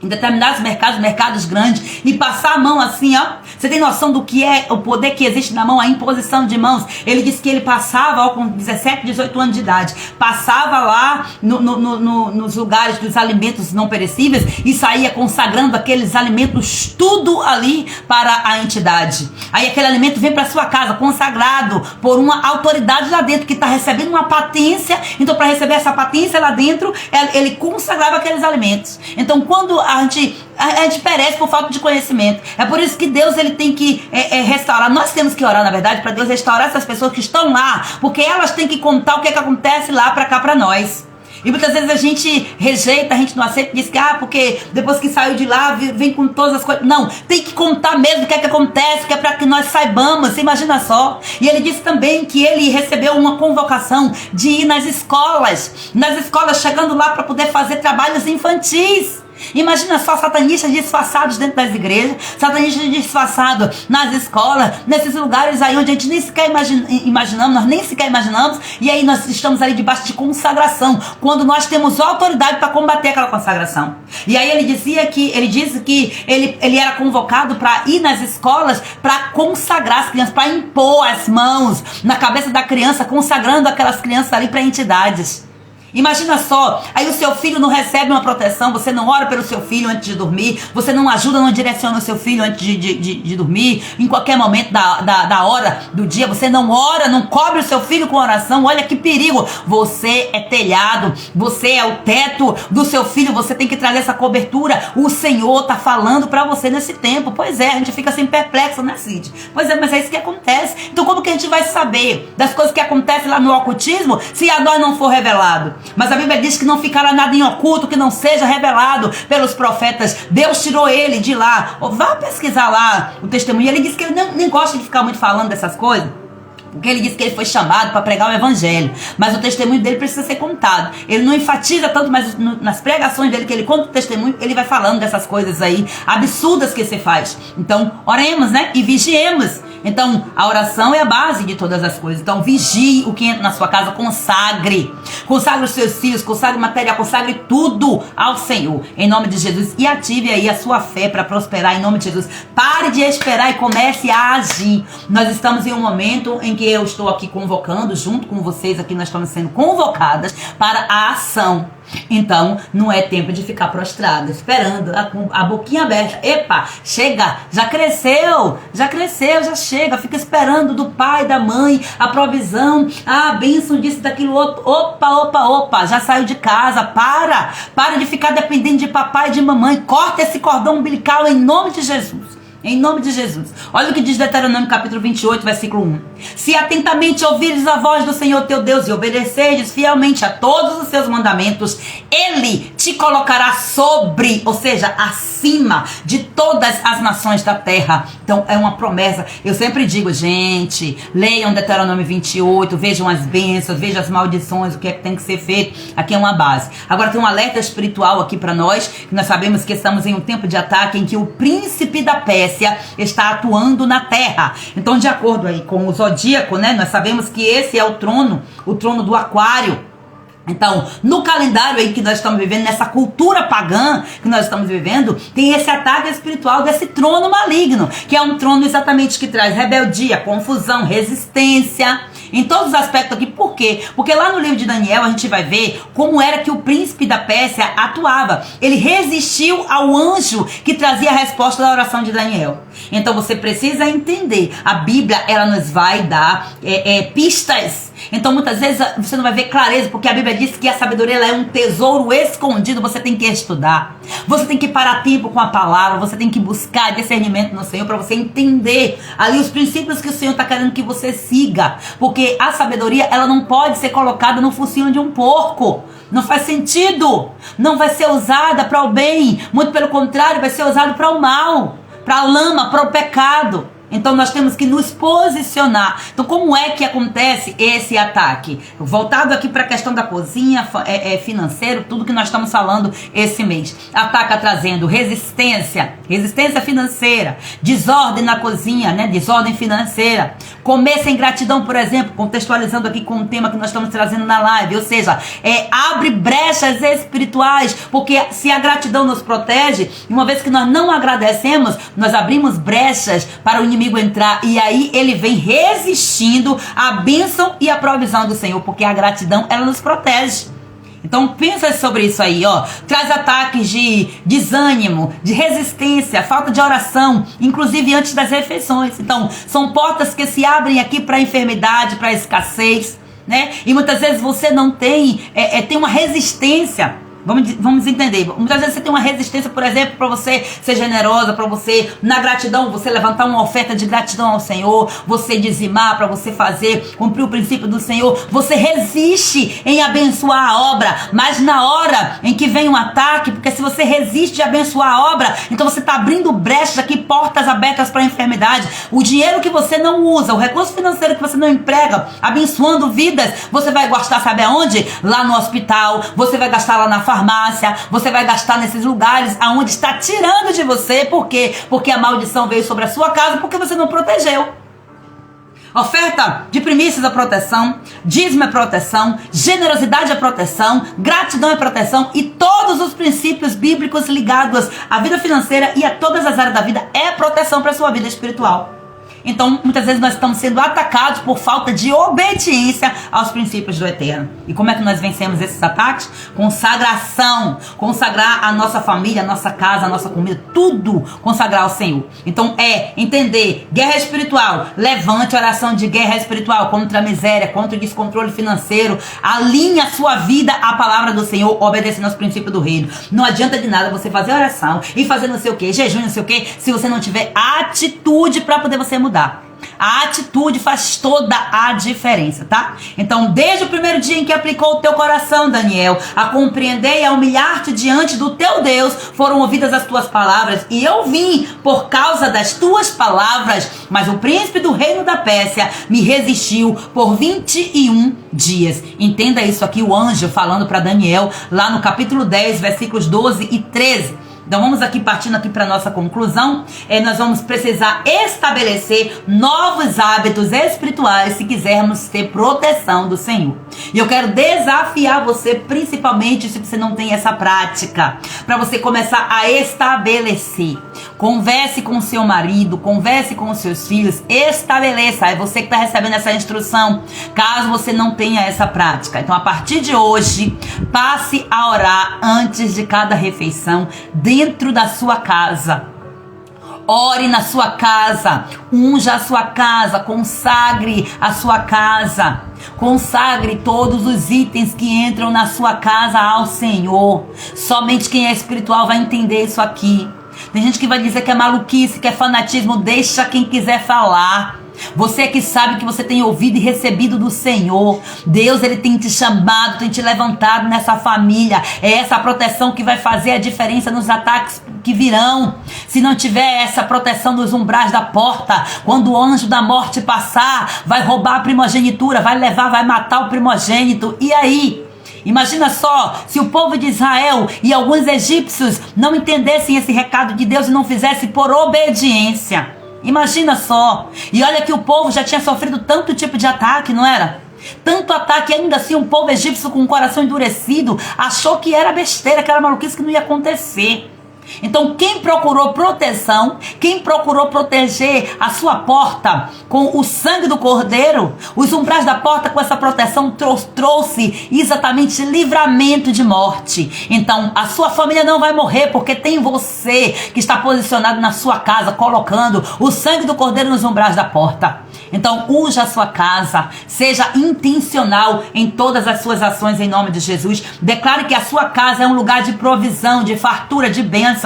em determinados mercados grandes, e passar a mão assim, ó. Você tem noção do que é o poder que existe na mão, a imposição de mãos? Ele disse que ele passava, ó, com 17, 18 anos de idade, passava lá nos lugares dos alimentos não perecíveis e saía consagrando aqueles alimentos tudo ali para a entidade. Aí aquele alimento vem para sua casa, consagrado por uma autoridade lá dentro, que está recebendo uma patência. Então, para receber essa patência lá dentro, ele consagrava aqueles alimentos. Então, quando a gente perece por falta de conhecimento. É por isso que Deus ele tem que restaurar. Nós temos que orar, na verdade, para Deus restaurar essas pessoas que estão lá, porque elas têm que contar o que acontece lá para cá para nós. E muitas vezes a gente rejeita, a gente não aceita e diz que porque depois que saiu de lá vem com todas as coisas. Não, tem que contar mesmo o que acontece, que é para que nós saibamos. Você imagina só. E ele disse também que ele recebeu uma convocação de ir nas escolas, chegando lá para poder fazer trabalhos infantis. Imagina só, satanistas disfarçados dentro das igrejas, satanistas disfarçados nas escolas, nesses lugares aí onde a gente nem sequer imaginamos, nós nem sequer imaginamos, e aí nós estamos ali debaixo de consagração, quando nós temos autoridade para combater aquela consagração. E aí ele disse que ele era convocado para ir nas escolas para consagrar as crianças, para impor as mãos na cabeça da criança, consagrando aquelas crianças ali para entidades. Imagina só, aí o seu filho não recebe uma proteção, você não ora pelo seu filho antes de dormir, você não ajuda, não direciona o seu filho antes de dormir, em qualquer momento da hora do dia, você não ora, não cobre o seu filho com oração. Olha que perigo, você é telhado, você é o teto do seu filho, você tem que trazer essa cobertura. O Senhor está falando para você nesse tempo. Pois é, a gente fica assim perplexo, né, Cid? Pois é, mas é isso que acontece. Então como que a gente vai saber das coisas que acontecem lá no ocultismo se a nós não for revelado? Mas a Bíblia diz que não ficará nada em oculto que não seja revelado pelos profetas. Deus tirou ele de lá. Vá pesquisar lá o testemunho. Ele disse que ele nem gosta de ficar muito falando dessas coisas, porque ele disse que ele foi chamado para pregar o evangelho, mas o testemunho dele precisa ser contado. Ele não enfatiza tanto, mas nas pregações dele, que ele conta o testemunho, ele vai falando dessas coisas aí absurdas que você faz. Então oremos, né, e vigiemos. Então a oração é a base de todas as coisas. Então vigie o que entra na sua casa, consagre os seus filhos, consagre material, consagre tudo ao Senhor, em nome de Jesus, e ative aí a sua fé para prosperar em nome de Jesus. Pare de esperar e comece a agir. Nós estamos em um momento em que eu estou aqui convocando, junto com vocês aqui, nós estamos sendo convocadas para a ação. Então, não é tempo de ficar prostrado, esperando, a boquinha aberta. Epa, chega, já cresceu, já chega. Fica esperando do pai, da mãe, a provisão, a bênção disso, daquilo outro. Opa, já saiu de casa. Para de ficar dependendo de papai e de mamãe. Corta esse cordão umbilical em nome de Jesus. Em nome de Jesus. Olha o que diz Deuteronômio capítulo 28, versículo 1. Se atentamente ouvires a voz do Senhor teu Deus e obedecerdes fielmente a todos os seus mandamentos, Ele te colocará sobre, ou seja, acima de todas as nações da terra. Então é uma promessa. Eu sempre digo, gente, leiam Deuteronômio 28, vejam as bênçãos, vejam as maldições, o que é que tem que ser feito. Aqui é uma base. Agora tem um alerta espiritual aqui para nós, que nós sabemos que estamos em um tempo de ataque em que o príncipe da Pérsia está atuando na terra. Então, de acordo aí com o zodíaco, né, nós sabemos que esse é o trono do aquário. Então, no calendário aí que nós estamos vivendo, nessa cultura pagã que nós estamos vivendo, tem esse ataque espiritual desse trono maligno, que é um trono exatamente que traz rebeldia, confusão, resistência, em todos os aspectos aqui. Por quê? Porque lá no livro de Daniel a gente vai ver como era que o príncipe da Pérsia atuava. Ele resistiu ao anjo que trazia a resposta da oração de Daniel. Então você precisa entender, a Bíblia ela nos vai dar pistas. Então muitas vezes você não vai ver clareza, porque a Bíblia diz que a sabedoria ela é um tesouro escondido. Você tem que estudar, você tem que parar tempo com a palavra, você tem que buscar discernimento no Senhor para você entender ali os princípios que o Senhor está querendo que você siga. Porque a sabedoria ela não pode ser colocada no focinho de um porco. Não faz sentido. Não vai ser usada para o bem, muito pelo contrário, vai ser usada para o mal, para a lama, para o pecado. Então nós temos que nos posicionar. Então como é que acontece esse ataque? Voltado aqui para a questão da cozinha, financeiro, tudo que nós estamos falando esse mês. Ataca trazendo resistência financeira, desordem na cozinha, né? Desordem financeira. Comer sem gratidão, por exemplo, contextualizando aqui com o tema que nós estamos trazendo na live. Ou seja, abre brechas espirituais, porque se a gratidão nos protege, uma vez que nós não agradecemos, nós abrimos brechas para o inimigo entrar, e aí ele vem resistindo à bênção e à provisão do Senhor, porque a gratidão ela nos protege. Então pensa sobre isso aí, ó. Traz ataques de desânimo, de resistência, falta de oração, inclusive antes das refeições. Então são portas que se abrem aqui para enfermidade, para escassez, né? E muitas vezes você não tem uma resistência. Vamos entender. Muitas vezes você tem uma resistência, por exemplo, para você ser generosa, para você, na gratidão, você levantar uma oferta de gratidão ao Senhor, você dizimar, para você fazer, cumprir o princípio do Senhor. Você resiste em abençoar a obra, mas na hora em que vem um ataque, porque se você resiste a abençoar a obra, então você está abrindo brechas aqui, portas abertas para a enfermidade. O dinheiro que você não usa, o recurso financeiro que você não emprega, abençoando vidas, você vai gastar, sabe aonde? Lá no hospital, você vai gastar lá na farmácia, você vai gastar nesses lugares aonde está tirando de você. Por quê? Porque a maldição veio sobre a sua casa, porque você não protegeu. Oferta de primícias é proteção, dízimo é proteção, generosidade é proteção, gratidão é proteção, e todos os princípios bíblicos ligados à vida financeira e a todas as áreas da vida é proteção para a sua vida espiritual. Então, muitas vezes nós estamos sendo atacados por falta de obediência aos princípios do Eterno. E como é que nós vencemos esses ataques? Consagração. Consagrar a nossa família, a nossa casa, a nossa comida, tudo consagrar ao Senhor. Então, entender guerra espiritual. Levante oração de guerra espiritual contra a miséria, contra o descontrole financeiro. Alinhe a sua vida à palavra do Senhor, obedecendo aos princípios do reino. Não adianta de nada você fazer oração e fazer não sei o que, jejum, não sei o que, se você não tiver atitude para poder você mudar. A atitude faz toda a diferença, tá? Então, desde o primeiro dia em que aplicou o teu coração, Daniel, a compreender e a humilhar-te diante do teu Deus, foram ouvidas as tuas palavras, e eu vim por causa das tuas palavras, mas o príncipe do reino da Pérsia me resistiu por 21 dias. Entenda isso aqui, o anjo falando para Daniel, lá no capítulo 10, versículos 12 e 13. Então vamos aqui partindo aqui para nossa conclusão. Nós vamos precisar estabelecer novos hábitos espirituais se quisermos ter proteção do Senhor. E eu quero desafiar você, principalmente se você não tem essa prática, para você começar a estabelecer. Converse com o seu marido, converse com os seus filhos, estabeleça. É você que está recebendo essa instrução, caso você não tenha essa prática. Então a partir de hoje, passe a orar antes de cada refeição, dentro da sua casa. Ore na sua casa, unja a sua casa, consagre a sua casa, consagre todos os itens que entram na sua casa ao Senhor. Somente quem é espiritual vai entender isso aqui. Tem gente que vai dizer que é maluquice, que é fanatismo. Deixa quem quiser falar. Você que sabe que você tem ouvido e recebido do Senhor. Deus, Ele tem te chamado, tem te levantado nessa família. É essa proteção que vai fazer a diferença nos ataques que virão. Se não tiver essa proteção dos umbrais da porta, quando o anjo da morte passar, vai roubar a primogenitura, vai levar, vai matar o primogênito. E aí? Imagina só, se o povo de Israel e alguns egípcios não entendessem esse recado de Deus e não fizessem por obediência. Imagina só. E olha que o povo já tinha sofrido tanto tipo de ataque, não era? Tanto ataque, ainda assim um povo egípcio com o coração endurecido achou que era besteira, que era maluquice, que não ia acontecer. Então quem procurou proteção, quem procurou proteger a sua porta com o sangue do cordeiro, os umbrais da porta com essa proteção trouxe exatamente livramento de morte. Então a sua família não vai morrer, porque tem você que está posicionado na sua casa, colocando o sangue do cordeiro nos umbrais da porta. Então unja a sua casa, seja intencional em todas as suas ações em nome de Jesus. Declare que a sua casa é um lugar de provisão, de fartura, de bênção.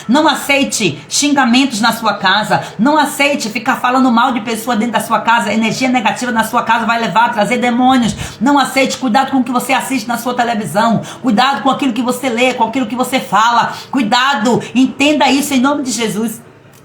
Não aceite xingamentos na sua casa, não aceite ficar falando mal de pessoa dentro da sua casa. Energia negativa na sua casa vai levar a trazer demônios. Não aceite, cuidado com o que você assiste na sua televisão, cuidado com aquilo que você lê, com aquilo que você fala, cuidado, entenda isso em nome de Jesus.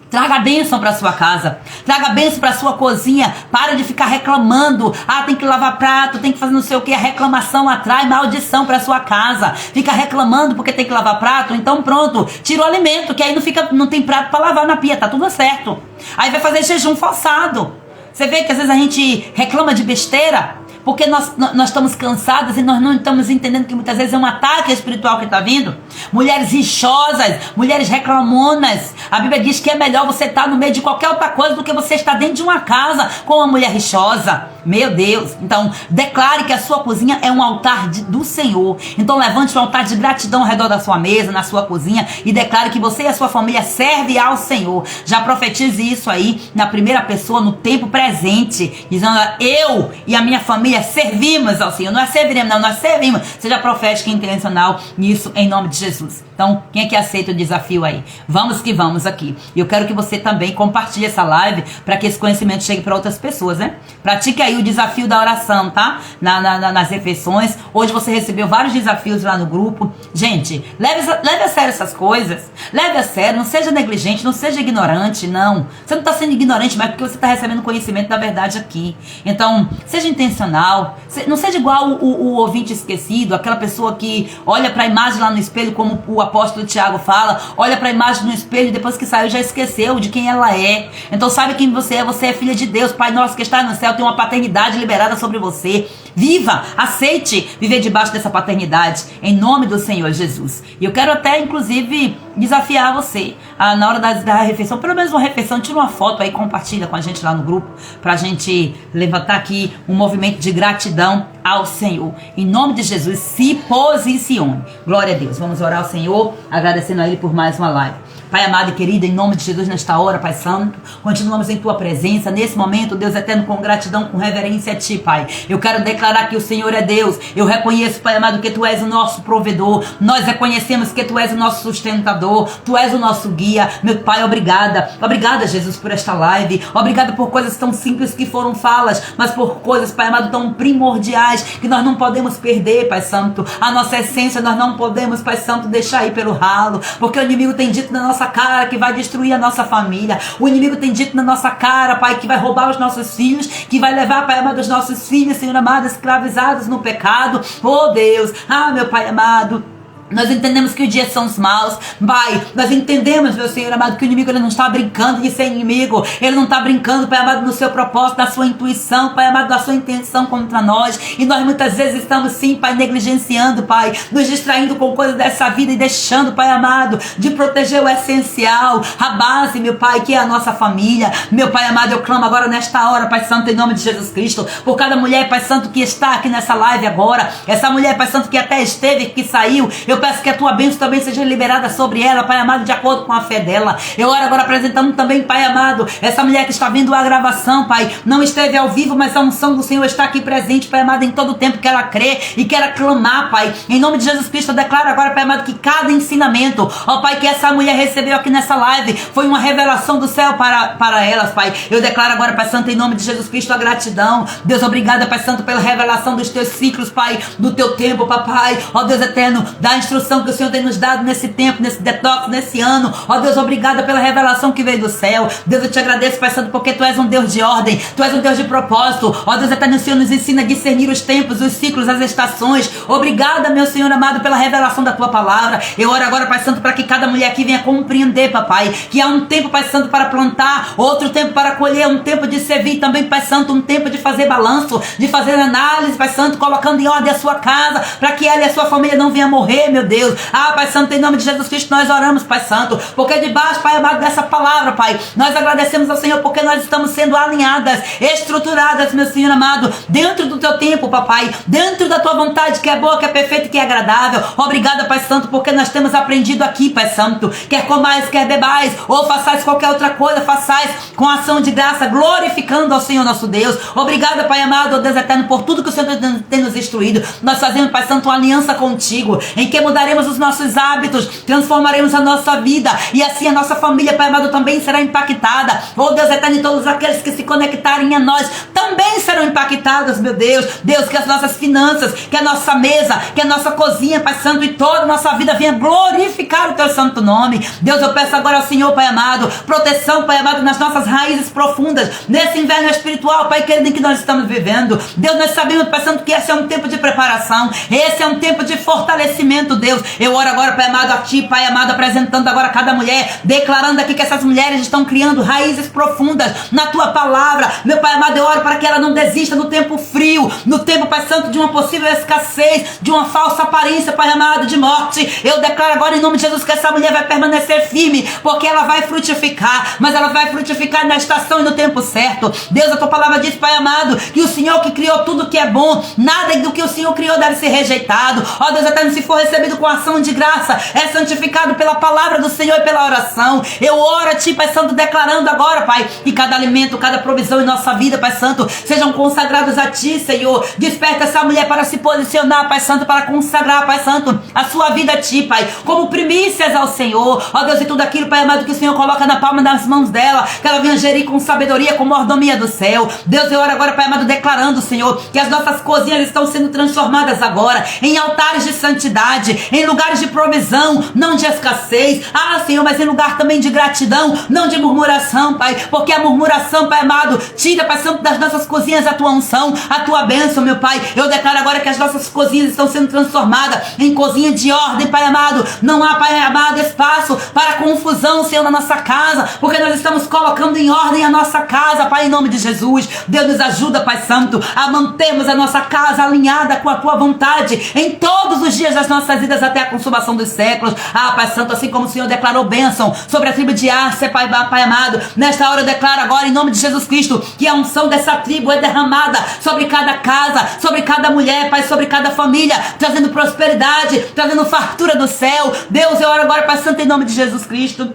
Traga bênção para sua casa, traga bênção para sua cozinha. Para de ficar reclamando. Ah, tem que lavar prato, tem que fazer não sei o que. A reclamação atrai maldição para sua casa. Fica reclamando porque tem que lavar prato, então pronto, tira o alimento, que aí não tem prato para lavar na pia, tá tudo certo. Aí vai fazer jejum forçado. Você vê que às vezes a gente reclama de besteira porque nós estamos cansados e nós não estamos entendendo que muitas vezes é um ataque espiritual que está vindo. Mulheres rixosas, mulheres reclamonas. A Bíblia diz que é melhor você estar no meio de qualquer outra coisa do que você estar dentro de uma casa com uma mulher rixosa. Meu Deus. Então, declare que a sua cozinha é um altar do Senhor. Então, levante um altar de gratidão ao redor da sua mesa, na sua cozinha, e declare que você e a sua família servem ao Senhor. Já profetize isso aí na primeira pessoa, no tempo presente, dizendo: eu e a minha família servimos ao Senhor. Não é serviremos, não, nós servimos. Seja profética e intencional nisso, em nome de Jesus. Então, quem é que aceita o desafio aí? Vamos que vamos aqui. E eu quero que você também compartilhe essa live para que esse conhecimento chegue para outras pessoas, né? Pratique aí o desafio da oração, tá? Nas refeições. Hoje você recebeu vários desafios lá no grupo. Gente, leve a sério essas coisas. Leve a sério, não seja negligente, não seja ignorante, não. Você não está sendo ignorante, mas porque você está recebendo conhecimento da verdade aqui. Então, seja intencional. Não seja igual o ouvinte esquecido, aquela pessoa que olha para a imagem lá no espelho, como o apóstolo Tiago fala, olha para a imagem no espelho e depois que saiu já esqueceu de quem ela é. Então sabe quem você é filha de Deus. Pai nosso que está no céu tem uma paternidade liberada sobre você. Viva, aceite viver debaixo dessa paternidade em nome do Senhor Jesus. E eu quero até inclusive desafiar você na hora da refeição, pelo menos uma refeição, tira uma foto aí, compartilha com a gente lá no grupo, pra gente levantar aqui um movimento de gratidão ao Senhor. Em nome de Jesus, se posicione. Glória a Deus. Vamos orar ao Senhor, agradecendo a Ele por mais uma live. Pai amado e querido, em nome de Jesus, nesta hora, Pai Santo, continuamos em Tua presença, nesse momento, Deus eterno, com gratidão, com reverência a Ti, Pai. Eu quero declarar que o Senhor é Deus. Eu reconheço, Pai amado, que Tu és o nosso provedor. Nós reconhecemos que Tu és o nosso sustentador. Tu és o nosso guia. Meu Pai, obrigada. Obrigada, Jesus, por esta live. Obrigada por coisas tão simples que foram falas, mas por coisas, Pai amado, tão primordiais que nós não podemos perder, Pai Santo. A nossa essência nós não podemos, Pai Santo, deixar ir pelo ralo, porque o inimigo tem dito na nossa cara que vai destruir a nossa família. O inimigo tem dito na nossa cara, Pai, que vai roubar os nossos filhos, que vai levar, Pai amado, os nossos filhos, Senhor amado, escravizados no pecado. Oh Deus, meu Pai amado, nós entendemos que os dias são os maus, Pai. Nós entendemos, meu Senhor amado, que o inimigo ele não está brincando de ser inimigo. Ele não está brincando, Pai amado, no seu propósito, na sua intuição, Pai amado, na sua intenção contra nós. E nós muitas vezes estamos sim, Pai, negligenciando, Pai, nos distraindo com coisas dessa vida e deixando, Pai amado, de proteger o essencial, a base, meu Pai, que é a nossa família. Meu Pai amado, eu clamo agora nesta hora, Pai Santo, em nome de Jesus Cristo, por cada mulher, Pai Santo, que está aqui nessa live agora, essa mulher, Pai Santo, que até esteve, que saiu. Eu Eu peço que a tua bênção também seja liberada sobre ela, Pai amado, de acordo com a fé dela. Eu oro agora apresentando também, Pai amado, essa mulher que está vindo a gravação, Pai, não esteve ao vivo, mas a unção do Senhor está aqui presente, Pai amado, em todo o tempo que ela crê e quer clamar, Pai. Em nome de Jesus Cristo, eu declaro agora, Pai amado, que cada ensinamento, ó Pai, que essa mulher recebeu aqui nessa live, foi uma revelação do céu para elas, Pai. Eu declaro agora, Pai Santo, em nome de Jesus Cristo, a gratidão. Deus, obrigada, Pai Santo, pela revelação dos teus ciclos, Pai, do teu tempo, Papai. Ó Deus eterno, da instrução que o Senhor tem nos dado nesse tempo, nesse detox, nesse ano. Ó Deus, obrigada pela revelação que veio do céu. Deus, eu te agradeço, Pai Santo, porque Tu és um Deus de ordem, Tu és um Deus de propósito. Ó Deus eterno, o Senhor nos ensina a discernir os tempos, os ciclos, as estações. Obrigada, meu Senhor amado, pela revelação da Tua palavra. Eu oro agora, Pai Santo, para que cada mulher aqui venha compreender, Papai, que há um tempo, Pai Santo, para plantar, outro tempo para colher, um tempo de servir também, Pai Santo, um tempo de fazer balanço, de fazer análise, Pai Santo, colocando em ordem a sua casa, para que ela e a sua família não venham morrer, meu Deus. Ah, Pai Santo, em nome de Jesus Cristo, nós oramos, Pai Santo, porque debaixo, Pai amado, dessa palavra, Pai, nós agradecemos ao Senhor, porque nós estamos sendo alinhadas, estruturadas, meu Senhor amado, dentro do Teu tempo, Papai, dentro da Tua vontade, que é boa, que é perfeita e que é agradável. Obrigada, Pai Santo, porque nós temos aprendido aqui, Pai Santo, quer comais, quer bebais, ou façais qualquer outra coisa, façais com ação de graça, glorificando ao Senhor nosso Deus. Obrigada, Pai amado, ó Deus eterno, por tudo que o Senhor tem nos instruído. Nós fazemos, Pai Santo, uma aliança contigo, em que mudaremos os nossos hábitos, transformaremos a nossa vida, e assim a nossa família, Pai amado, também será impactada. Ó Deus eterno, e todos aqueles que se conectarem a nós também serão impactados, meu Deus. Deus, que as nossas finanças, que a nossa mesa, que a nossa cozinha, Pai Santo, e toda a nossa vida venha glorificar o Teu santo nome. Deus, eu peço agora ao Senhor, Pai amado, proteção, Pai amado, nas nossas raízes profundas, nesse inverno espiritual, Pai querido, em que nós estamos vivendo. Deus, nós sabemos, Pai Santo, que esse é um tempo de preparação, esse é um tempo de fortalecimento, Deus. Eu oro agora, Pai amado, a Ti, Pai amado, apresentando agora cada mulher, declarando aqui que essas mulheres estão criando raízes profundas na Tua palavra. Meu Pai amado, eu oro para que ela não desista no tempo frio, no tempo, Pai Santo, de uma possível escassez, de uma falsa aparência, Pai amado, de morte. Eu declaro agora em nome de Jesus que essa mulher vai permanecer firme, porque ela vai frutificar, mas ela vai frutificar na estação e no tempo certo. Deus, a Tua palavra diz, Pai amado, que o Senhor que criou tudo que é bom, nada do que o Senhor criou deve ser rejeitado. Ó Deus eterno, se for recebido com ação de graça, é santificado pela palavra do Senhor e pela oração. Eu oro a Ti, Pai Santo, declarando agora, Pai, que cada alimento, cada provisão em nossa vida, Pai Santo, sejam consagrados a Ti, Senhor. Desperta essa mulher para se posicionar, Pai Santo, para consagrar, Pai Santo, a sua vida a Ti, Pai, como primícias ao Senhor. Ó Deus, e tudo aquilo, Pai amado, que o Senhor coloca na palma das mãos dela, que ela venha gerir com sabedoria, com mordomia do céu. Deus, eu oro agora, Pai amado, declarando, Senhor, que as nossas cozinhas estão sendo transformadas agora em altares de santidade, em lugares de provisão, não de escassez. Ah, Senhor, mas em lugar também de gratidão, não de murmuração, Pai, porque a murmuração, Pai amado, tira, Pai Santo, das nossas cozinhas a Tua unção, a Tua bênção, meu Pai. Eu declaro agora que as nossas cozinhas estão sendo transformadas em cozinha de ordem, Pai amado. Não há, Pai amado, espaço para confusão, Senhor, na nossa casa, porque nós estamos colocando em ordem a nossa casa, Pai, em nome de Jesus. Deus, nos ajuda, Pai Santo, a mantermos a nossa casa alinhada com a Tua vontade em todos os dias das nossas vidas até a consumação dos séculos. Ah, Pai Santo, assim como o Senhor declarou bênção sobre a tribo de Arce, Pai amado, nesta hora eu declaro agora, em nome de Jesus Cristo, que a unção dessa tribo é derramada sobre cada casa, sobre cada mulher, Pai, sobre cada família, trazendo prosperidade, trazendo fartura do céu. Deus, eu oro agora, Pai Santo, em nome de Jesus Cristo.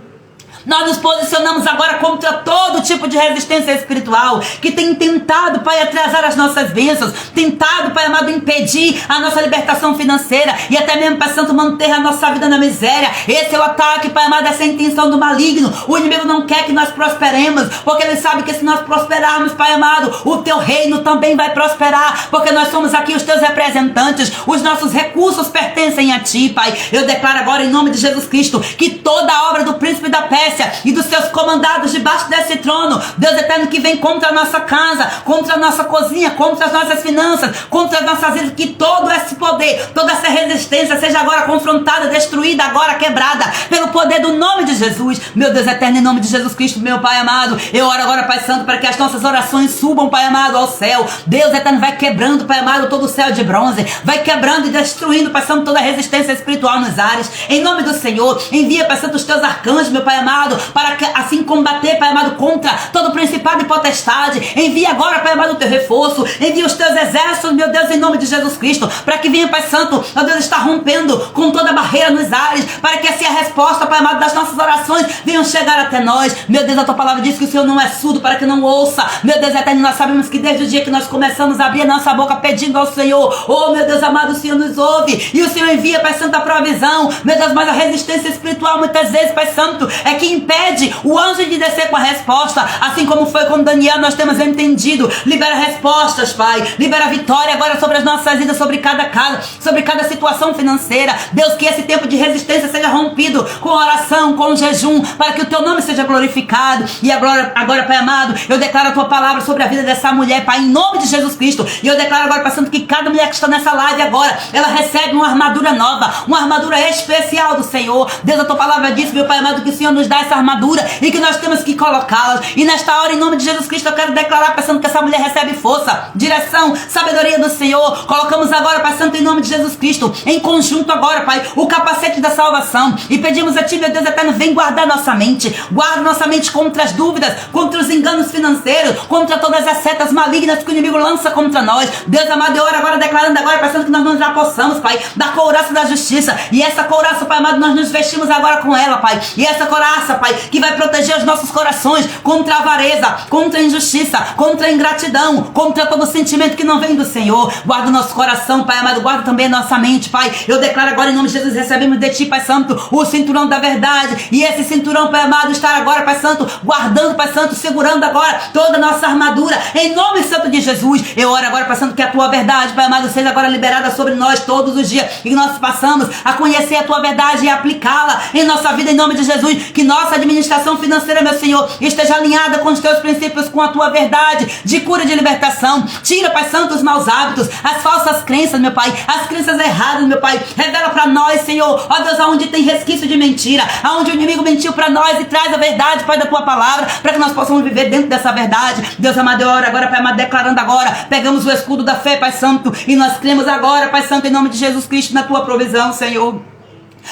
Nós nos posicionamos agora contra todo tipo de resistência espiritual que tem tentado, Pai, atrasar as nossas bênçãos, tentado, Pai amado, impedir a nossa libertação financeira e até mesmo, Pai Santo, manter a nossa vida na miséria. Esse é o ataque, Pai amado, essa é a intenção do maligno. O inimigo não quer que nós prosperemos, porque ele sabe que se nós prosperarmos, Pai amado, o Teu reino também vai prosperar, porque nós somos aqui os Teus representantes, os nossos recursos pertencem a Ti, Pai. Eu declaro agora, em nome de Jesus Cristo, que toda a obra do príncipe da Pérsia e dos seus comandados debaixo desse trono, Deus eterno, que vem contra a nossa casa, contra a nossa cozinha, contra as nossas finanças, contra as nossas vidas, que todo esse poder, toda essa resistência seja agora confrontada, destruída, agora quebrada pelo poder do nome de Jesus. Meu Deus eterno, em nome de Jesus Cristo, meu Pai amado, eu oro agora, Pai Santo, para que as nossas orações subam, Pai amado, ao céu. Deus eterno, vai quebrando, Pai amado, todo o céu de bronze, vai quebrando e destruindo, Pai Santo, toda a resistência espiritual nos ares. Em nome do Senhor, envia, Pai Santo, os Teus arcanjos, meu Pai amado, amado, para que, assim combater, Pai amado, contra todo principado e potestade. Envia agora, Pai amado, o teu reforço, envia os teus exércitos, meu Deus, em nome de Jesus Cristo, para que venha, Pai Santo, meu Deus, está rompendo com toda barreira nos ares, para que assim a resposta, Pai amado, das nossas orações venham chegar até nós. Meu Deus, a tua palavra diz que o Senhor não é surdo para que não ouça. Meu Deus eterno, nós sabemos que desde o dia que nós começamos a abrir a nossa boca pedindo ao Senhor, oh meu Deus amado, o Senhor nos ouve e o Senhor envia, Pai Santo, a provisão. Meu Deus, mas a resistência espiritual muitas vezes, Pai Santo, é que impede o anjo de descer com a resposta, assim como foi com Daniel, nós temos entendido. Libera respostas, Pai, libera vitória agora sobre as nossas vidas, sobre cada casa, sobre cada situação financeira. Deus, que esse tempo de resistência seja rompido com oração, com jejum, para que o teu nome seja glorificado. E agora, Pai amado, eu declaro a tua palavra sobre a vida dessa mulher, Pai, em nome de Jesus Cristo. E eu declaro agora, Pai Santo, que cada mulher que está nessa live agora, ela recebe uma armadura nova, uma armadura especial do Senhor. Deus, a tua palavra diz, meu Pai amado, que o Senhor nos dá essa armadura e que nós temos que colocá-las. E nesta hora, em nome de Jesus Cristo, eu quero declarar, Pai Santo, que essa mulher recebe força, direção, sabedoria do Senhor. Colocamos agora, Pai Santo, em nome de Jesus Cristo, em conjunto agora, Pai, o capacete da salvação. E pedimos a Ti, meu Deus eterno, vem guardar nossa mente. Guarda nossa mente contra as dúvidas, contra os enganos financeiros, contra todas as setas malignas que o inimigo lança contra nós. Deus amado, eu oro agora, declarando agora, Pai Santo, que nós já possamos, Pai, da couraça da justiça. E essa couraça, Pai amado, nós nos vestimos agora com ela, Pai. E essa couraça, Pai, que vai proteger os nossos corações contra a avareza, contra a injustiça, contra a ingratidão, contra todo sentimento que não vem do Senhor. Guarda o nosso coração, Pai amado, guarda também a nossa mente, Pai. Eu declaro agora, em nome de Jesus, recebemos de Ti, Pai Santo, o cinturão da verdade. E esse cinturão, Pai amado, estar agora, Pai Santo, guardando, Pai Santo, segurando agora toda a nossa armadura. Em nome santo de Jesus, eu oro agora, Pai Santo, que a Tua verdade, Pai amado, seja agora liberada sobre nós todos os dias. E que nós passamos a conhecer a Tua verdade e aplicá-la em nossa vida, em nome de Jesus. Que nossa administração financeira, meu Senhor, esteja alinhada com os Teus princípios, com a Tua verdade de cura e de libertação. Tira, Pai Santo, os maus hábitos, as falsas crenças, meu Pai, as crenças erradas, meu Pai. Revela para nós, Senhor, ó Deus, aonde tem resquício de mentira, aonde o inimigo mentiu para nós, e traz a verdade, Pai, da Tua palavra, para que nós possamos viver dentro dessa verdade. Deus amado, eu oro agora, Pai amado, declarando agora, pegamos o escudo da fé, Pai Santo, e nós cremos agora, Pai Santo, em nome de Jesus Cristo, na Tua provisão, Senhor.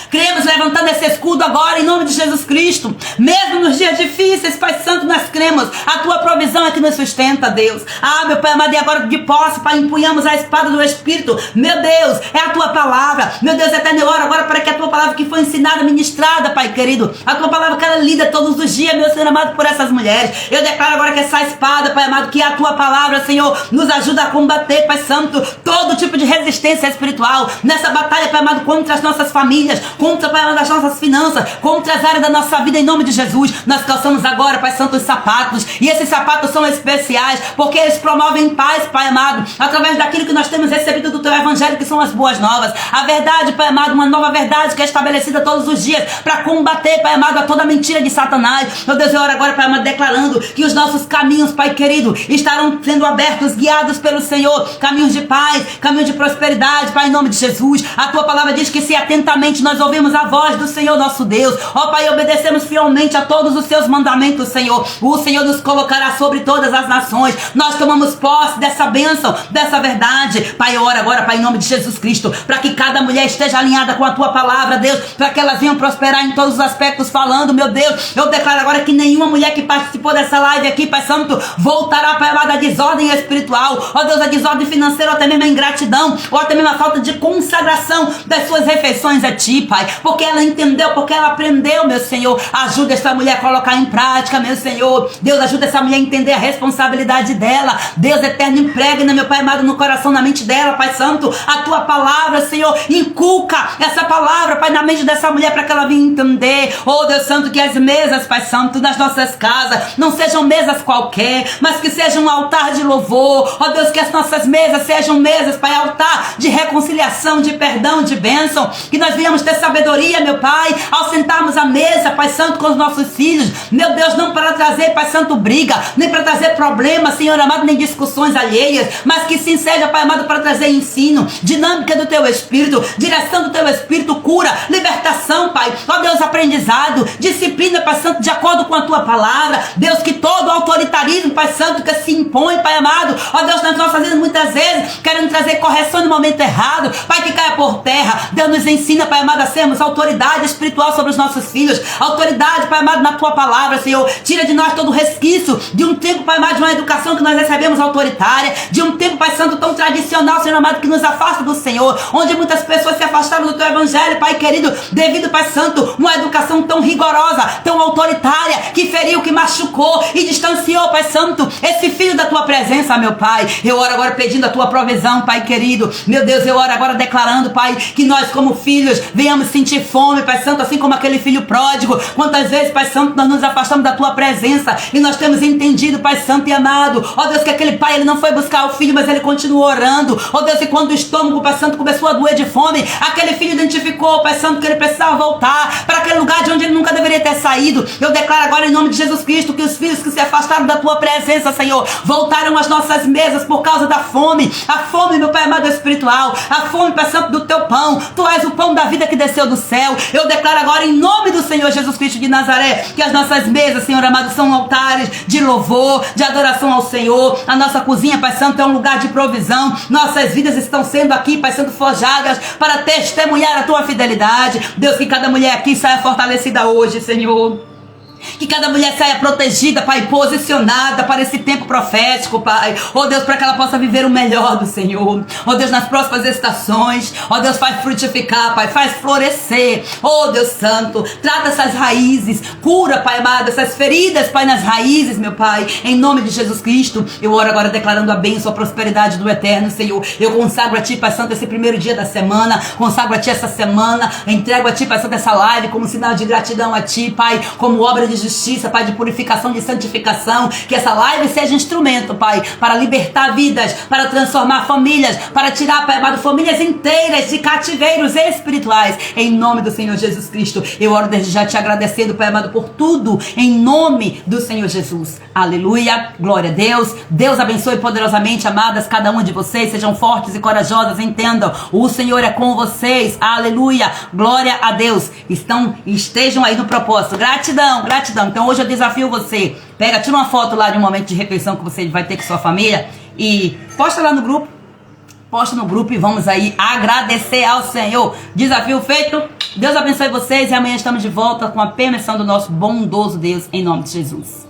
Cremos levantando esse escudo agora em nome de Jesus Cristo. Mesmo nos dias difíceis, Pai Santo, nós cremos. A Tua provisão é que nos sustenta, Deus. Ah, meu Pai amado, e agora de posse, Pai, empunhamos a espada do Espírito. Meu Deus, é a Tua palavra. Meu Deus eterno, eu oro agora para que a Tua palavra que foi ensinada, ministrada, Pai querido, a Tua palavra que ela lida todos os dias, meu Senhor amado, por essas mulheres. Eu declaro agora que essa espada, Pai amado, que é a Tua palavra, Senhor, nos ajuda a combater, Pai Santo, todo tipo de resistência espiritual. Nessa batalha, Pai amado, contra as nossas famílias, contra, Pai amado, as nossas finanças, contra as áreas da nossa vida, em nome de Jesus. Nós calçamos agora, Pai Santo, os sapatos, e esses sapatos são especiais, porque eles promovem paz, Pai amado, através daquilo que nós temos recebido do Teu Evangelho, que são as boas novas, a verdade, Pai amado, uma nova verdade que é estabelecida todos os dias, para combater, Pai amado, a toda mentira de Satanás. Meu Deus, eu oro agora, Pai amado, declarando que os nossos caminhos, Pai querido, estarão sendo abertos, guiados pelo Senhor, caminhos de paz, caminhos de prosperidade, Pai, em nome de Jesus. A Tua palavra diz que se atentamente nós ouvimos a voz do Senhor nosso Deus, ó Pai, obedecemos fielmente a todos os Seus mandamentos, Senhor, o Senhor nos colocará sobre todas as nações. Nós tomamos posse dessa bênção, dessa verdade. Pai, eu oro agora, Pai, em nome de Jesus Cristo, para que cada mulher esteja alinhada com a Tua palavra, Deus, para que elas venham prosperar em todos os aspectos, falando, meu Deus, eu declaro agora que nenhuma mulher que participou dessa live aqui, Pai Santo, voltará, Pai amado, a desordem espiritual, ó Deus, a desordem financeira, ou até mesmo a ingratidão, ou até mesmo a falta de consagração das suas refeições a Ti, Pai, porque ela entendeu, porque ela aprendeu, meu Senhor. Ajuda essa mulher a colocar em prática, meu Senhor. Deus, ajuda essa mulher a entender a responsabilidade dela. Deus eterno, impregna, meu Pai amado, no coração, na mente dela, Pai Santo, a Tua palavra, Senhor. Inculca essa palavra, Pai, na mente dessa mulher, para que ela venha entender, oh Deus Santo, que as mesas, Pai Santo, das nossas casas não sejam mesas qualquer, mas que sejam um altar de louvor. Oh Deus, que as nossas mesas sejam mesas, Pai, altar de reconciliação, de perdão, de bênção. Que nós venhamos ter sabedoria, meu Pai, ao sentarmos à mesa, Pai Santo, com os nossos filhos, meu Deus, não para trazer, Pai Santo, briga, nem para trazer problemas, Senhor amado, nem discussões alheias, mas que sim seja, Pai amado, para trazer ensino, dinâmica do Teu Espírito, direção do Teu Espírito, cura, libertação, Pai, ó Deus, aprendizado, disciplina, Pai Santo, de acordo com a Tua palavra. Deus, que todo autoritarismo, Pai Santo, que se impõe, Pai amado, ó Deus, nas nossas vidas, muitas vezes, querendo trazer correção no momento errado, Pai, que caia por terra. Deus, nos ensina, Pai amado, amado, a sermos autoridade espiritual sobre os nossos filhos, autoridade, Pai amado, na tua palavra, Senhor. Tira de nós todo o resquício de um tempo, Pai amado, de uma educação que nós recebemos autoritária, de um tempo, Pai Santo, tão tradicional, Senhor amado, que nos afasta do Senhor, onde muitas pessoas se afastaram do teu evangelho, Pai querido, devido, Pai Santo, uma educação tão rigorosa, tão autoritária, que feriu, que machucou e distanciou, Pai Santo, esse filho da tua presença, meu Pai. Eu oro agora pedindo a tua provisão, Pai querido. Meu Deus, eu oro agora declarando, Pai, que nós como filhos venhamos sentir fome, Pai Santo, assim como aquele filho pródigo. Quantas vezes, Pai Santo, nós nos afastamos da tua presença e nós temos entendido, Pai Santo e amado, ó Deus, que aquele pai, ele não foi buscar o filho, mas ele continuou orando. Ó Deus, e quando o estômago, Pai Santo, começou a doer de fome, aquele filho identificou, Pai Santo, que ele precisava voltar para aquele lugar de onde ele nunca deveria ter saído. Eu declaro agora em nome de Jesus Cristo que os filhos que se afastaram da tua presença, Senhor, voltaram às nossas mesas por causa da fome. A fome, meu Pai amado, espiritual. A fome, Pai Santo, do teu pão. Tu és o pão da vida que desceu do céu. Eu declaro agora em nome do Senhor Jesus Cristo de Nazaré que as nossas mesas, Senhor amado, são altares de louvor, de adoração ao Senhor. A nossa cozinha, Pai Santo, é um lugar de provisão. Nossas vidas estão sendo aqui, Pai Santo, forjadas para testemunhar a tua fidelidade. Deus, que cada mulher aqui saia fortalecida hoje, Senhor. Que cada mulher saia protegida, Pai, posicionada para esse tempo profético, Pai. Oh Deus, para que ela possa viver o melhor do Senhor. Oh Deus, nas próximas estações. Oh Deus, faz frutificar, Pai, faz florescer. Oh Deus Santo, trata essas raízes. Cura, Pai amado, essas feridas, Pai, nas raízes, meu Pai. Em nome de Jesus Cristo, eu oro agora declarando a bênção, a prosperidade do Eterno, Senhor. Eu consagro a Ti, Pai Santo, esse primeiro dia da semana. Consagro a Ti essa semana. Entrego a Ti, Pai Santo, essa live como sinal de gratidão a Ti, Pai, como obra de justiça, Pai, de purificação, de santificação. Que essa live seja instrumento, Pai, para libertar vidas, para transformar famílias, para tirar, Pai amado, famílias inteiras de cativeiros espirituais. Em nome do Senhor Jesus Cristo, eu oro desde já te agradecendo, Pai amado, por tudo, em nome do Senhor Jesus. Aleluia, glória a Deus. Deus abençoe poderosamente, amadas, cada uma de vocês. Sejam fortes e corajosas, entendam, o Senhor é com vocês. Aleluia, glória a Deus. Estejam aí no propósito. Gratidão, gratidão. Então hoje eu desafio você, tira uma foto lá de um momento de refeição que você vai ter com sua família e posta lá no grupo, e vamos aí agradecer ao Senhor. Desafio feito. Deus abençoe vocês e amanhã estamos de volta com a permissão do nosso bondoso Deus, em nome de Jesus.